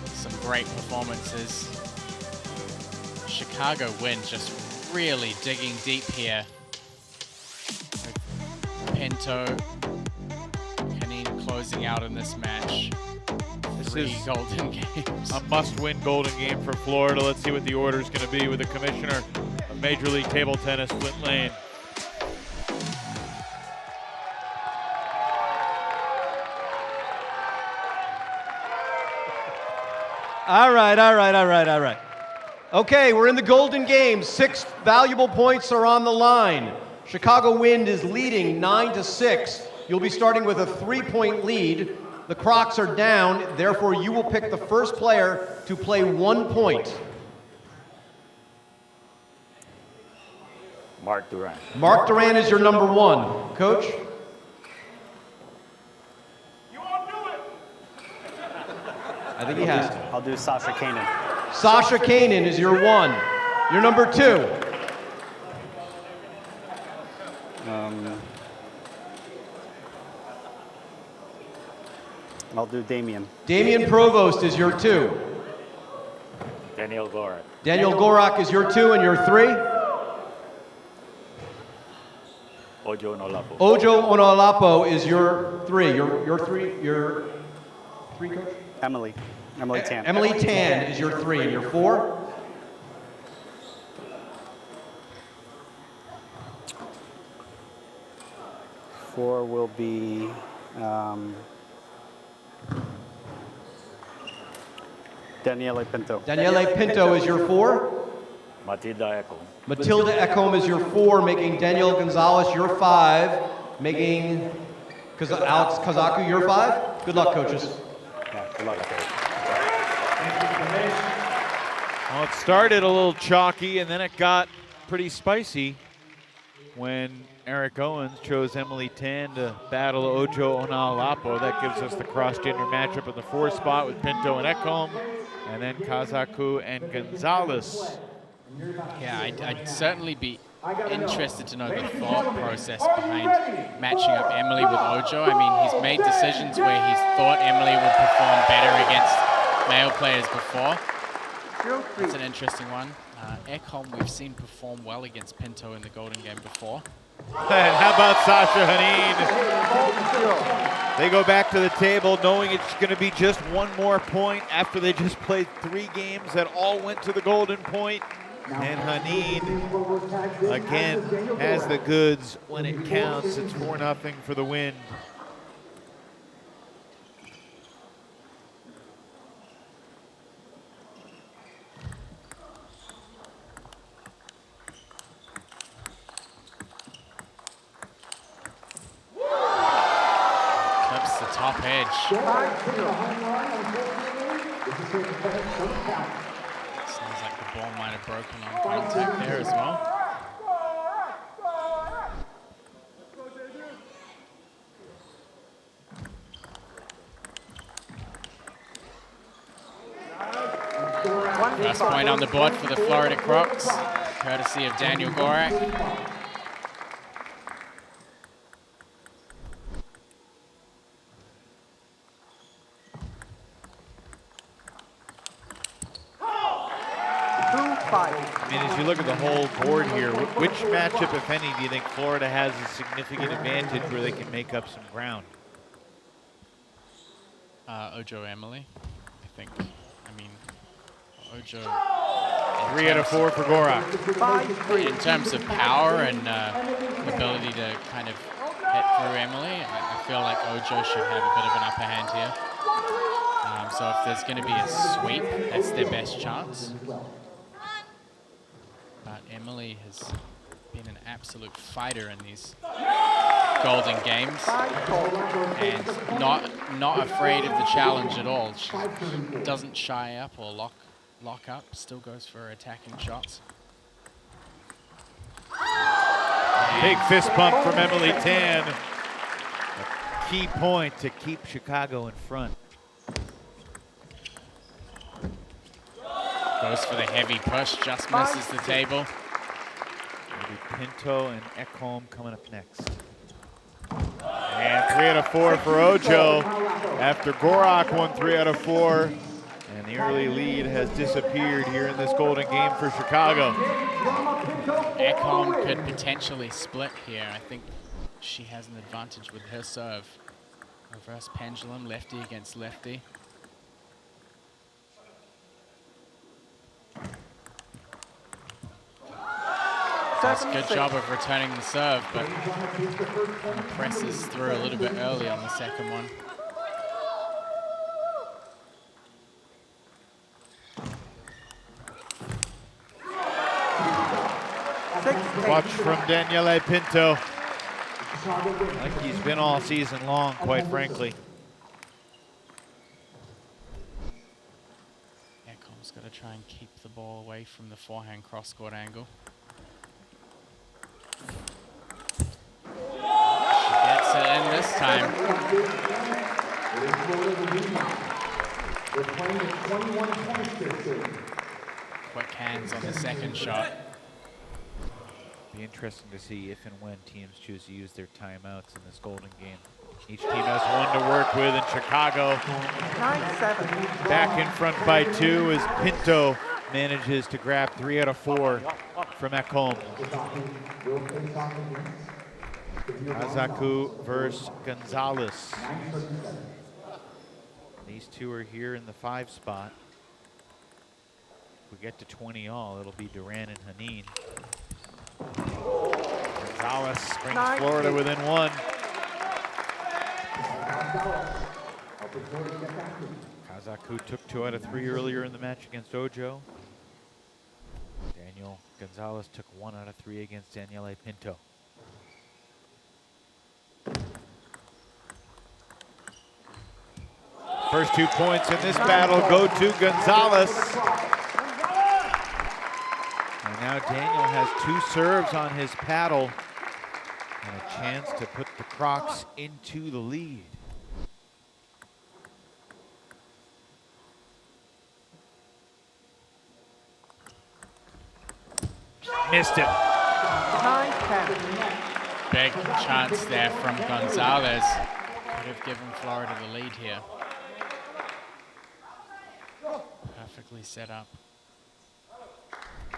Some great performances. Chicago wins, just really digging deep here. Pinto, Hanin closing out in this match. This 3 is golden games. A must-win golden game for Florida. Let's see what the order is going to be with the commissioner of Major League Table Tennis, Flint Lane. All right. Okay, we're in the golden game. 6 valuable points are on the line. Chicago Wind is leading 9-6. You'll be starting with a 3-point lead. The Crocs are down, therefore you will pick the first player to play 1 point. Mark Duran. Mark Duran is your number 1. Coach? I think he has to. I'll do Sasha Kanin. Sasha Kanin is your 1. Your number 2. I'll do Damian. Damian Provost is your 2. Daniel Gorak. Daniel Gorak is your 2 and your 3. Ojo Nolapo. Ojo Onolapo is your 3. Your 3, coach? Emily Tan. Emily Tan is your 3 and your 4. 4 will be Daniele Pinto. Daniele Pinto is your 4. Matilda Ekholm. Matilda Ekholm is your 4, making Daniel Gonzalez your 5, making Alex Kazaku your 5. Good luck, coaches. Yeah, good luck. Well, it started a little chalky, and then it got pretty spicy when Eric Owens chose Emily Tan to battle Ojo Onalapo. That gives us the cross-gender matchup in the 4th spot with Pinto and Ekholm, and then Kazaku and Gonzalez. Yeah, I'd certainly be interested to know the thought process behind matching up Emily with Ojo. I mean, he's made decisions where he's thought Emily would perform better against male players before. That's an interesting one. Ekholm we've seen perform well against Pinto in the Golden Game before. And how about Sasha Hanin? They go back to the table knowing it's going to be just one more point after they just played 3 games that all went to the golden point. And Hanin, again, has the goods when it counts. It's 4-0 for the win. Clips the top edge. Sounds like the ball might have broken on contact there as well. Last point on the board for the Florida Crocs, courtesy of Daniel Gorak. I mean, as you look at the whole board here, which matchup, if any, do you think Florida has a significant advantage where they can make up some ground? Ojo Emily, I think. I mean, Ojo. 3 out of 4 for Gorak. In terms of power and ability to kind of hit through Emily, I feel like Ojo should have a bit of an upper hand here. So if there's going to be a sweep, that's their best chance. But Emily has been an absolute fighter in these Golden Games and not afraid of the challenge at all. She doesn't shy up or lock up, still goes for attacking shots. Big fist pump from Emily Tan. A key point to keep Chicago in front. Goes for the heavy push, just misses the table. Maybe Pinto and Ekholm coming up next. And 3 out of 4 for Ojo after Gorak won 3 out of 4. And the early lead has disappeared here in this Golden Game for Chicago. Ekholm could potentially split here. I think she has an advantage with her serve. Reverse pendulum, lefty against lefty. Does a good job of returning the serve, but presses through a little bit early on the second one. Watch from Daniele Pinto. Like he's been all season long, quite frankly. Ekholm's got to try and keep the ball away from the forehand cross-court angle. She gets it in this time. Quick hands on the second shot. Be interesting to see if and when teams choose to use their timeouts in this Golden Game. Each team has one to work with in Chicago. 9-7. Back in front by 2 as Pinto manages to grab 3 out of 4 from Ekholm. Kazaku versus Gonzalez. These two are here in the 5 spot. If we get to 20 all, it'll be Duran and Hanin. Gonzalez brings Florida within 1. Kazaku took 2 out of 3 earlier in the match against Ojo. Daniel Gonzalez took 1 out of 3 against Daniele Pinto. First 2 points in this battle go to Gonzalez. And now Daniel has 2 serves on his paddle and a chance to put the Crocs into the lead. Missed it. Big chance there from Gonzalez. Could have given Florida the lead here. Perfectly set up.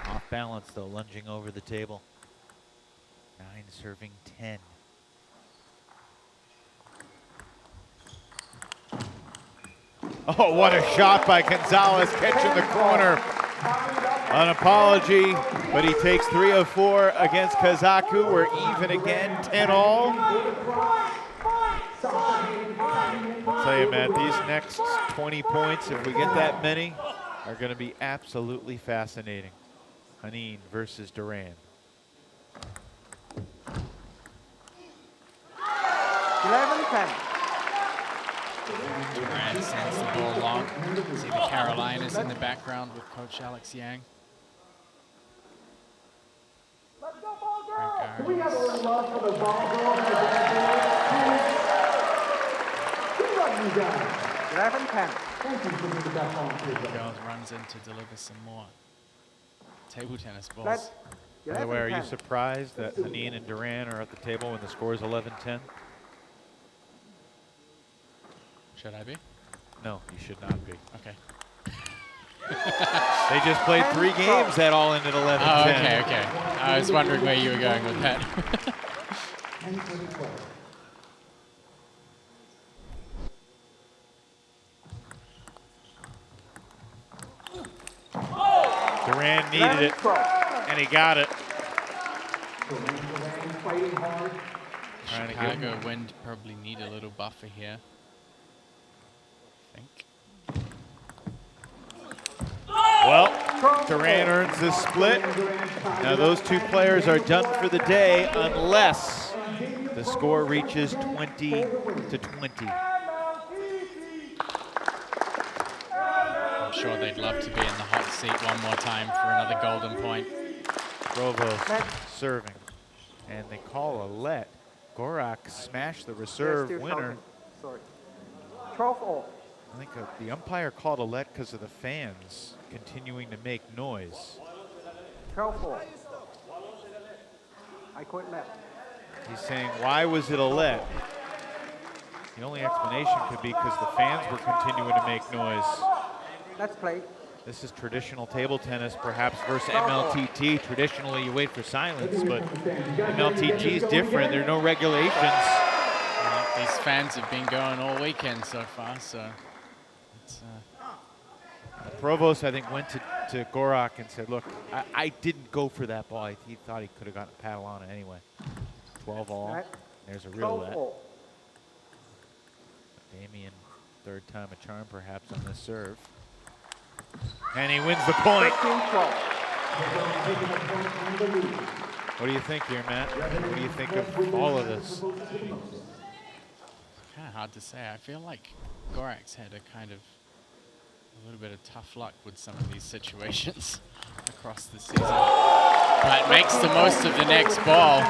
Off balance though, lunging over the table. 9 serving 10. Oh, what a shot by Gonzalez, catching the corner. An apology, but he takes 3 of 4 against Kazaku. We're even again, 10 all. I'll tell you, Matt, these next 20 points, if we get that many, are going to be absolutely fascinating. Hanin versus Duran. 11-10. Duran sends the ball long. See the Carolinas in the background with Coach Alex Yang. We have a little love for the ball girl and the you guys. 11-10. Thank you for being the best volunteer. Girls runs in to deliver some more table tennis balls. By the way, are you surprised that Hanin and Duran are at the table when the score is 11-10? Should I be? No, you should not be. Okay. They just played 3 games that all ended 11-10. Oh, okay, okay. I was wondering where you were going with that. Duran needed it, and he got it. Chicago Wind probably need a little buffer here. I think. Well, Duran earns the split. Now those 2 players are done for the day unless the score reaches 20-20. I'm sure they'd love to be in the hot seat one more time for another golden point. Provost serving. And they call a let. Gorak smashed the reserve winner. Sorry. 12-all. I think the umpire called a let because of the fans continuing to make noise. 12-all. I quit let. He's saying, why was it a let? The only explanation could be because the fans were continuing to make noise. Let's play. This is traditional table tennis, perhaps, versus MLTT. Traditionally, you wait for silence, but MLTT is different. There are no regulations. Well, these fans have been going all weekend so far, so it's... Provost, I think, went to Gorak and said, look, I didn't go for that ball. He thought he could have gotten a paddle on it anyway. 12 all. There's a real let. Damien, 3rd time a charm, perhaps, on this serve. And he wins the point. What do you think here, Matt? What do you think of all of this? Kind of hard to say. I feel like Gorak's had a little bit of tough luck with some of these situations across the season. But makes the most of the next ball.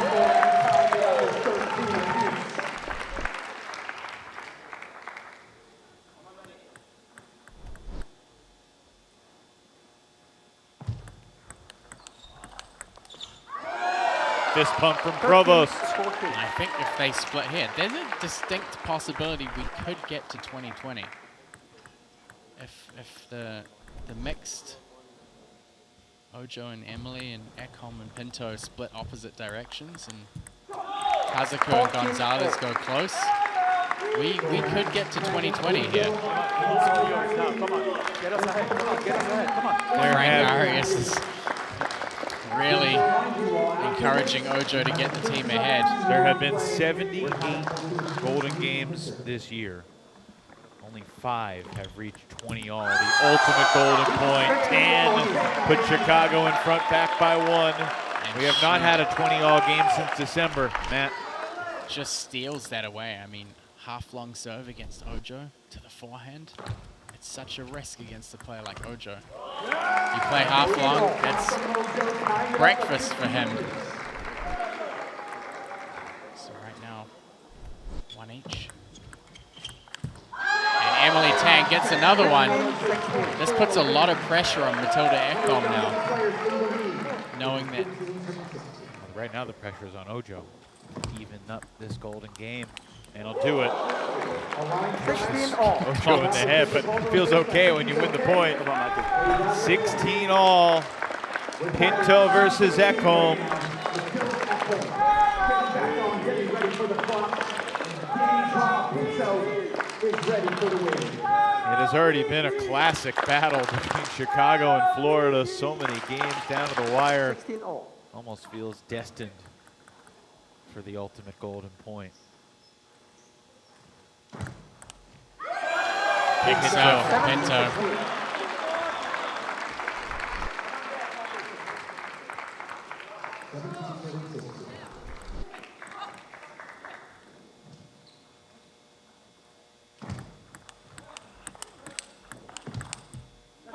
Fist pump from Provost. I think if they split here, there's a distinct possibility we could get to 2020. If the mixed Ojo and Emily and Ekholm and Pinto split opposite directions and Kazaku and Gonzalez go close, we could get to 2020 here. There Frank Arias is really encouraging Ojo to get the team ahead. There have been 78 Golden Games this year. Only 5 have reached 20 all. The ultimate golden point. Tan put Chicago in front, back by 1. We have not had a 20 all game since December, Matt. Just steals that away. I mean, half-long serve against Ojo to the forehand. It's such a risk against a player like Ojo. You play half-long, that's breakfast for him. So right now, 1 each. And Emily Tan gets another one. This puts a lot of pressure on Matilda Ekholm now, knowing that. Right now the pressure is on Ojo. Even up this golden game, and he'll do it. Ojo in the head, but it feels okay when you win the point. 16 all. Pinto versus Ekholm. It has already been a classic battle between Chicago and Florida. So many games down to the wire. Almost feels destined for the ultimate golden point. Pinto.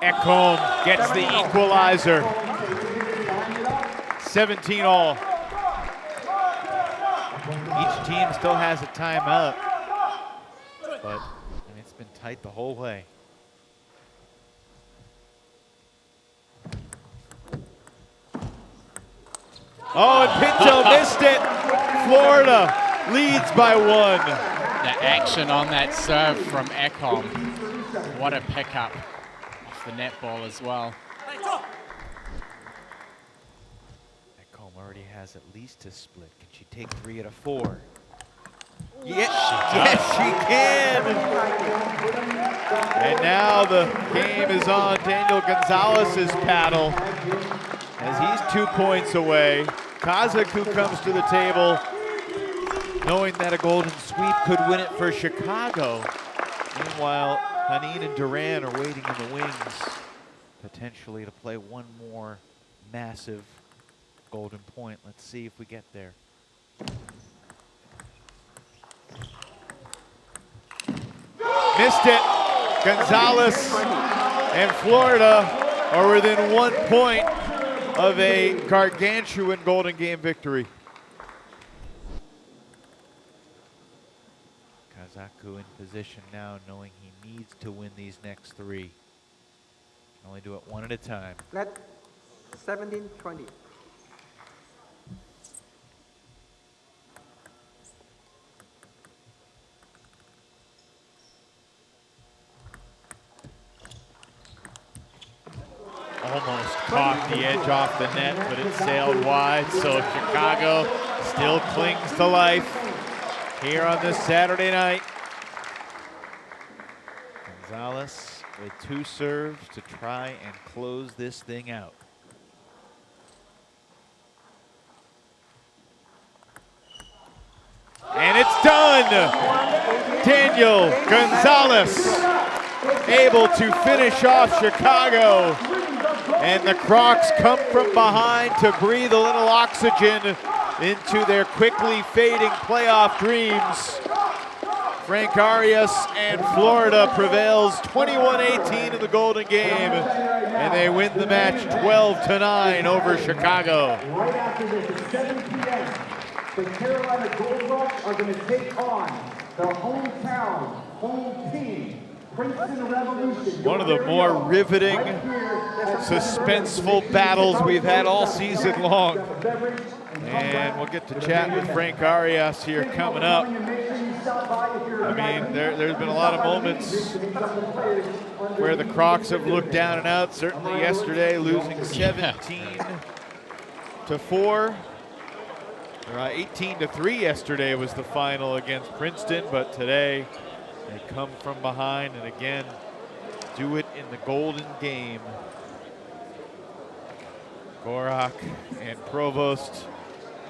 Ekholm gets the equalizer. 17 all. Each team still has a timeout, but I mean, it's been tight the whole way. Oh, and Pinto missed it. Florida leads by 1. The action on that serve from Ekholm. What a pickup off the net ball as well. Ekholm already has at least a split. Can she take 3 out of 4? Yes, she can. And now the game is on Daniel Gonzalez's paddle as he's 2 points away. Kazaku comes to the table knowing that a golden sweep could win it for Chicago. Meanwhile, Hanin and Duran are waiting in the wings, potentially to play one more massive golden point. Let's see if we get there. Missed it. Gonzalez and Florida are within 1 point of a gargantuan golden game victory. Kazaku in position now, knowing he needs to win these next 3. Can only do it one at a time. Let 17-20. Almost caught the edge off the net, but it sailed wide, so Chicago still clings to life here on this Saturday night. Gonzalez with 2 serves to try and close this thing out. And it's done! Daniel Gonzalez able to finish off Chicago. And the Crocs come from behind to breathe a little oxygen into their quickly fading playoff dreams. Frank Arias and Florida prevails 21-18 in the Golden Game, and they win the match 12-9 over Chicago. Right after this at 7 p.m., the Carolina Gold Rush are going to take on their hometown, home team, Princeton Revolution. One of the more riveting, suspenseful battles we've had all season long. And we'll get to chat with Frank Arias here coming up. I mean, there's been a lot of moments where the Crocs have looked down and out. Certainly yesterday, losing 17-4. 18-3 yesterday was the final against Princeton, but today they come from behind and again do it in the Golden Game. Gorak and Provost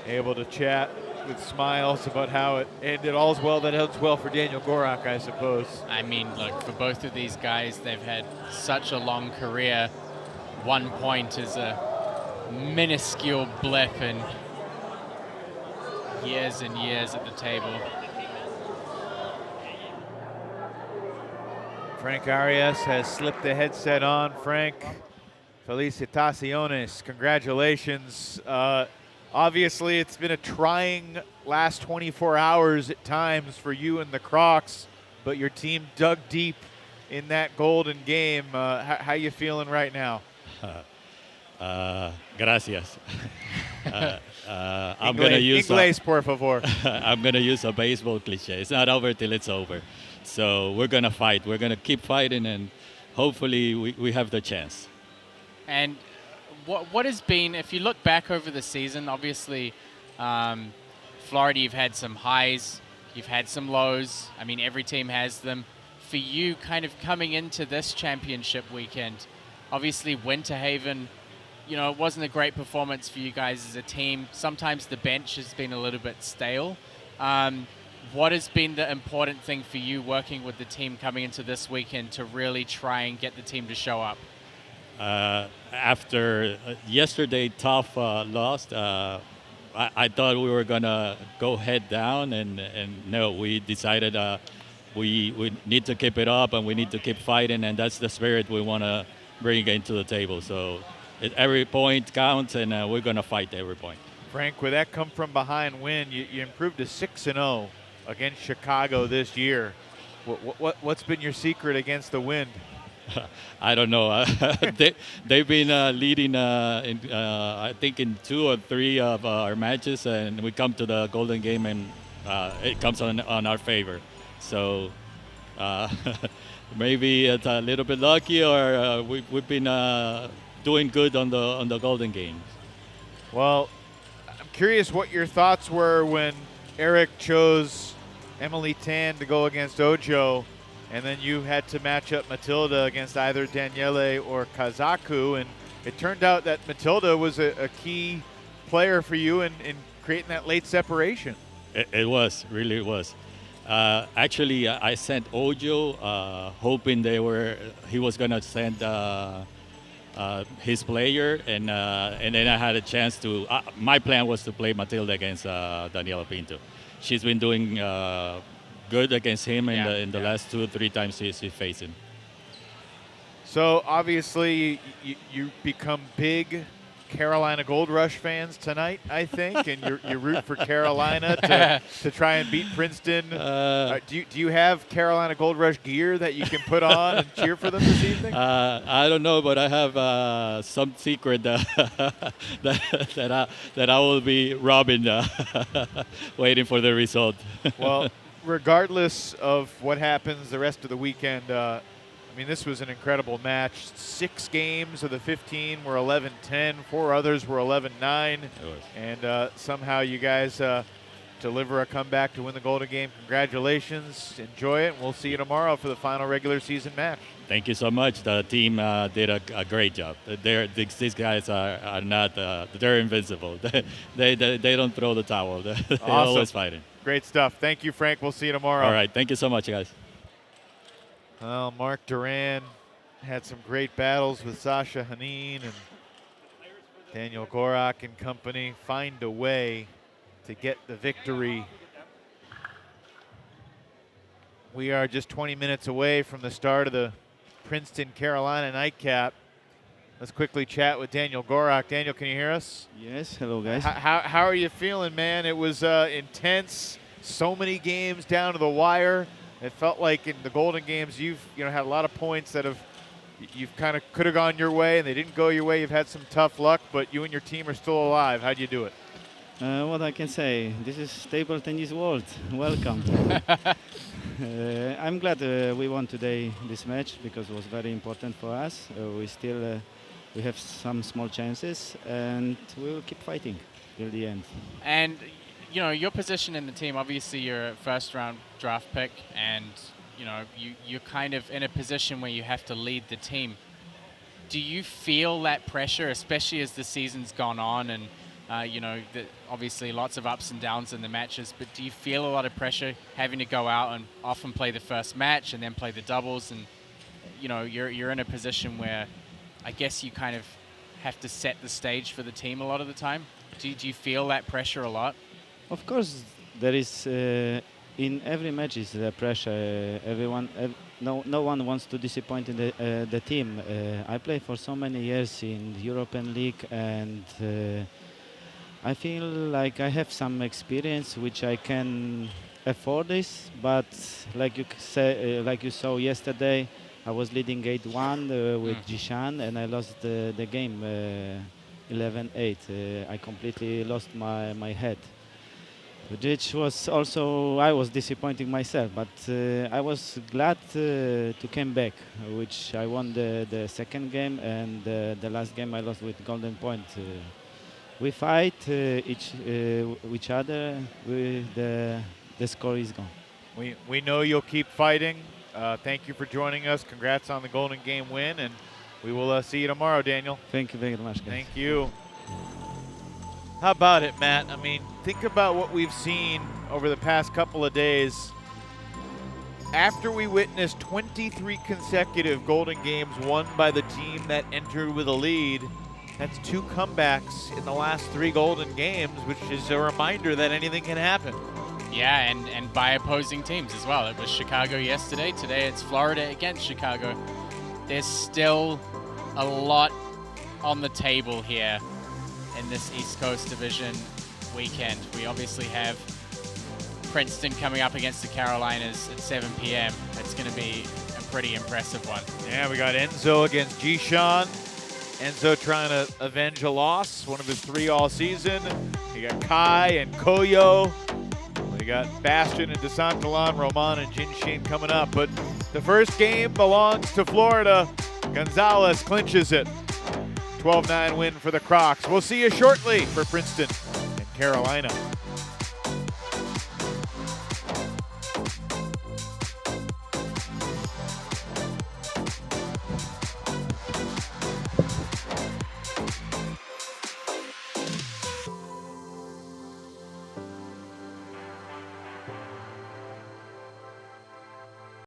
able to chat with smiles about how it ended. All's well that ends well for Daniel Gorak, I suppose. I mean, look, for both of these guys, they've had such a long career. 1 point is a minuscule blip in years and years at the table. Frank Arias has slipped the headset on. Frank, felicitaciones, congratulations. Obviously, it's been a trying last 24 hours at times for you and the Crocs, but your team dug deep in that golden game. How you feeling right now? Gracias. I'm going to use Inglés, por favor. I'm going to use a baseball cliche. It's not over till it's over. So we're going to fight. We're going to keep fighting, and hopefully we have the chance. And what has been, if you look back over the season, obviously, Florida, you've had some highs, you've had some lows. I mean, every team has them. For you, kind of coming into this championship weekend, obviously Winter Haven, you know, it wasn't a great performance for you guys as a team. Sometimes the bench has been a little bit stale. What has been the important thing for you working with the team coming into this weekend to really try and get the team to show up? After yesterday tough loss, I thought we were gonna go head down, and no, we decided we need to keep it up and we need to keep fighting, and that's the spirit we want to bring into the table. So every point counts, and we're gonna fight every point. Frank, with that come from behind win, you improved to 6-0 against Chicago this year. What's been your secret against the Wind? I don't know. They've been leading, I think, in 2 or 3 of our matches, and we come to the Golden Game, and it comes on our favor. So maybe it's a little bit lucky, or we've been doing good on the Golden Games. Well, I'm curious what your thoughts were when Eric chose Emily Tan to go against Ojo, and then you had to match up Matilda against either Daniele or Kazaku, and it turned out that Matilda was a key player for you in creating that late separation. It was, really it was. Actually, I sent Ojo, hoping he was gonna send his player, and then I had a chance to. My plan was to play Matilda against Daniela Pinto. She's been doing good against him in the last 2 or 3 times he faced him. So obviously you become big Carolina Gold Rush fans tonight, I think, and you root for Carolina to try and beat Princeton. Do you have Carolina Gold Rush gear that you can put on and cheer for them this evening? I don't know, but I have some secret that I will be robbing, waiting for the result. Well, regardless of what happens the rest of the weekend, I mean, this was an incredible match. 6 games of the 15 were 11-10. 4 others were 11-9. And somehow you guys deliver a comeback to win the Golden Game. Congratulations. Enjoy it. And we'll see you tomorrow for the final regular season match. Thank you so much. The team did a great job. These guys are not, they're invincible. They don't throw the towel. They're Awesome. always fighting. Great stuff. Thank you, Frank. We'll see you tomorrow. All right. Thank you so much, guys. Well, Mark Duran had some great battles with Sasha Hanin, and Daniel Gorak and company find a way to get the victory. We are just 20 minutes away from the start of the Princeton-Carolina nightcap. Let's quickly chat with Daniel Gorak. Daniel, can you hear us? Yes, hello guys. How are you feeling, man? It was intense, so many games down to the wire. It felt like in the Golden Games you've had a lot of points that you've kind of could have gone your way and they didn't go your way. You've had some tough luck, but you and your team are still alive. How'd you do it? What I can say, this is table tennis world. Welcome. I'm glad we won today this match because it was very important for us. We have some small chances and we will keep fighting till the end. And you know, your position in the team, obviously you're a first-round draft pick, and you know, you're kind of in a position where you have to lead the team. do you feel that pressure, especially as the season's gone on, and you know, obviously lots of ups and downs in the matches, but do you feel a lot of pressure having to go out and often play the first match and then play the doubles, and you know, you're in a position where I guess you kind of have to set the stage for the team a lot of the time? Do you feel that pressure a lot? Of course, there is in every match is the pressure. No one wants to disappoint in the team. I play for so many years in the European League, and I feel like I have some experience which I can afford this. But like you saw yesterday, I was leading 8-1 with Jishan, and I lost the game 11-8. I completely lost my head, which was also, I was disappointing myself, but I was glad to come back, which I won the second game, and the last game I lost with Golden Point. We fight each other, the score is gone. We know you'll keep fighting. Thank you for joining us. Congrats on the Golden Game win, and we will see you tomorrow, Daniel. Thank you very much, guys. Thank you. How about it, Matt? I mean, think about what we've seen over the past couple of days. After we witnessed 23 consecutive Golden Games won by the team that entered with a lead, that's 2 comebacks in the last 3 Golden Games, which is a reminder that anything can happen. Yeah, and by opposing teams as well. It was Chicago yesterday. Today it's Florida against Chicago. There's still a lot on the table here in this East Coast Division weekend. We obviously have Princeton coming up against the Carolinas at 7 p.m. It's going to be a pretty impressive one. Yeah, we got Enzo against Jishan. Enzo trying to avenge a loss, one of his 3 all season. You got Kai and Koyo. We got Bastion and Desantalan, Roman and Jinshin coming up. But the first game belongs to Florida. Gonzalez clinches it. 12-9 win for the Crocs. We'll see you shortly for Princeton and Carolina.